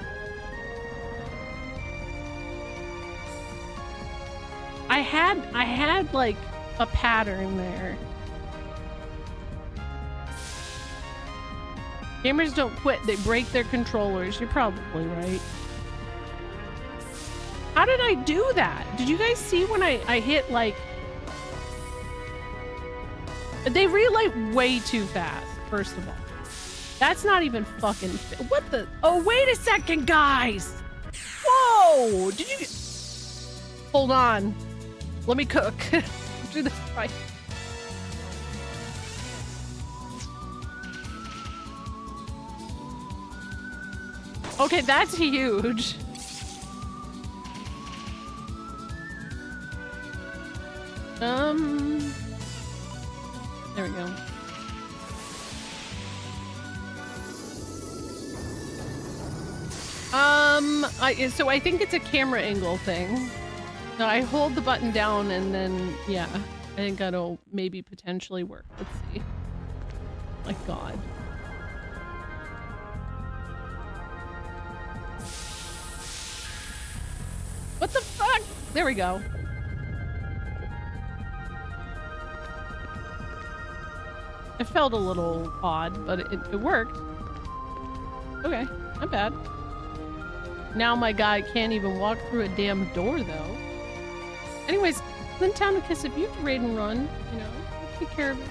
I had like a pattern there. Gamers don't quit, they break their controllers. You're probably right. How did I do that? Did you guys see when I hit like... They relay way too fast, first of all. That's not even fucking... What the... Oh, wait a second, guys! Whoa! Did you... Hold on. Let me cook. Do this right. Okay, that's huge. There we go. So I think it's a camera angle thing. So I hold the button down and then, yeah, I think that'll maybe potentially work. Let's see. My God. There we go. It felt a little odd, but it worked. Okay, not bad. Now my guy can't even walk through a damn door, though. Anyways, then Town Kiss, if you have to raid and run, you know, I'll take care of it.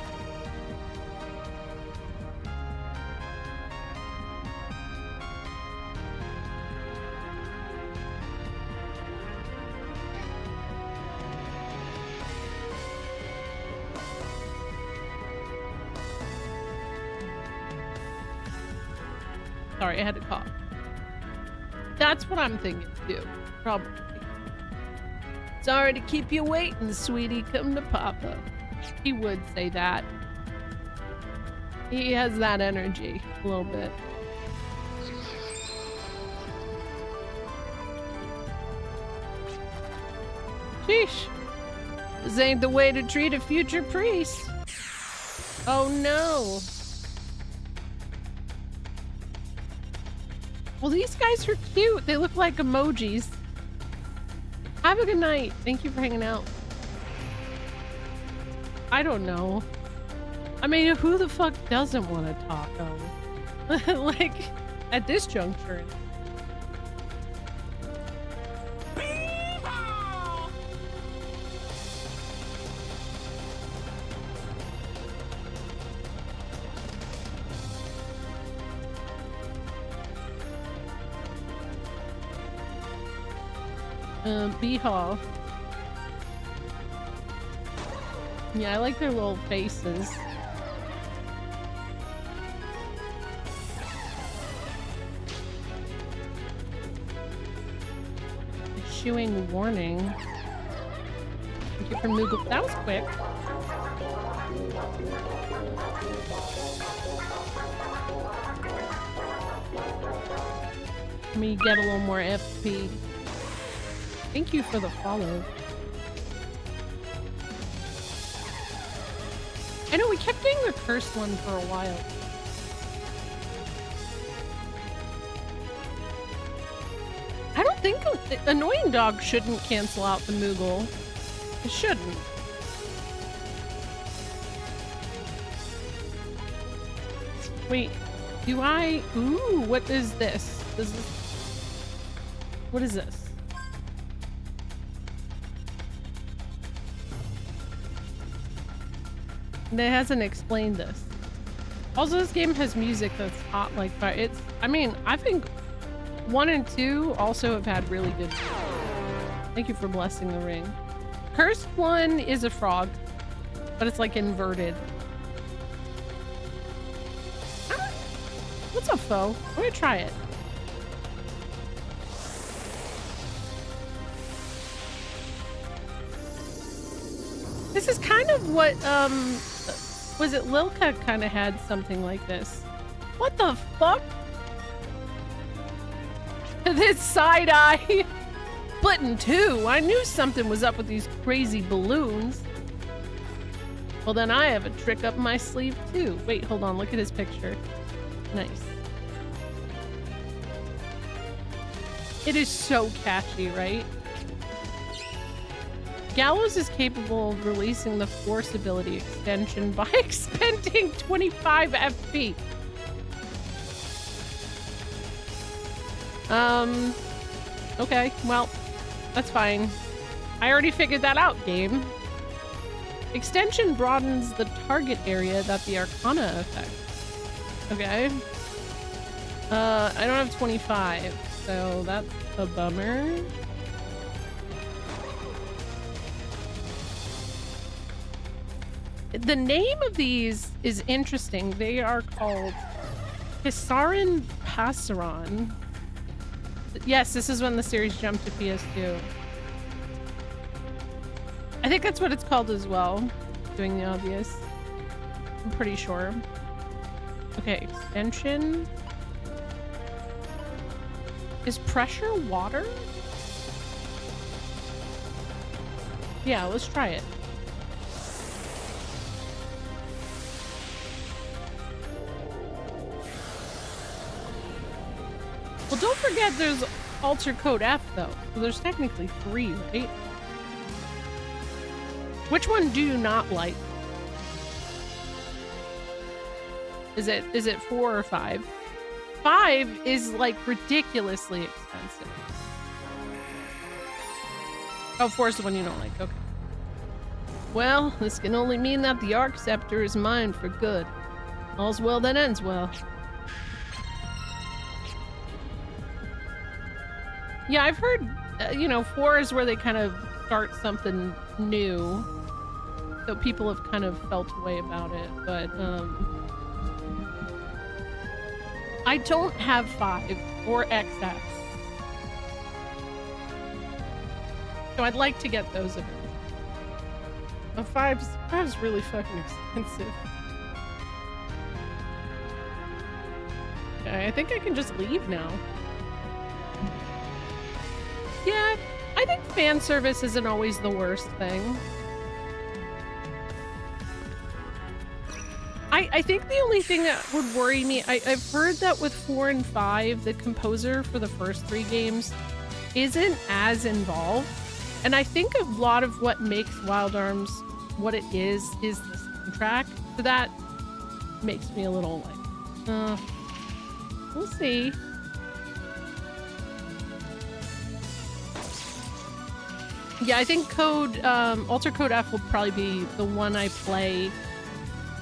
Sorry, I had to cough. That's what I'm thinking too, probably. Sorry to keep you waiting, sweetie. Come to Papa. He would say that. He has that energy a little bit. Sheesh. This ain't the way to treat a future priest. Oh no. Well, these guys are cute. They look like emojis. Have a good night. Thank you for hanging out. I don't know. I mean, who the fuck doesn't want a taco? Like, at this juncture. Beehall. Yeah, I like their little faces. Issuing warning. Thank you for Moogle. That was quick. Let me get a little more FP. Thank you for the follow. I know we kept getting the cursed one for a while. I don't think Annoying Dog shouldn't cancel out the Moogle. It shouldn't. Wait, do I? Ooh, what is this? What is this? It hasn't explained this. Also, this game has music that's hot like fire. It's, I mean, I think 1 and 2 also have had really good. Thank you for blessing the ring. Cursed one is a frog, but it's like inverted. Ah, what's up, foe? I'm gonna try it. This is kind of what, was it Lilka kind of had something like this? What the fuck? This side eye. Splitting 2. I knew something was up with these crazy balloons. Well, then I have a trick up my sleeve too. Wait, hold on. Look at his picture. Nice. It is so catchy, right? Gallows is capable of releasing the Force ability extension by expending 25 FP. Okay, well, that's fine. I already figured that out, game. Extension broadens the target area that the Arcana affects. Okay. I don't have 25, so that's a bummer. The name of these is interesting. They are called Hisaran Passaron. Yes, this is when the series jumped to PS2. I think that's what it's called as well. Doing the obvious. I'm pretty sure. Okay, extension. Is pressure water? Yeah, let's try it. Well, don't forget there's Alter Code F though. So there's technically 3, right? Which one do you not like? Is it 4 or 5? 5 is like ridiculously expensive. Oh, 4 is the one you don't like. Okay. Well, this can only mean that the Arc Scepter is mine for good. All's well that ends well. Yeah, I've heard, 4 is where they kind of start something new. So people have kind of felt a way about it, but, I don't have 5 or XF. So I'd like to get those a bit. 5's really fucking expensive. Okay, I think I can just leave now. Yeah, I think fan service isn't always the worst thing. I think the only thing that would worry me, I've heard that with 4 and 5, the composer for the first 3 games isn't as involved. And I think a lot of what makes Wild Arms what it is the soundtrack. So that makes me a little like, we'll see. Yeah, I think Alter Code F will probably be the one I play,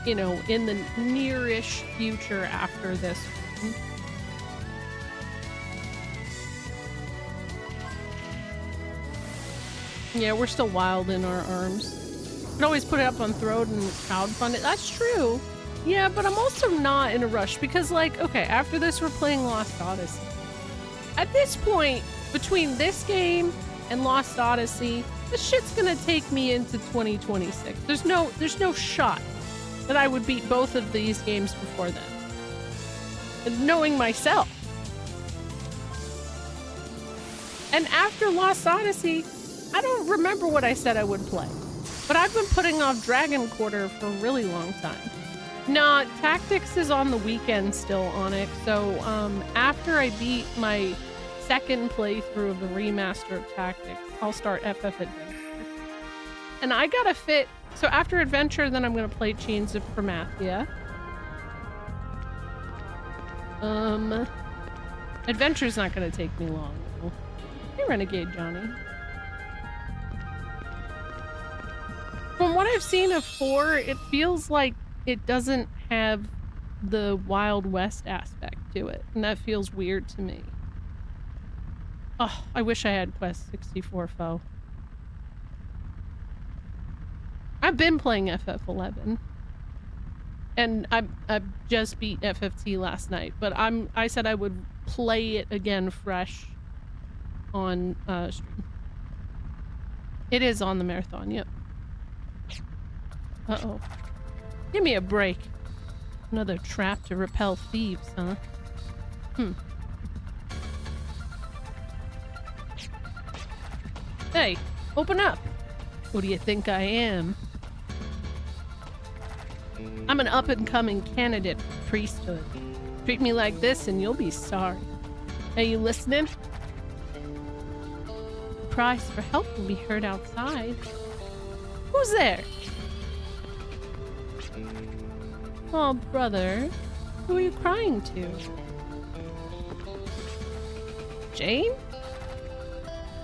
in the nearish future after this one. Yeah, we're still wild in our arms. You can always put it up on Throat and crowdfund it. That's true. Yeah, but I'm also not in a rush because, okay, after this we're playing Lost Odyssey. At this point, between this game and Lost Odyssey, this shit's gonna take me into 2026. There's no shot that I would beat both of these games before then. And knowing myself. And after Lost Odyssey, I don't remember what I said I would play. But I've been putting off Dragon Quarter for a really long time. Nah, Tactics is on the weekend still, Onyx. So after I beat my second playthrough of the remaster of Tactics, I'll start FF Adventure. And I gotta fit... So after Adventure, then I'm gonna play Chains of Promathia. Adventure's not gonna take me long. Hey, Renegade Johnny. From what I've seen of 4, it feels like it doesn't have the Wild West aspect to it, and that feels weird to me. Oh, I wish I had Quest 64 Foe. I've been playing FF11, and I just beat FFT last night, but I said I would play it again fresh on stream. It is on the marathon, yep. Uh-oh. Give me a break. Another trap to repel thieves, huh? Hey, open up. Who do you think I am? I'm an up-and-coming candidate for priesthood. Treat me like this and you'll be sorry. Are you listening? Cries for help will be heard outside. Who's there? Oh, brother. Who are you crying to? Jane?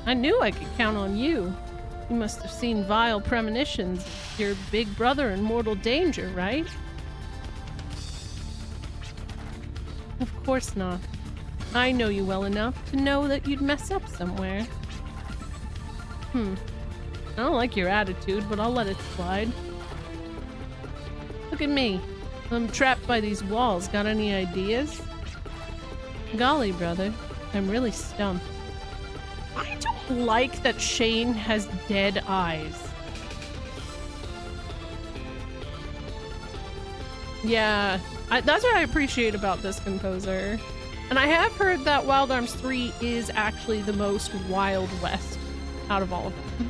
I knew I could count on you. You must have seen vile premonitions. Your big brother in mortal danger, right? Of course not. I know you well enough to know that you'd mess up somewhere. I don't like your attitude, but I'll let it slide. Look at me. I'm trapped by these walls. Got any ideas? Golly, brother. I'm really stumped. I don't like that Shane has dead eyes. Yeah, that's what I appreciate about this composer. And I have heard that Wild Arms 3 is actually the most Wild West out of all of them.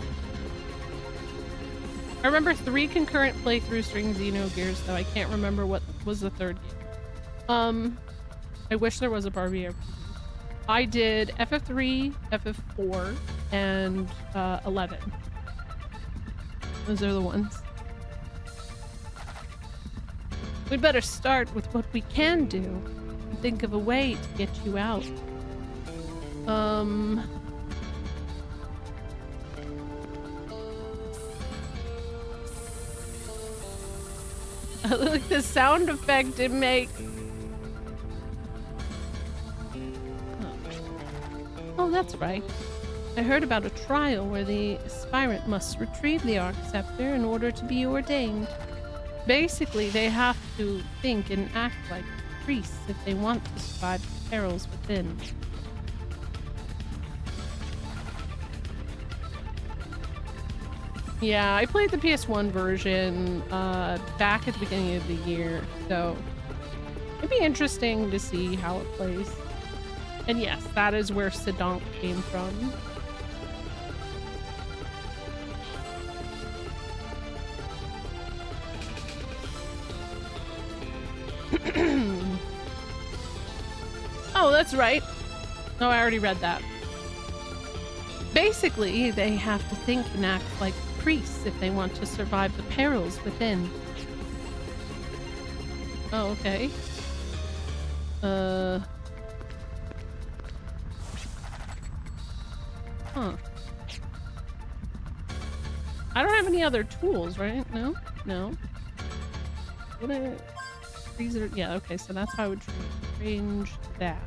I remember 3 concurrent playthroughs during Xenogears, though I can't remember what was the third game. I wish there was a Barbie RPG. I did FF3, FF4, and 11. Those are the ones. We'd better start with what we can do and think of a way to get you out. Look, the sound effect it makes. Oh, that's right. I heard about a trial where the aspirant must retrieve the Arc Scepter in order to be ordained. Basically, they have to think and act like priests if they want to survive the perils within. Yeah, I played the PS1 version back at the beginning of the year, so it'd be interesting to see how it plays. And yes, that is where Sedonk came from. Oh, that's right. Oh, I already read that. Basically, they have to think and act like priests if they want to survive the perils within. Oh, okay. Huh. I don't have any other tools, right? No? No. What a... These are... Yeah, okay, so that's how I would change that.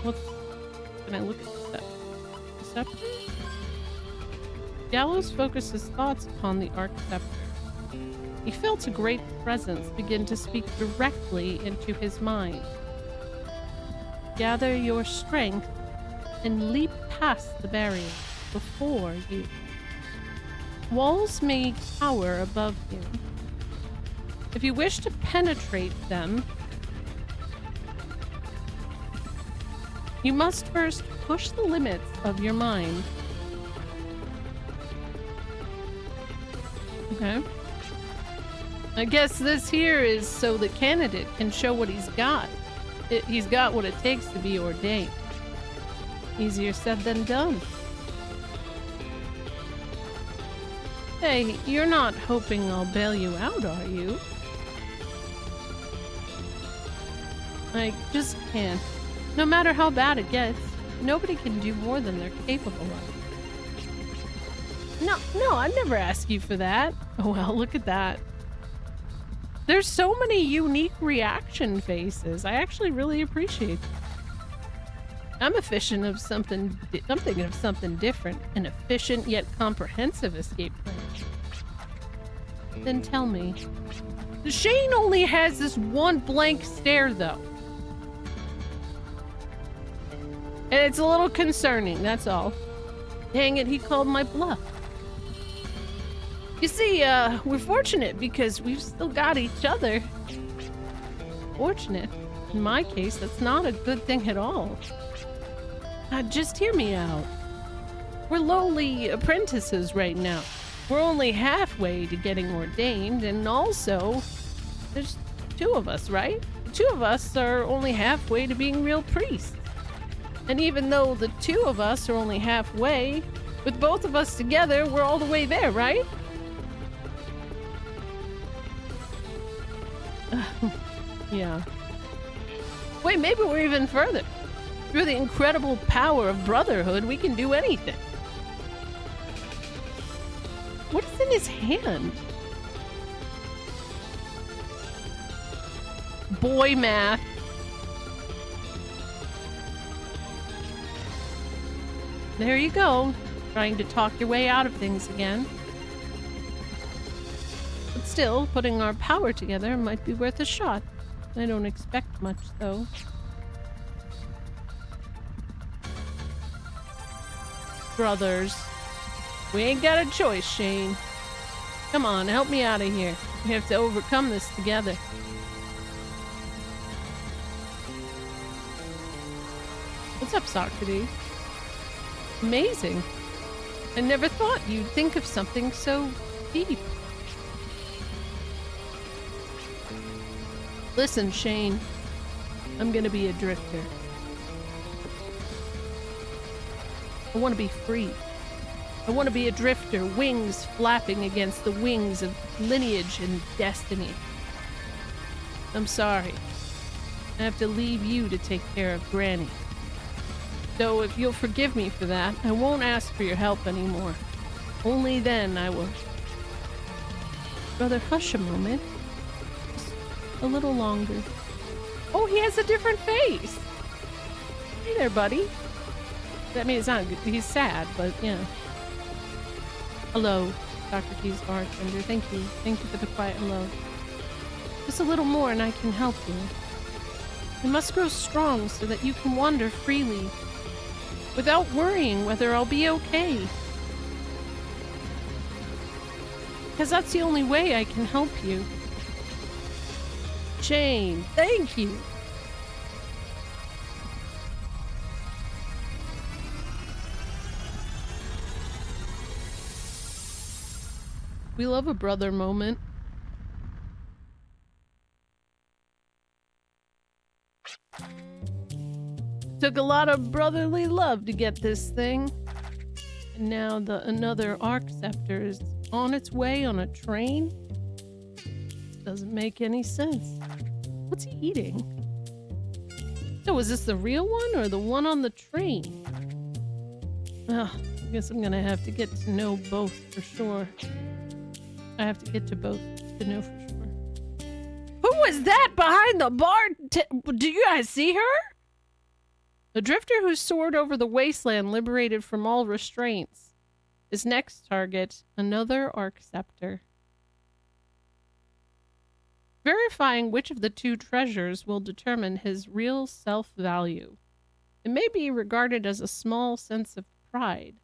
What's... Can I look at the step? The scepter? Gallows focused his thoughts upon the Arc Scepter. He felt a great presence begin to speak directly into his mind. Gather your strength and leap past the barrier before you. Walls may tower above you. If you wish to penetrate them, you must first push the limits of your mind. Okay. I guess this here is so the candidate can show what he's got. He's got what it takes to be ordained. Easier said than done. Hey, you're not hoping I'll bail you out, are you? I just can't. No matter how bad it gets, nobody can do more than they're capable of. No, I'd never ask you for that. Oh well, look at that. There's so many unique reaction faces. I actually really appreciate that. I'm efficient of something. I'm thinking of something different. An efficient yet comprehensive escape plan. Then tell me. Shane only has this one blank stare, though. And it's a little concerning, that's all. Dang it, he called my bluff. You see, we're fortunate because we've still got each other. Fortunate? In my case, that's not a good thing at all. Just hear me out. We're lowly apprentices right now. We're only halfway to getting ordained, and also, there's two of us, right? The two of us are only halfway to being real priests. And even though the two of us are only halfway, with both of us together, we're all the way there, right? Yeah. Wait, maybe we're even further. Through the incredible power of brotherhood, we can do anything. What is in his hand? Boy math. There you go. Trying to talk your way out of things again. But still, putting our power together might be worth a shot. I don't expect much, though. Brothers. We ain't got a choice, Shane. Come on, help me out of here. We have to overcome this together. What's up, Socrates? Amazing. I never thought you'd think of something so deep. Listen, Shane. I'm gonna be a drifter. I want to be free. I want to be a drifter, wings flapping against the wings of lineage and destiny. I'm sorry. I have to leave you to take care of Granny. So if you'll forgive me for that, I won't ask for your help anymore. Only then I will. Brother, hush a moment. Just a little longer. Oh, he has a different face! Hey there, buddy. I mean, it's not good. He's sad, but yeah. Hello, Dr. T's bartender. Thank you. Thank you for the quiet hello. Just a little more and I can help you. You must grow strong so that you can wander freely without worrying whether I'll be okay. Because that's the only way I can help you. Shane, thank you. We love a brother moment. Took a lot of brotherly love to get this thing. And now another Arc Scepter is on its way on a train? Doesn't make any sense. What's he eating? So is this the real one or the one on the train? Well, I guess I'm gonna have to get to know both for sure. I have to get to both to know for sure. Who was that behind the bar? Do you guys see her? The drifter who soared over the wasteland liberated from all restraints. His next target, another Arc Scepter. Verifying which of the two treasures will determine his real self-value. It may be regarded as a small sense of pride.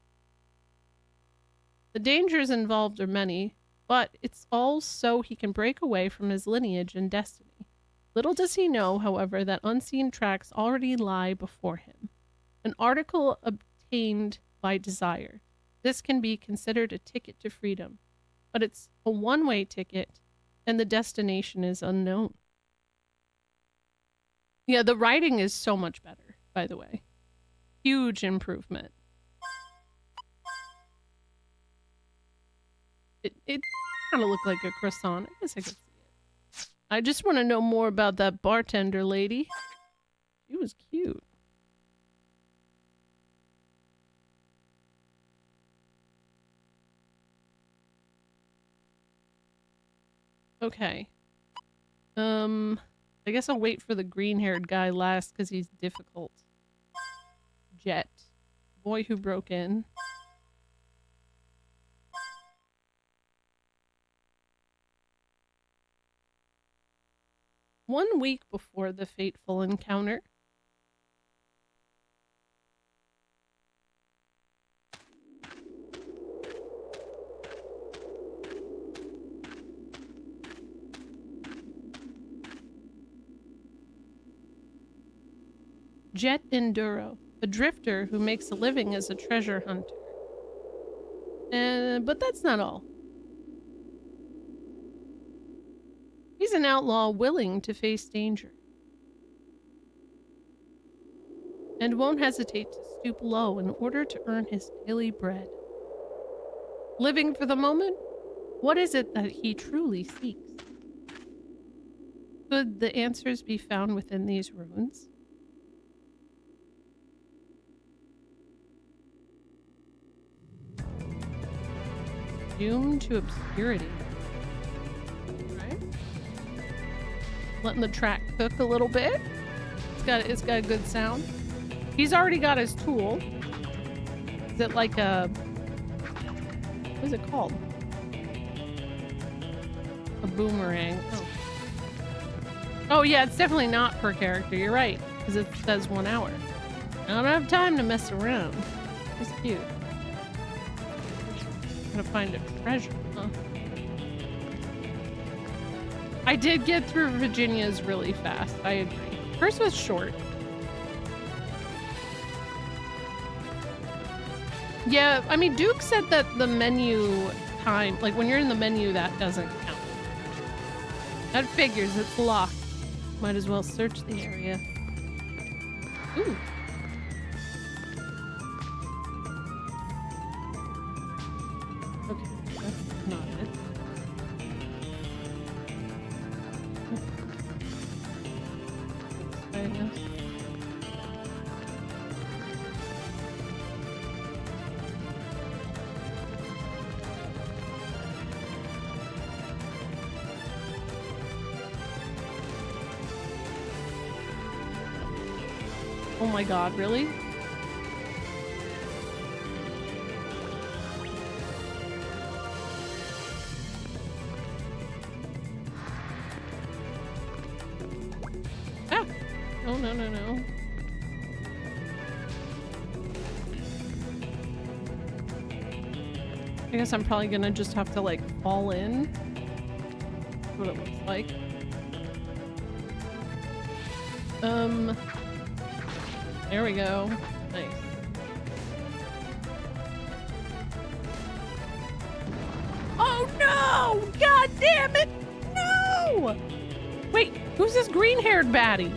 The dangers involved are many, but it's all so he can break away from his lineage and destiny. Little does he know, however, that unseen tracks already lie before him. An article obtained by desire. This can be considered a ticket to freedom, but it's a one-way ticket, and the destination is unknown. Yeah, the writing is so much better, by the way. Huge improvement. It kind of looked like a croissant. I guess I could see it. I just want to know more about that bartender lady. She was cute. Okay. I guess I'll wait for the green-haired guy last because he's difficult. Jet. Boy who broke in. One week before the fateful encounter. Jet Enduro, a drifter who makes a living as a treasure hunter. But that's not all. He's an outlaw willing to face danger. And won't hesitate to stoop low in order to earn his daily bread. Living for the moment? What is it that he truly seeks? Could the answers be found within these ruins? Doomed to obscurity. Right? Letting the track cook a little bit. It's got a good sound. He's already got his tool. Is it like a... what is it called? A boomerang. Oh yeah, it's definitely not per character. You're right. Because it says 1 hour. I don't have time to mess around. It's cute. To find a treasure, huh? I did get through Virginia's really fast, I agree. First was short. Yeah, I mean, Duke said that the menu time. Like when you're in the menu, that doesn't count. That figures, it's locked. Might as well search the area. Ooh. Okay, that's not it. I guess. Oh my god, really? Ah! Oh, no, no, no. I guess I'm probably gonna just have to, like, fall in. That's what it looks like. There we go. Nice. Oh no! God damn it! No! Wait, who's this green-haired baddie?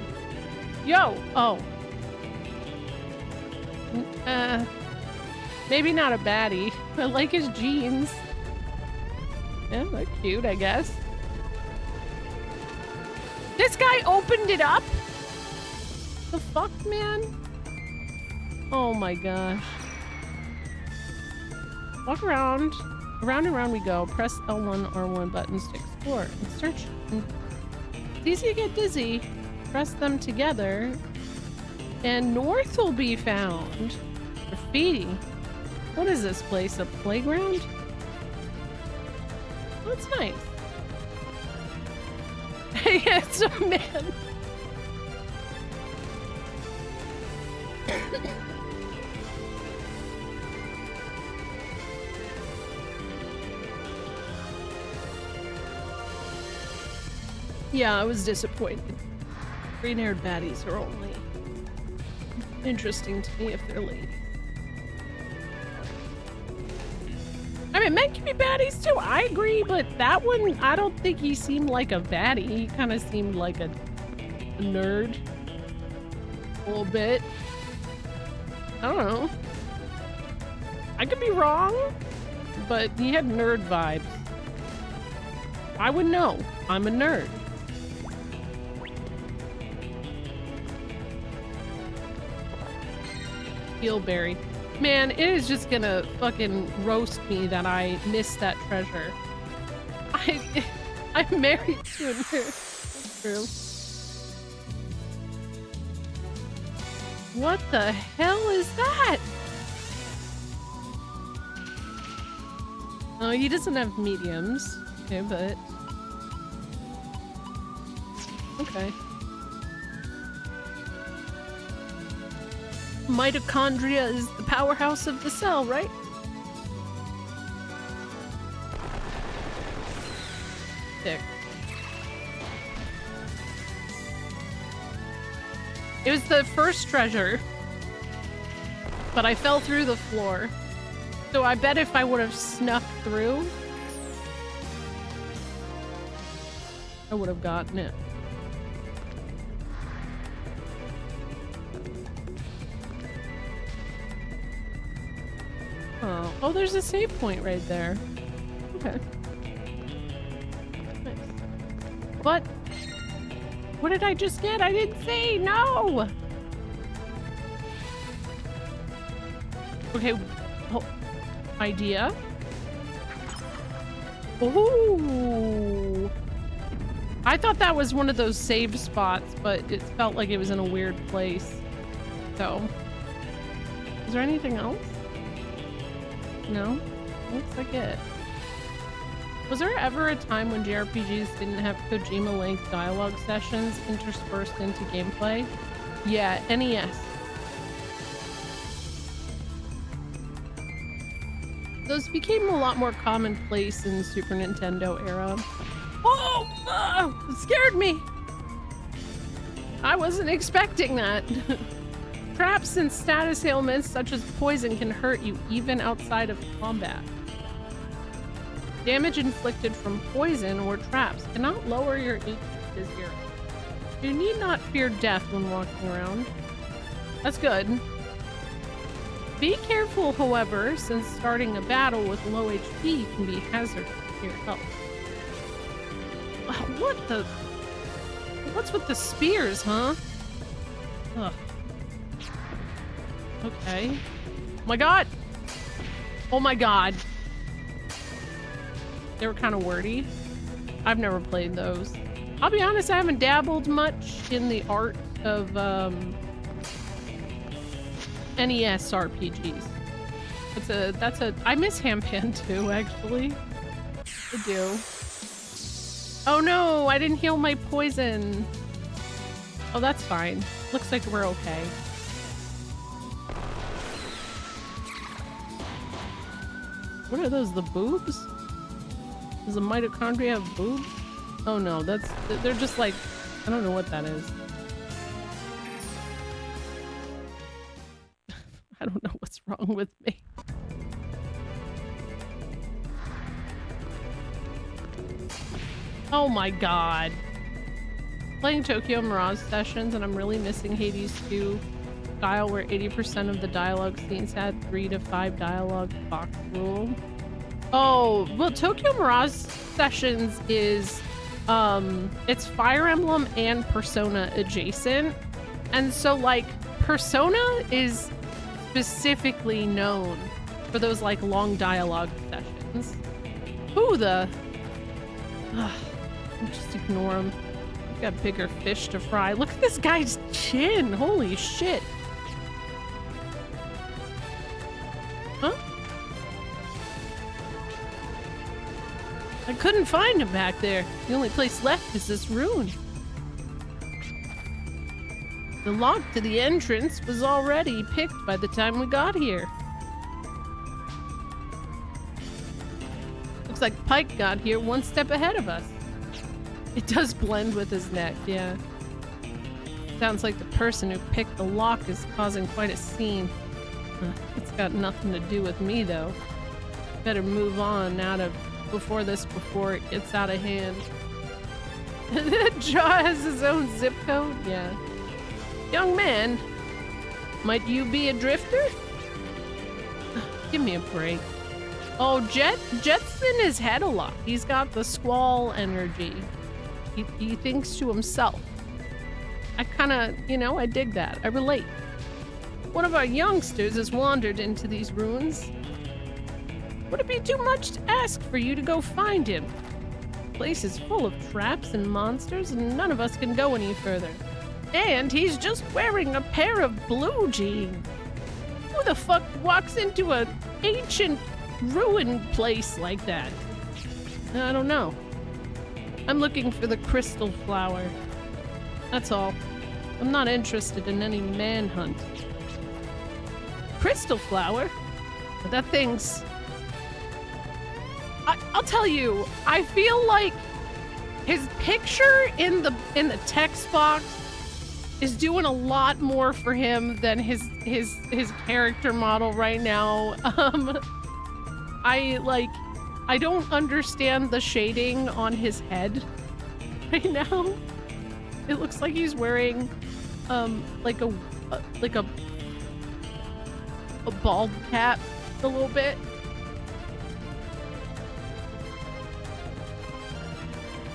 Yo! Oh. Maybe not a baddie. I like his jeans. Yeah, they're cute, I guess. This guy opened it up? The fuck, man? Oh my gosh. Walk around. Around and around we go. Press L1, R1 buttons to explore and search. It's easy to get dizzy. Press them together and north will be found. Graffiti. What is this place? A playground? Oh, it's nice. Handsome man. Yeah, I was disappointed. Green-haired baddies are only interesting to me if they're ladies. I mean, men can be baddies too, I agree, but that one, I don't think he seemed like a baddie. He kind of seemed like a nerd. A little bit. I don't know. I could be wrong, but he had nerd vibes. I would know. I'm a nerd. Eelberry. Man, it is just gonna fucking roast me that I missed that treasure. I'm married to a nerd. True. What the hell is that? Oh, he doesn't have mediums. Okay, but... Okay. Mitochondria is the powerhouse of the cell, right? There. It was the first treasure, but I fell through the floor. So I bet if I would have snuck through, I would have gotten it. Oh, oh, there's a save point right there. Okay. Nice. But what did I just get? I didn't see. No. Okay. Oh, idea. Ooh. I thought that was one of those save spots, but it felt like it was in a weird place. So, is there anything else? No? Looks like it. Was there ever a time when JRPGs didn't have Kojima-length dialogue sessions interspersed into gameplay? Yeah, NES. Those became a lot more commonplace in the Super Nintendo era. Oh! It scared me! I wasn't expecting that. Traps and status ailments such as poison can hurt you even outside of combat. Damage inflicted from poison or traps cannot lower your HP to 0. You need not fear death when walking around. That's good. Be careful, however, since starting a battle with low HP can be hazardous to your health. What the? What's with the spears, huh? Ugh. Okay. Oh my god! Oh my god! They were kind of wordy. I've never played those. I'll be honest, I haven't dabbled much in the art of NES RPGs. I miss Hampan too, actually. I do. Oh no, I didn't heal my poison. Oh, that's fine. Looks like we're okay. What are those, the boobs? Does the mitochondria have boobs? Oh no, they're just like, I don't know what that is. I don't know what's wrong with me. Oh my god. Playing Tokyo Mirage Sessions and I'm really missing Hades 2 style where 80% of the dialogue scenes had 3 to 5 dialogue box rule. Oh, well, Tokyo Mirage Sessions is it's Fire Emblem and Persona adjacent. And so like Persona is specifically known for those like long dialogue sessions. Who the? Just ignore him. We've got bigger fish to fry. Look at this guy's chin. Holy shit. Huh? I couldn't find him back there. The only place left is this rune. The lock to the entrance was already picked by the time we got here. Looks like Pike got here one step ahead of us. It does blend with his neck, yeah. Sounds like the person who picked the lock is causing quite a scene. It's got nothing to do with me, though. Better move on before it gets out of hand. Jaw has his own zip code? Yeah. Young man, might you be a drifter? Give me a break. Oh, Jet's in his head a lot. He's got the squall energy. He thinks to himself. I kind of, I dig that. I relate. One of our youngsters has wandered into these ruins. Would it be too much to ask for you to go find him? The place is full of traps and monsters, and none of us can go any further. And he's just wearing a pair of blue jeans. Who the fuck walks into an ancient ruin place like that? I don't know. I'm looking for the crystal flower. That's all. I'm not interested in any manhunt. Crystal flower? But that thing's... I'll tell you, I feel like his picture in the text box is doing a lot more for him than his character model right now. I don't understand the shading on his head right now. It looks like he's wearing like a bald cap a little bit.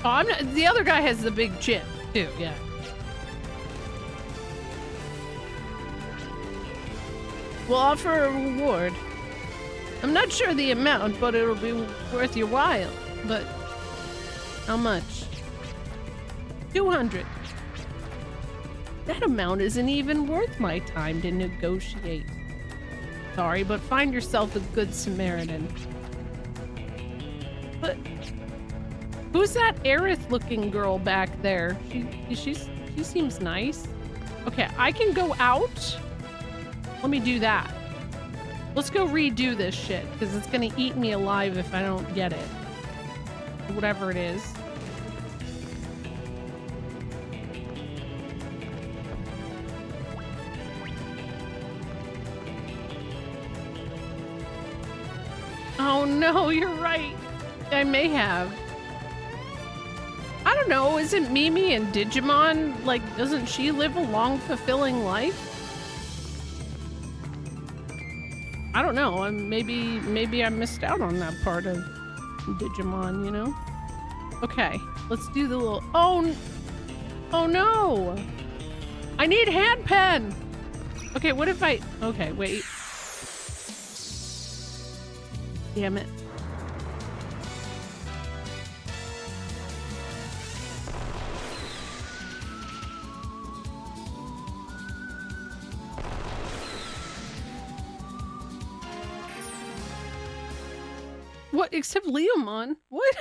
Oh, the other guy has the big chin too, yeah. We'll offer a reward. I'm not sure the amount, but it'll be worth your while. But how much? 200. That amount isn't even worth my time to negotiate. Sorry, but find yourself a good Samaritan. But who's that Aerith-looking girl back there? She seems nice. Okay, I can go out. Let me do that. Let's go redo this shit, because it's gonna eat me alive if I don't get it. Whatever it is. Oh no, you're right. I may have. I don't know, isn't Mimi and Digimon, like, doesn't she live a long, fulfilling life? I don't know, maybe I missed out on that part of Digimon, you know? Okay, let's do the little, oh no! I need hand pen! Okay, what if I, okay, wait. Damn it. What? Except Leomon? What?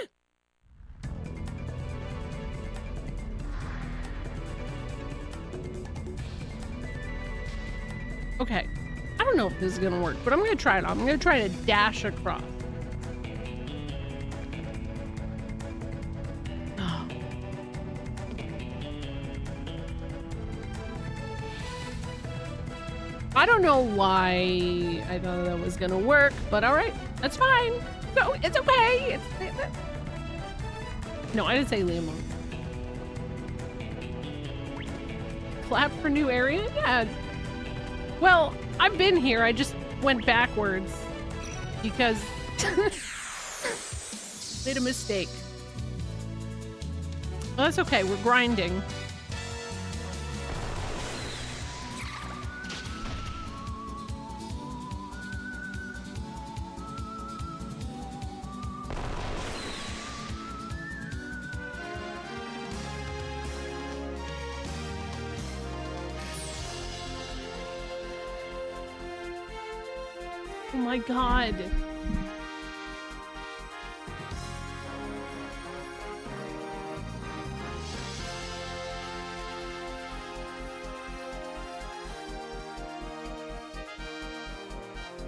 Okay. I don't know if this is gonna work, but I'm gonna try it. I'm gonna try to dash across. Oh. I don't know why I thought that was gonna work, but all right. That's fine. No, it's okay. No, I didn't say Leomon. Clap for new area? Yeah. Well, I've been here. I just went backwards because made a mistake. Well, that's okay. We're grinding. Oh my god.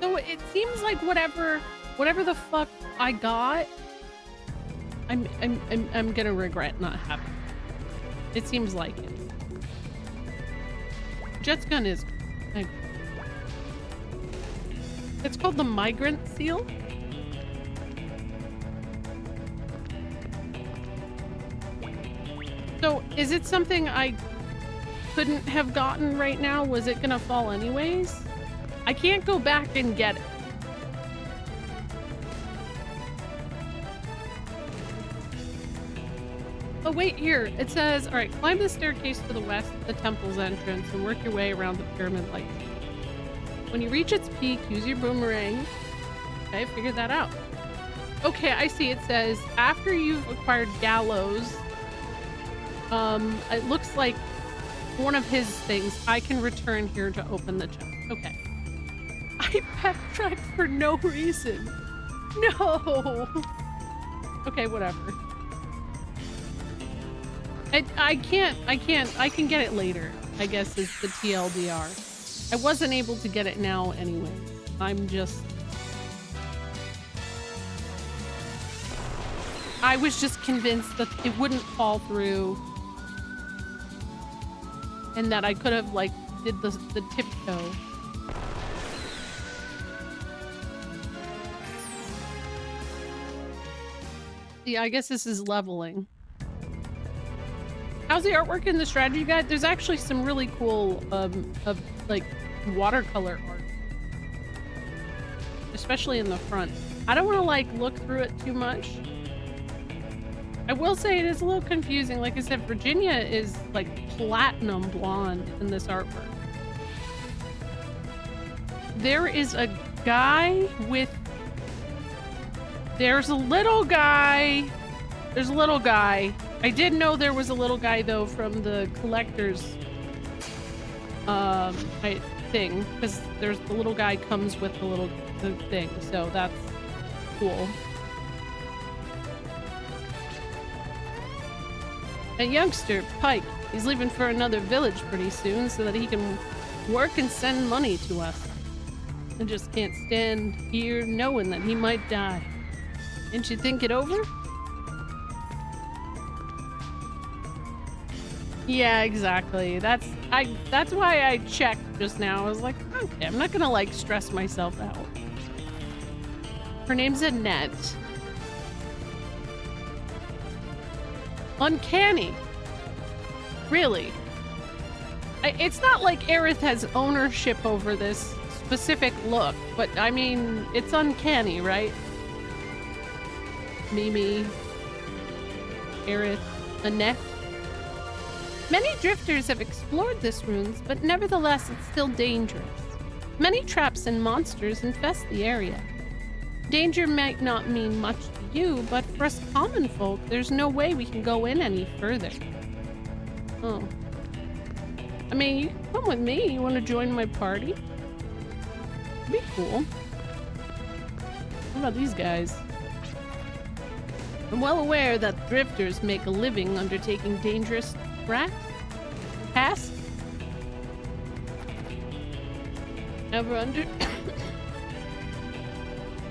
So it seems like whatever the fuck I got, I'm gonna regret not having it. It seems like it. Jet's gun is it's called the migrant seal. So is it something I couldn't have gotten right now? Was it gonna fall anyways? I can't go back and get it. Oh wait, here it says, all right, climb the staircase to the west of the temple's entrance and work your way around the pyramid light. When you reach its peak, use your boomerang. Okay, figured that out. Okay, I see. It says after you've acquired Gallows, it looks like one of his things, I can return here to open the chest. Okay. I backtracked for no reason. No. Okay, whatever. I can get it later, I guess is the TLDR. I wasn't able to get it now anyway. I was just convinced that it wouldn't fall through and that I could have like did the tiptoe. Yeah, I guess this is leveling. How's the artwork in the strategy guide? There's actually some really cool of like watercolor art, especially in the front. I don't want to like look through it too much. I will say it is a little confusing. Like I said, Virginia is like platinum blonde in this artwork. There is a guy with... There's a little guy. There's a little guy. I did know there was a little guy though from the collector's thing, because there's the little guy comes with the thing, so that's cool. A youngster, Pike. He's leaving for another village pretty soon so that he can work and send money to us. I just can't stand here knowing that he might die. Didn't you think it over? Yeah, exactly. That's why I checked just now. I was like, okay, I'm not gonna like stress myself out. Her name's Annette. Uncanny. Really. It's not like Aerith has ownership over this specific look, but I mean, it's uncanny, right? Mimi, Aerith, Annette. Many drifters have explored this ruins, but nevertheless it's still dangerous. Many traps and monsters infest the area. Danger might not mean much to you, but for us common folk, there's no way we can go in any further. Oh. I mean, you can come with me. You want to join my party? It'd be cool. What about these guys? I'm well aware that drifters make a living undertaking dangerous tasks. Ever under...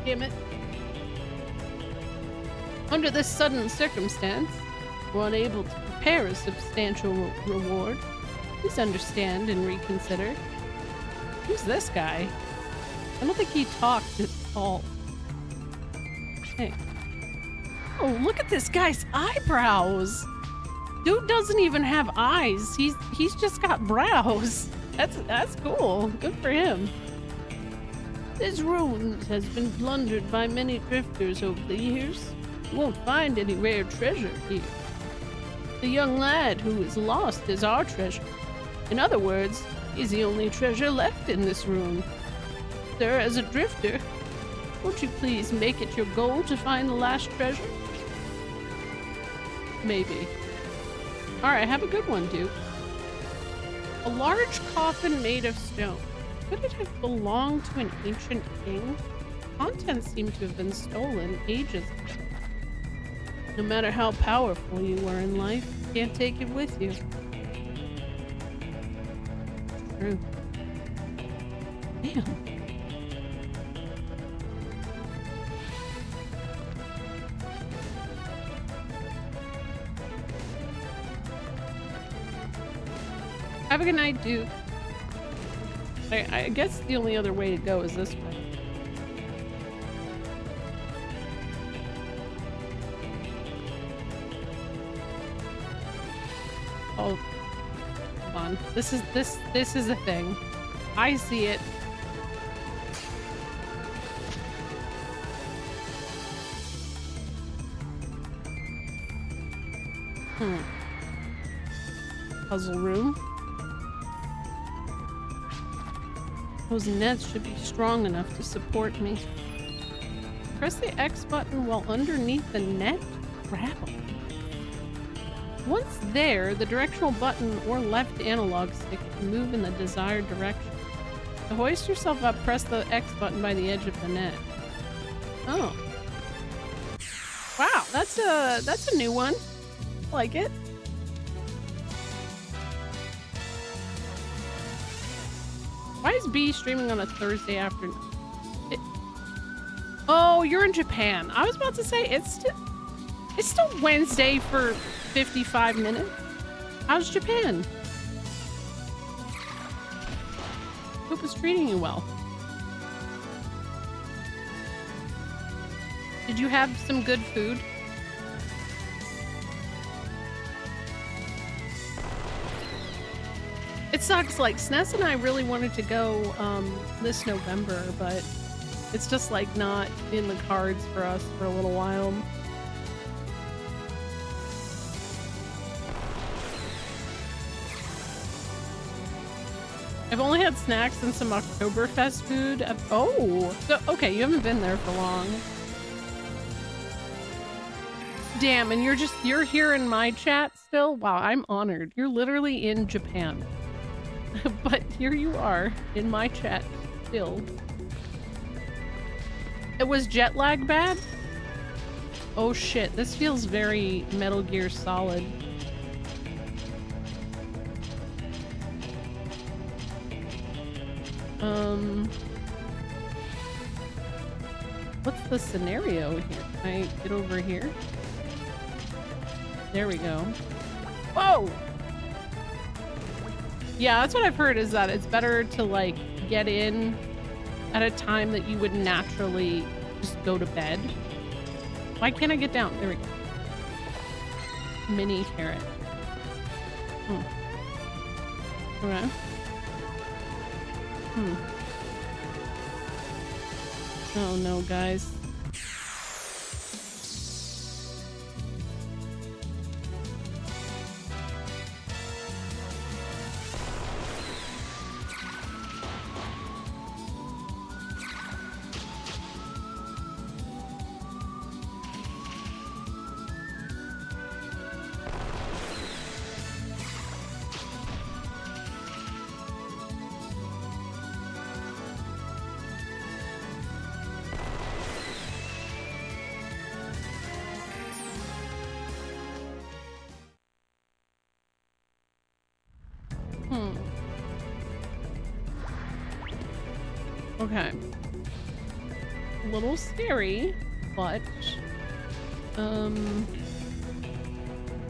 Damn it. Under this sudden circumstance, we're unable to prepare a substantial reward. Please understand and reconsider. Who's this guy? I don't think he talked at all. Hey. Oh, look at this guy's eyebrows. Dude doesn't even have eyes. He's just got brows. That's cool. Good for him. This ruin has been plundered by many drifters over the years. You won't find any rare treasure here. The young lad who is lost is our treasure. In other words, he's the only treasure left in this ruin. Sir, as a drifter, won't you please make it your goal to find the last treasure? Maybe. Alright, have a good one, Duke. A large coffin made of stone. Could it have belonged to an ancient king? Contents seem to have been stolen ages ago. No matter how powerful you were in life, you can't take it with you. True. Damn. Have a good night, Duke. I guess the only other way to go is this way. Oh, hold on. This is a thing. I see it. Puzzle room. Those nets should be strong enough to support me. Press the X button while underneath the net. Grapple. Once there, the directional button or left analog stick can move in the desired direction. To hoist yourself up, press the X button by the edge of the net. Oh. Wow, that's a new one. I like it. Why is B streaming on a Thursday afternoon? Oh, you're in Japan. I was about to say it's still Wednesday for 55 minutes. How's Japan? Hope it's treating you well. Did you have some good food? It sucks, like SNES and I really wanted to go this November, but it's just like not in the cards for us for a little while. I've only had snacks and some Oktoberfest food. Oh, so, okay, you haven't been there for long. Damn, and you're here in my chat still? Wow, I'm honored. You're literally in Japan. But here you are in my chat still. It was jet lag bad? Oh shit, this feels very Metal Gear Solid. What's the scenario here? Can I get over here? There we go. Whoa! Yeah, that's what I've heard, is that it's better to like get in at a time that you would naturally just go to bed. Why can't I get down? There we go. Mini carrot. Okay. Oh no, guys. Okay. A little scary, but we'll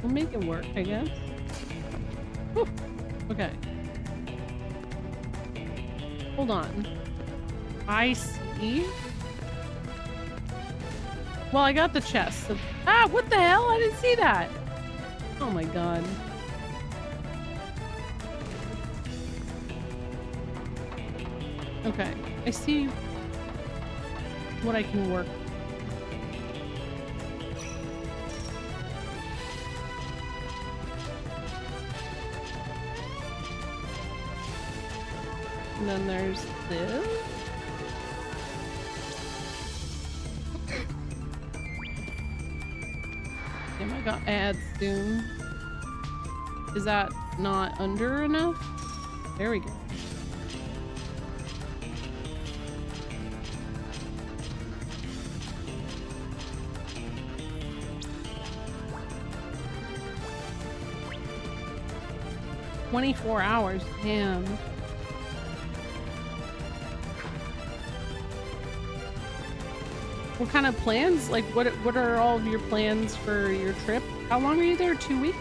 make it work, I guess. Whew. Okay. Hold on. I see. Well, I got the chest. So... Ah, what the hell? I didn't see that. Oh my god. Okay. I see what I can work. And then there's this. Damn, I got ads soon. Is that not under enough? There we go. $24 hours, damn. What kind of plans? Like, what are all of your plans for your trip? How long are you there? 2 weeks?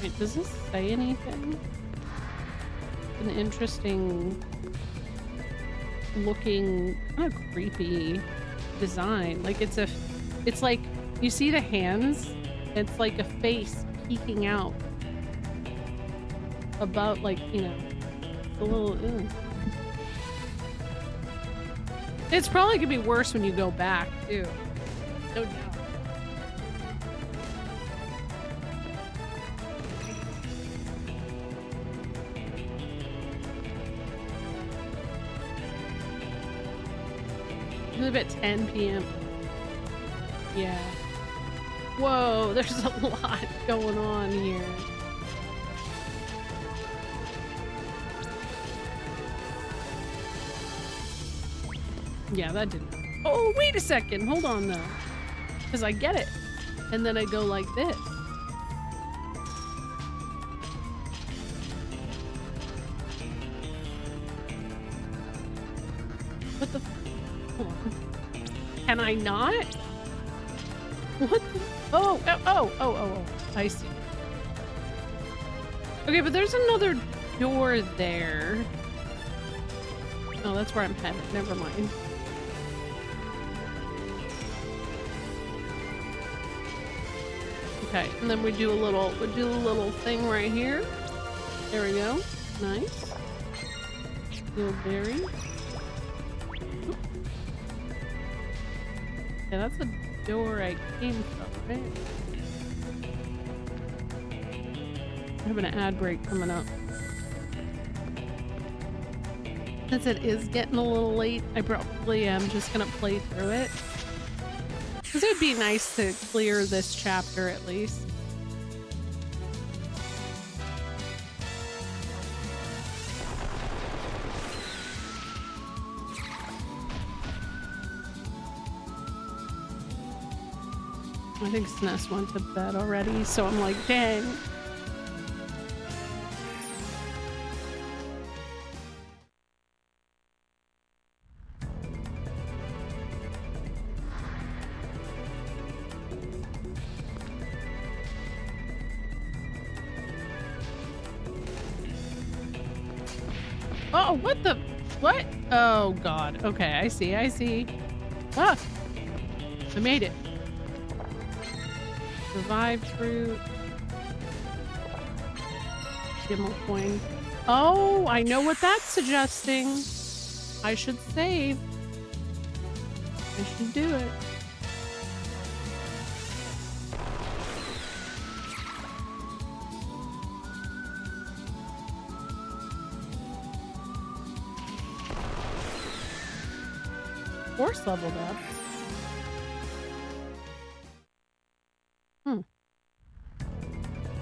Wait, does this say anything? An interesting looking, kind of creepy design. Like it's like, you see the hands? It's like a face peeking out about, like, you know, it's a little, ew. It's probably gonna be worse when you go back too. No doubt. Live at 10 p.m. Yeah. Whoa, there's a lot going on here. Yeah, that didn't. Oh, wait a second. Hold on though. Because I get it. And then I go like this. What the? Hold on. Can I not? What the? Oh, I see. Okay, but there's another door there. Oh, that's where I'm headed. Never mind. Okay, and then we do a little thing right here. There we go. Nice. Little berry. Yeah, that's a door I came from, right? I have an ad break coming up. Since it is getting a little late, I probably am just gonna play through it. Because it would be nice to clear this chapter at least. I think SNES went to bed already, so I'm like, dang. Oh, what the? What? Oh, God. Okay, I see. Ah! I made it. Revived fruit. Gimmel coin. Oh, I know what that's suggesting. I should save. I should do it. Force leveled up.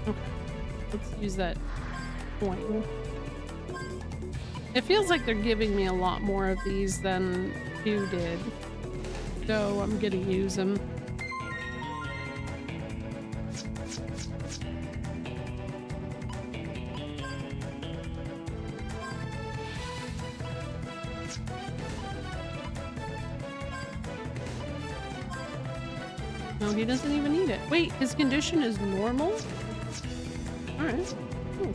Okay. Let's use that coin. It feels like they're giving me a lot more of these than 2 did. So I'm gonna use them. No, he doesn't even need it. Wait, his condition is normal? Alright. Cool.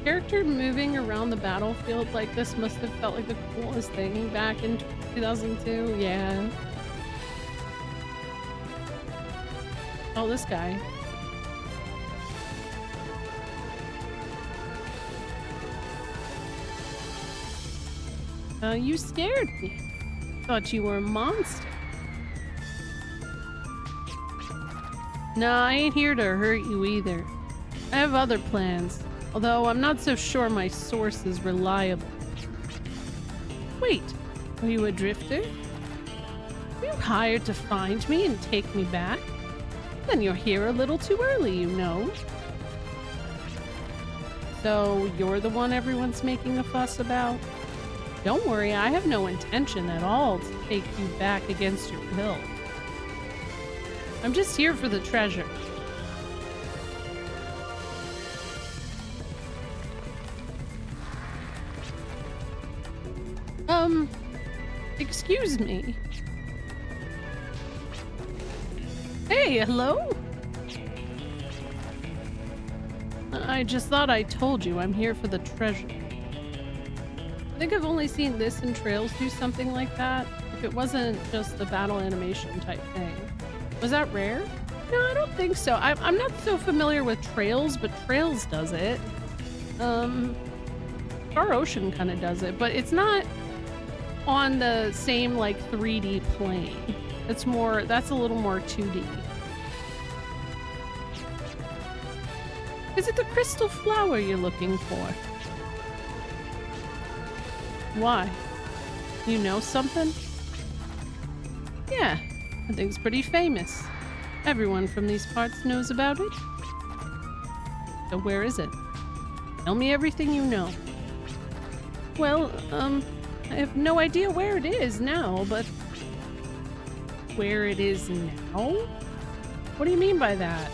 Character moving around the battlefield like this must have felt like the coolest thing back in 2002. Yeah. Oh, this guy. You scared me. Thought you were a monster. Nah, I ain't here to hurt you either. I have other plans, although I'm not so sure my source is reliable. Wait, are you a drifter? Were you hired to find me and take me back? Then you're here a little too early, you know. So you're the one everyone's making a fuss about? Don't worry, I have no intention at all to take you back against your will. I'm just here for the treasure. Excuse me. Hey, hello? I just thought I told you I'm here for the treasure. I think I've only seen this in Trails do something like that. If it wasn't just the battle animation type thing. Was that rare? No, I don't think so. I'm not so familiar with Trails, but Trails does it. Star Ocean kind of does it, but it's not on the same like 3D plane. That's a little more 2D. Is it the crystal flower you're looking for? Why? You know something? Yeah, I think it's pretty famous. Everyone from these parts knows about it. So where is it? Tell me everything you know. Well, I have no idea where it is now, but... Where it is now? What do you mean by that?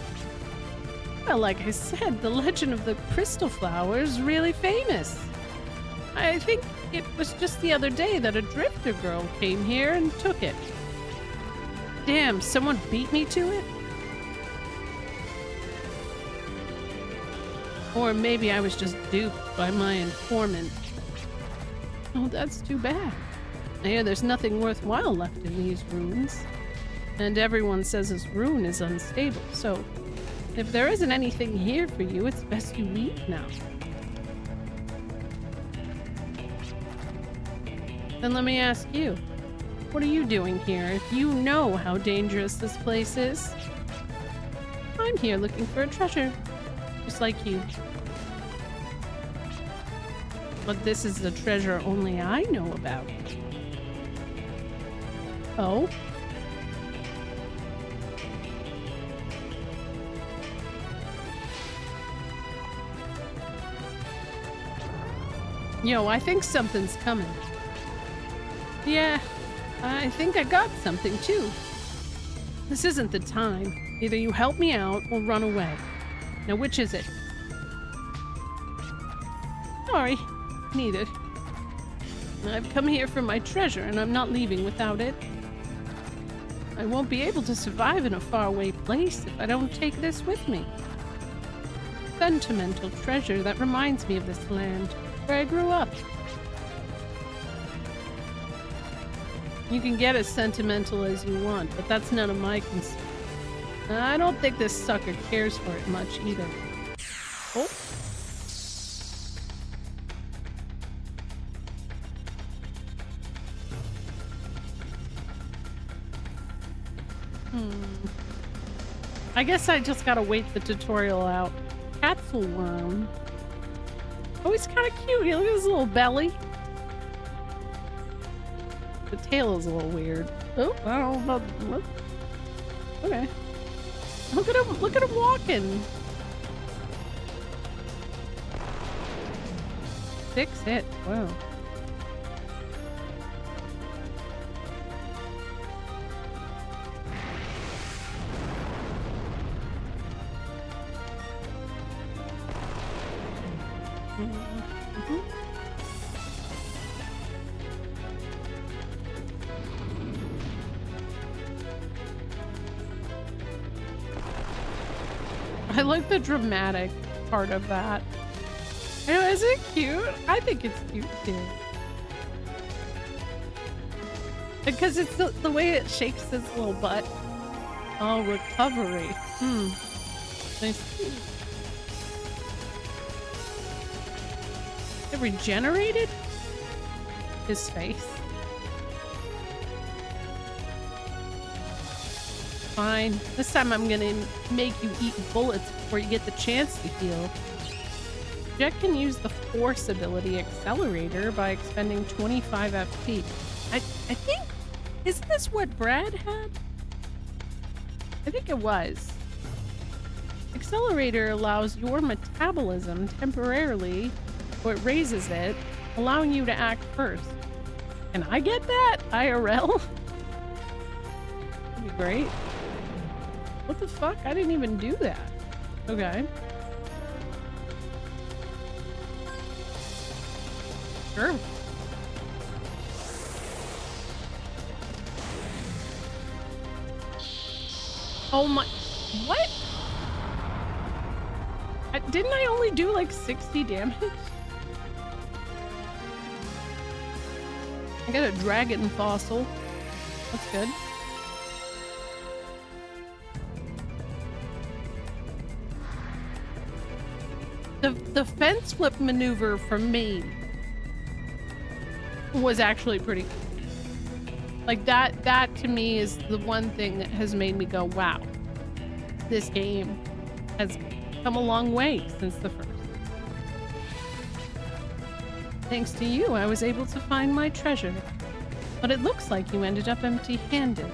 Well, like I said, the legend of the crystal flower is really famous. I think it was just the other day that a drifter girl came here and took it. Damn, someone beat me to it? Or maybe I was just duped by my informant. Oh, that's too bad. I hear there's nothing worthwhile left in these ruins. And everyone says this rune is unstable, so if there isn't anything here for you, it's best you leave now. Then let me ask you, what are you doing here if you know how dangerous this place is? I'm here looking for a treasure, just like you. But this is the treasure only I know about. Oh? Yo, I think something's coming. Yeah, I think I got something too. This isn't the time. Either you help me out or run away. Now, which is it? Sorry, neither. I've come here for my treasure and I'm not leaving without it. I won't be able to survive in a faraway place if I don't take this with me. Sentimental treasure that reminds me of this land, where I grew up. You can get as sentimental as you want, but that's none of my concern. I don't think this sucker cares for it much either. Oh. I guess I just gotta wait the tutorial out. Katzelworm. Oh, he's kind of cute. Look at his little belly. The tail is a little weird. Oh, I don't know about... Okay. Look at him. Look at him walking. Fix it. Wow. I like the dramatic part of that. Oh, is it cute? I think it's cute too. Because it's the way it shakes its little butt. Oh, recovery. Nice. It regenerated? His face. Fine. This time I'm gonna make you eat bullets before you get the chance to heal. Jet can use the Force ability Accelerator by expending 25 FP. I think... Isn't this what Brad had? I think it was. Accelerator allows your metabolism temporarily, or it raises it, allowing you to act first. Can I get that? IRL? That'd be great. What the fuck? I didn't even do that. Okay. Sure. Oh my... What? Didn't I only do like 60 damage? I got a dragon fossil. That's good. The fence flip maneuver from me was actually pretty cool. Like that to me is the one thing that has made me go, wow, this game has come a long way since the first. Thanks to you, I was able to find my treasure. But it looks like you ended up empty-handed.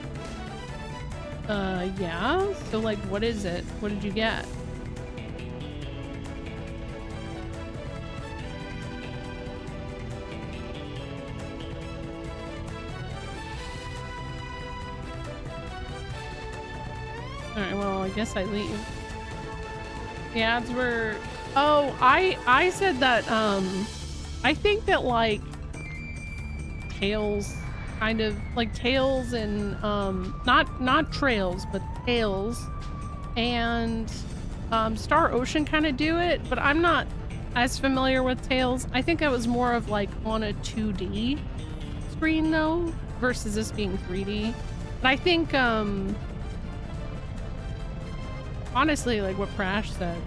Yeah? So like, what is it? What did you get? Alright, well, I guess I leave. The ads were... Oh, I said that, I think that, like, Tails kind of... Like, Tails and, not Trails, but Tails and, Star Ocean kind of do it, but I'm not as familiar with Tails. I think I was more of, like, on a 2D screen, though, versus this being 3D. But I think, honestly, like what Prash said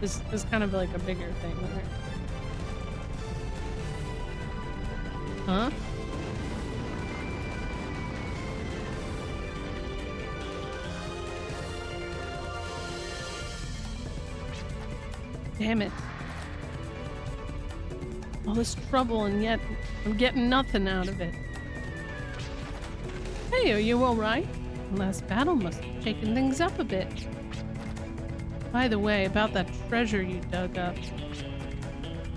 is kind of like a bigger thing, right? Huh? Damn it. All this trouble and yet I'm getting nothing out of it. Hey, are you alright? The last battle must have shaken things up a bit. By the way, about that treasure you dug up.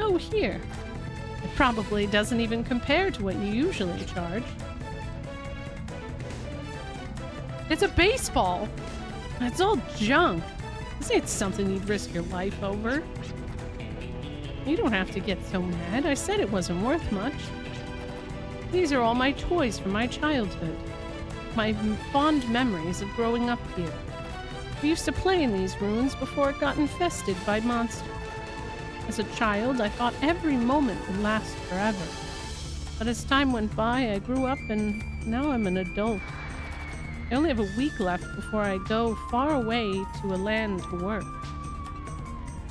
Oh, here. It probably doesn't even compare to what you usually charge. It's a baseball! It's all junk. This ain't something you'd risk your life over. You don't have to get so mad. I said it wasn't worth much. These are all my toys from my childhood. My fond memories of growing up here. We used to play in these ruins before it got infested by monsters. As a child, I thought every moment would last forever. But as time went by, I grew up and now I'm an adult. I only have a week left before I go far away to a land to work.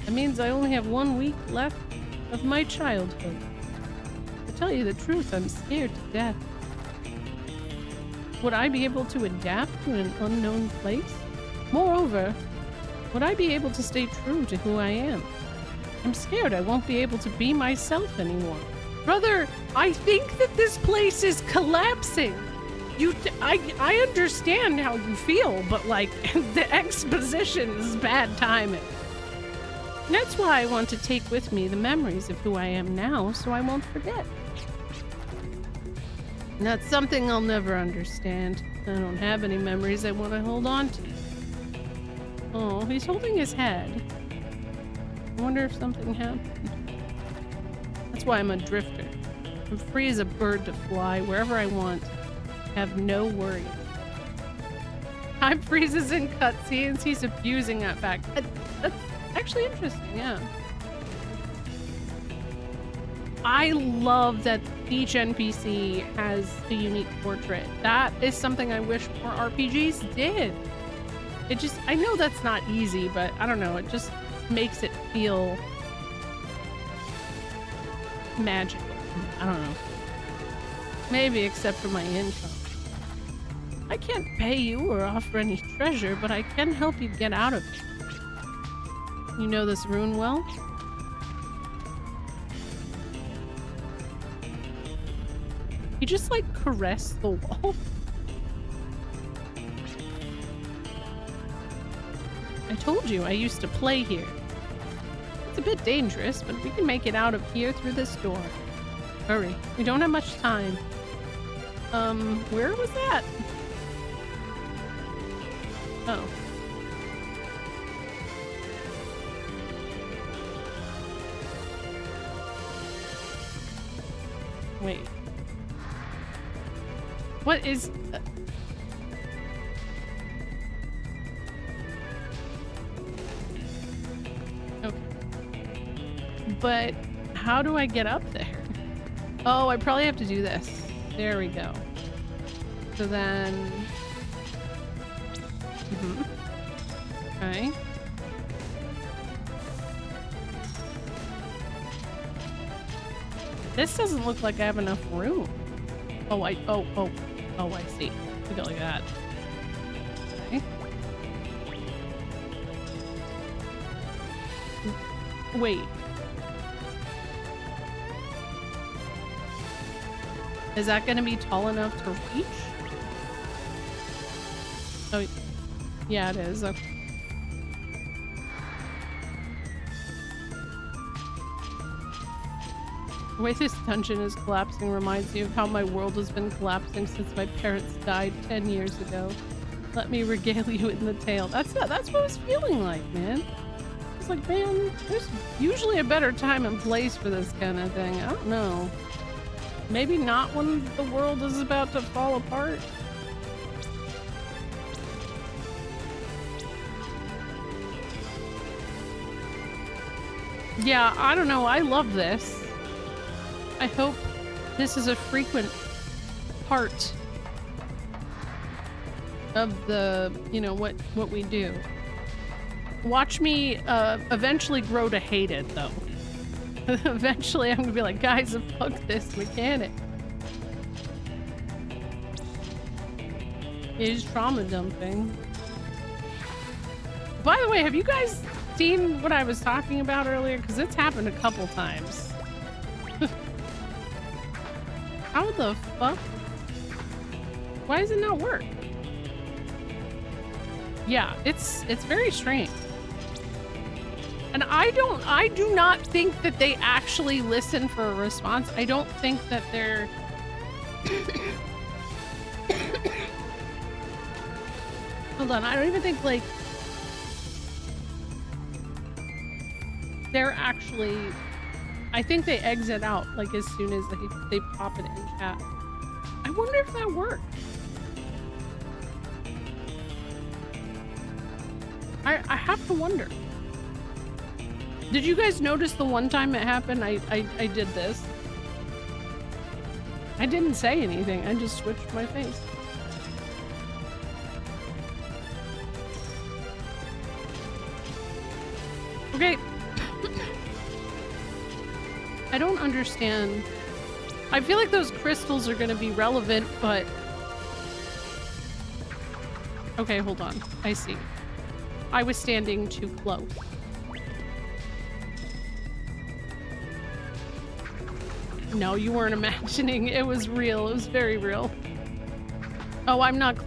That means I only have 1 week left of my childhood. To tell you the truth, I'm scared to death. Would I be able to adapt to an unknown place? Moreover, would I be able to stay true to who I am? I'm scared I won't be able to be myself anymore. Brother, I think that this place is collapsing. I understand how you feel, but like the exposition is bad timing. That's why I want to take with me the memories of who I am now so I won't forget. And that's something I'll never understand. I don't have any memories I want to hold on to. Oh, he's holding his head. I wonder if something happened. That's why I'm a drifter. I'm free as a bird to fly wherever I want. Have no worries. Time freezes in cutscenes. He's abusing that fact. That's actually interesting, yeah. I love that each NPC has a unique portrait. That is something I wish more RPGs did. It just, I know that's not easy, but I don't know, it just makes it feel magical. I don't know. Maybe except for my income. I can't pay you or offer any treasure, but I can help you get out of it. You know this rune well? You just like caress the wall. I told you I used to play here. It's a bit dangerous, but we can make it out of here through this door. Hurry, we don't have much time. Where was that? Oh. Wait. What is... Okay. But how do I get up there? Oh, I probably have to do this. There we go. So then... Okay. This doesn't look like I have enough room. Oh, I see. We go like that. Okay. Wait. Is that gonna be tall enough to reach? Oh, yeah, it is. Okay. The way this dungeon is collapsing reminds me of how my world has been collapsing since my parents died 10 years ago. Let me regale you in the tale. That's what I was feeling like, man. It's like, man, there's usually a better time and place for this kind of thing. I don't know. Maybe not when the world is about to fall apart. Yeah, I don't know. I love this. I hope this is a frequent part of the, you know, what we do. Watch me eventually grow to hate it, though. Eventually I'm gonna be like, guys, fuck this mechanic. It is trauma dumping. By the way, have you guys seen what I was talking about earlier? Because it's happened a couple times. How the fuck? Why does it not work? Yeah, it's very strange. And I do not think that they actually listen for a response. I don't think that they're hold on, I don't even think like they're actually, I think they exit out like as soon as they pop it in chat. I wonder if that worked. I have to wonder. Did you guys notice the one time it happened? I did this. I didn't say anything. I just switched my face. Okay. I don't understand. I feel like those crystals are going to be relevant, but... Okay, hold on. I see. I was standing too close. No, you weren't imagining. It was real. It was very real. Oh, I'm not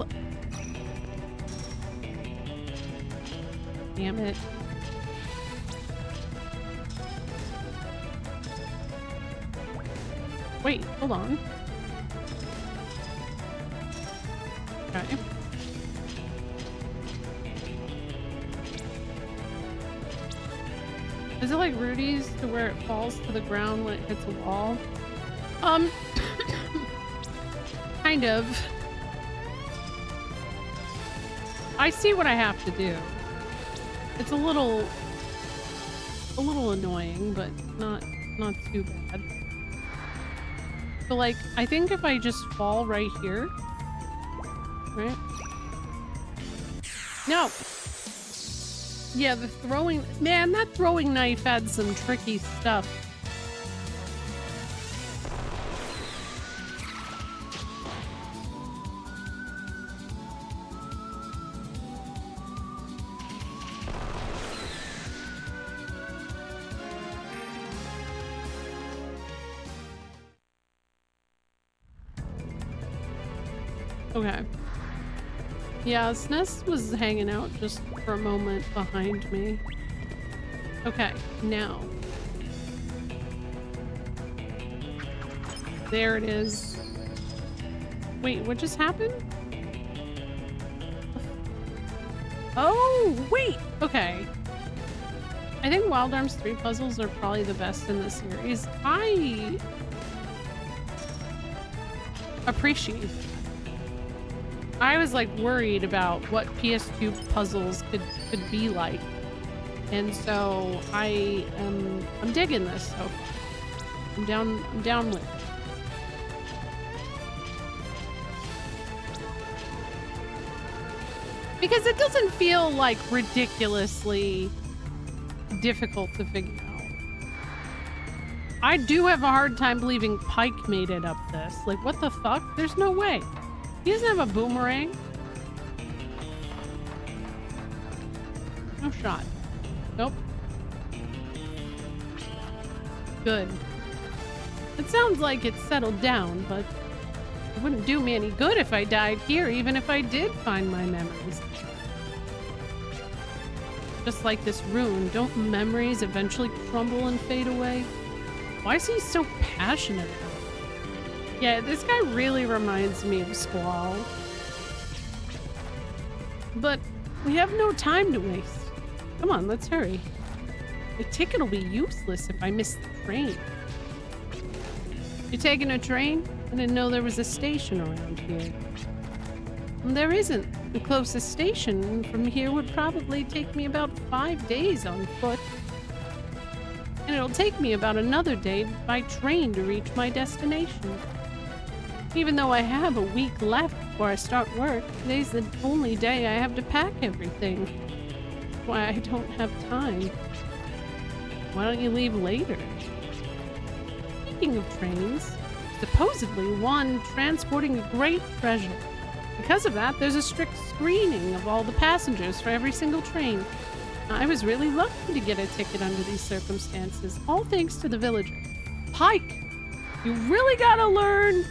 Damn it. Wait, hold on. Okay. Is it like Rudy's to where it falls to the ground when it hits a wall? Kind of. I see what I have to do. It's a little annoying, but not too bad. So like, I think if I just fall right here, right? No. Yeah, the throwing... Man, that throwing knife had some tricky stuff. Okay. Yeah, SNES was hanging out just for a moment behind me. Okay, now. There it is. Wait, what just happened? Oh, wait! Okay. I think Wild Arms 3 puzzles are probably the best in the series. I appreciate it. I was like worried about what PS2 puzzles could be like, and so I'm digging this so far. I'm down with it. Because it doesn't feel like ridiculously difficult to figure out. I do have a hard time believing Pike made it up this. Like, what the fuck? There's no way. He doesn't have a boomerang. No shot. Nope. Good. It sounds like it's settled down, but it wouldn't do me any good if I died here, even if I did find my memories. Just like this rune, don't memories eventually crumble and fade away? Why is he so passionate about it? Yeah, this guy really reminds me of Squall. But we have no time to waste. Come on, let's hurry. The ticket will be useless if I miss the train. You taking a train? I didn't know there was a station around here. And there isn't. The closest station from here would probably take me about 5 days on foot. And it'll take me about another day by train to reach my destination. Even though I have a week left before I start work, today's the only day I have to pack everything. That's why I don't have time. Why don't you leave later? Speaking of trains, supposedly one transporting a great treasure. Because of that, there's a strict screening of all the passengers for every single train. I was really lucky to get a ticket under these circumstances, all thanks to the villager. Pike, you really gotta learn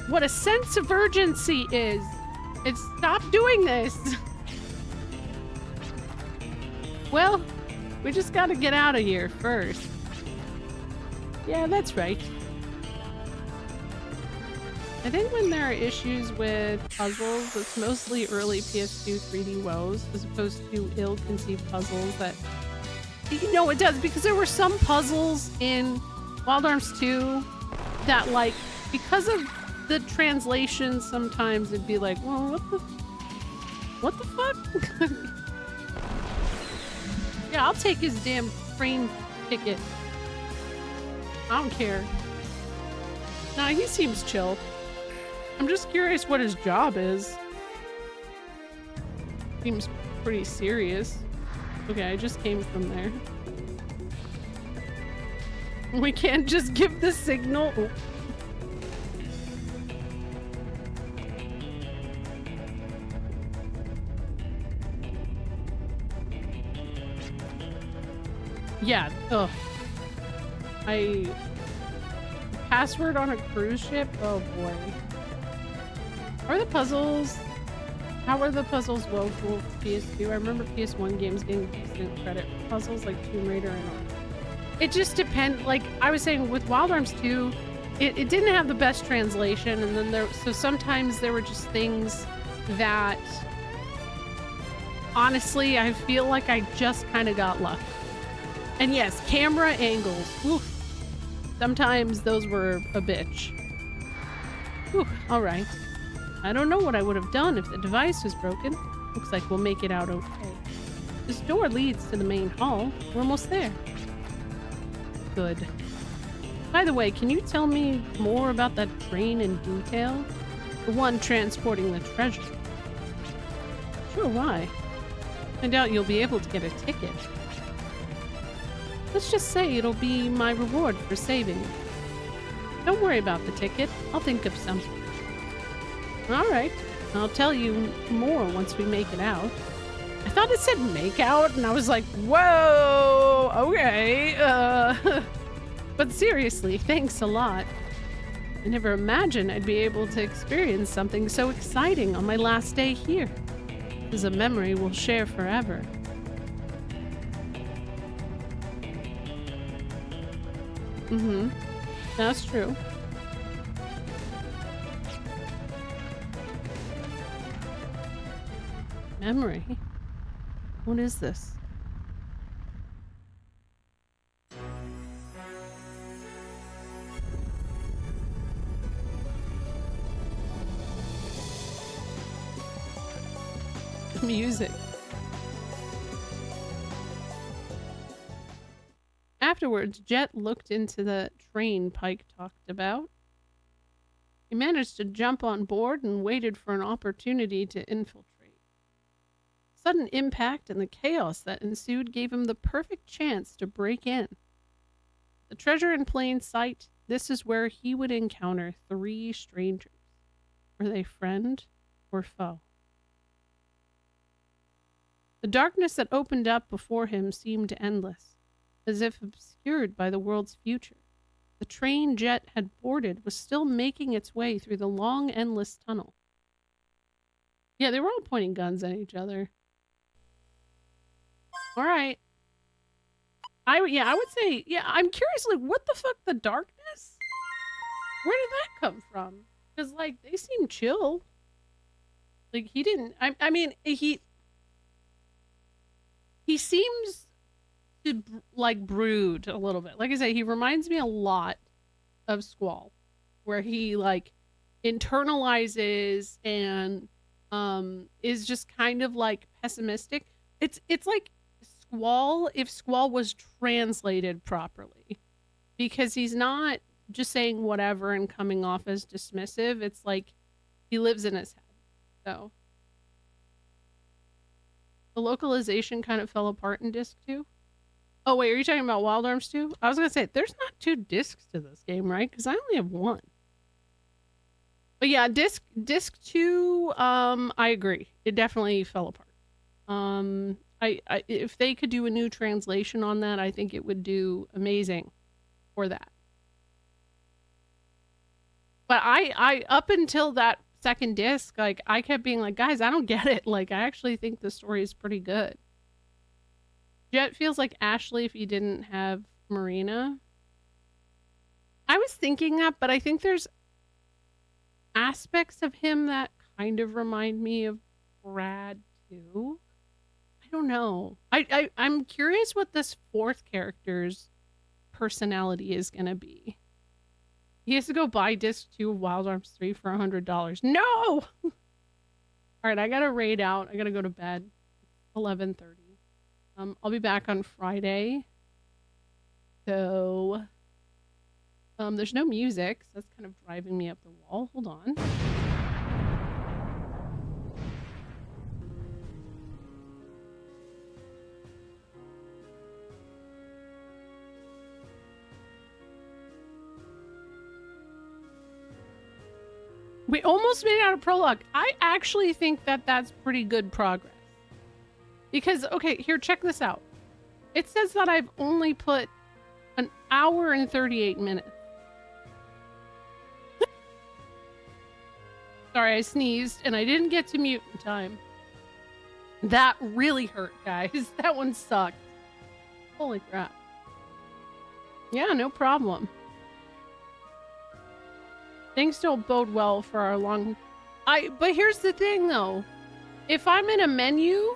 what a sense of urgency is. And stop doing this. Well, we just gotta get out of here first. Yeah, that's right. I think when there are issues with puzzles, it's mostly early PS2 3D woes as opposed to ill-conceived puzzles that... You know, it does, because there were some puzzles in Wild Arms 2 that, like, because of the translation, sometimes it'd be like, well, what the fuck? Yeah, I'll take his damn train ticket. I don't care. Nah, he seems chill. I'm just curious what his job is. Seems pretty serious. Okay, I just came from there. We can't just give the signal. Oh. Yeah, ugh. Password on a cruise ship? Oh boy. Are the puzzles... How are the puzzles woeful for PS2? I remember PS1 games getting decent credit for puzzles like Tomb Raider and all. It just depends. Like I was saying with Wild Arms 2, it didn't have the best translation, and then so sometimes there were just things that honestly I feel like I just kind of got lucky. And yes, camera angles. Oof. Sometimes those were a bitch. Whew, all right. I don't know what I would have done if the device was broken. Looks like we'll make it out okay. This door leads to the main hall. We're almost there. Good. By the way, can you tell me more about that train in detail? The one transporting the treasure. Sure, why? I doubt you'll be able to get a ticket. Let's just say it'll be my reward for saving it. Don't worry about the ticket. I'll think of something. Alright. I'll tell you more once we make it out. I thought it said make out, and I was like, whoa, okay. But seriously, thanks a lot. I never imagined I'd be able to experience something so exciting on my last day here. This is a memory we'll share forever. Mm-hmm. That's true. Memory? What is this? Music. Afterwards, Jet looked into the train Pike talked about. He managed to jump on board and waited for an opportunity to infiltrate. Sudden impact and the chaos that ensued gave him the perfect chance to break in. The treasure in plain sight, this is where he would encounter 3 strangers. Were they friend or foe? The darkness that opened up before him seemed endless, as if obscured by the world's future. The train Jet had boarded was still making its way through the long, endless tunnel. Yeah, they were all pointing guns at each other. All right. I would say, yeah, I'm curious, like, what the fuck, the darkness? Where did that come from? Because, like, they seem chill. Like, he didn't, I mean, he seems to, like, brood a little bit. Like I said, he reminds me a lot of Squall, where he, like, internalizes and, is just kind of, like, pessimistic. It's like Squall, if Squall was translated properly, because he's not just saying whatever and coming off as dismissive. It's like he lives in his head. So the localization kind of fell apart in disc 2. Oh wait, are you talking about Wild Arms 2? I was gonna say there's not 2 discs to this game, right? Because I only have 1. But yeah, disc 2, I agree, it definitely fell apart. I if they could do a new translation on that, I think it would do amazing for that. But I up until that second disc, like, I kept being like, guys, I don't get it. Like, I actually think the story is pretty good. Jet feels like Ashley if he didn't have Marina. I was thinking that, but I think there's aspects of him that kind of remind me of Brad too. I don't know. I'm curious what this 4th character's personality is gonna be. He has to go buy disc 2 of Wild Arms 3 for $100. No! All right, I gotta raid out. I gotta go to bed. 11:30. I'll be back on Friday. So, there's no music, so that's kind of driving me up the wall. Hold on. We almost made it out of prologue. I actually think that that's pretty good progress. Because, okay, here, check this out. It says that I've only put an hour and 38 minutes. Sorry, I sneezed and I didn't get to mute in time. That really hurt, guys. That one sucked. Holy crap. Yeah, no problem. Things don't bode well for our long... But here's the thing, though. If I'm in a menu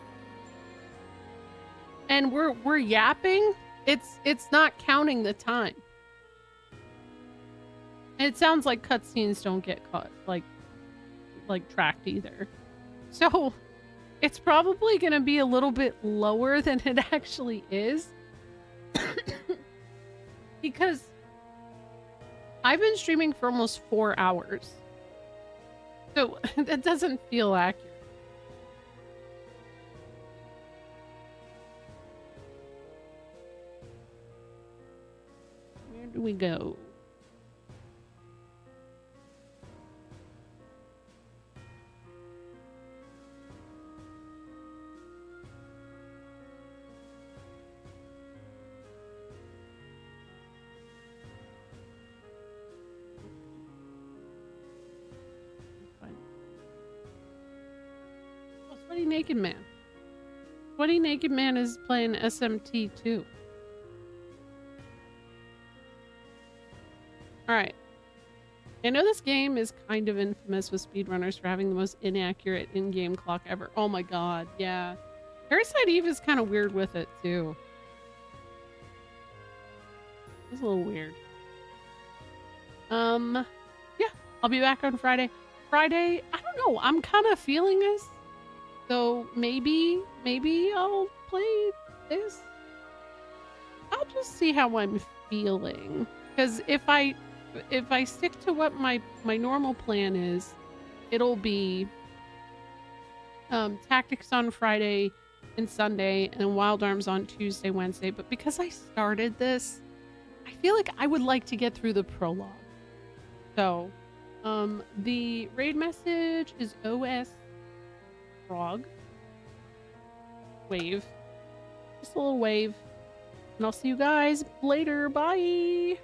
and we're yapping, it's not counting the time. And it sounds like cutscenes don't get caught, like tracked either. So it's probably going to be a little bit lower than it actually is. Because I've been streaming for almost 4 hours. So that doesn't feel accurate. Where do we go? Sweaty Naked Man. Sweaty Naked Man is playing SMT too. Alright. I know this game is kind of infamous with speedrunners for having the most inaccurate in-game clock ever. Oh my god, yeah. Parasite Eve is kind of weird with it too. It's a little weird. Yeah, I'll be back on Friday. Friday, I don't know, I'm kind of feeling this. So maybe I'll play this. I'll just see how I'm feeling. Because if I stick to what my normal plan is, it'll be Tactics on Friday and Sunday and Wild Arms on Tuesday, Wednesday. But because I started this, I feel like I would like to get through the prologue. So the raid message is OS Frog wave, just a little wave, and I'll see you guys later. Bye.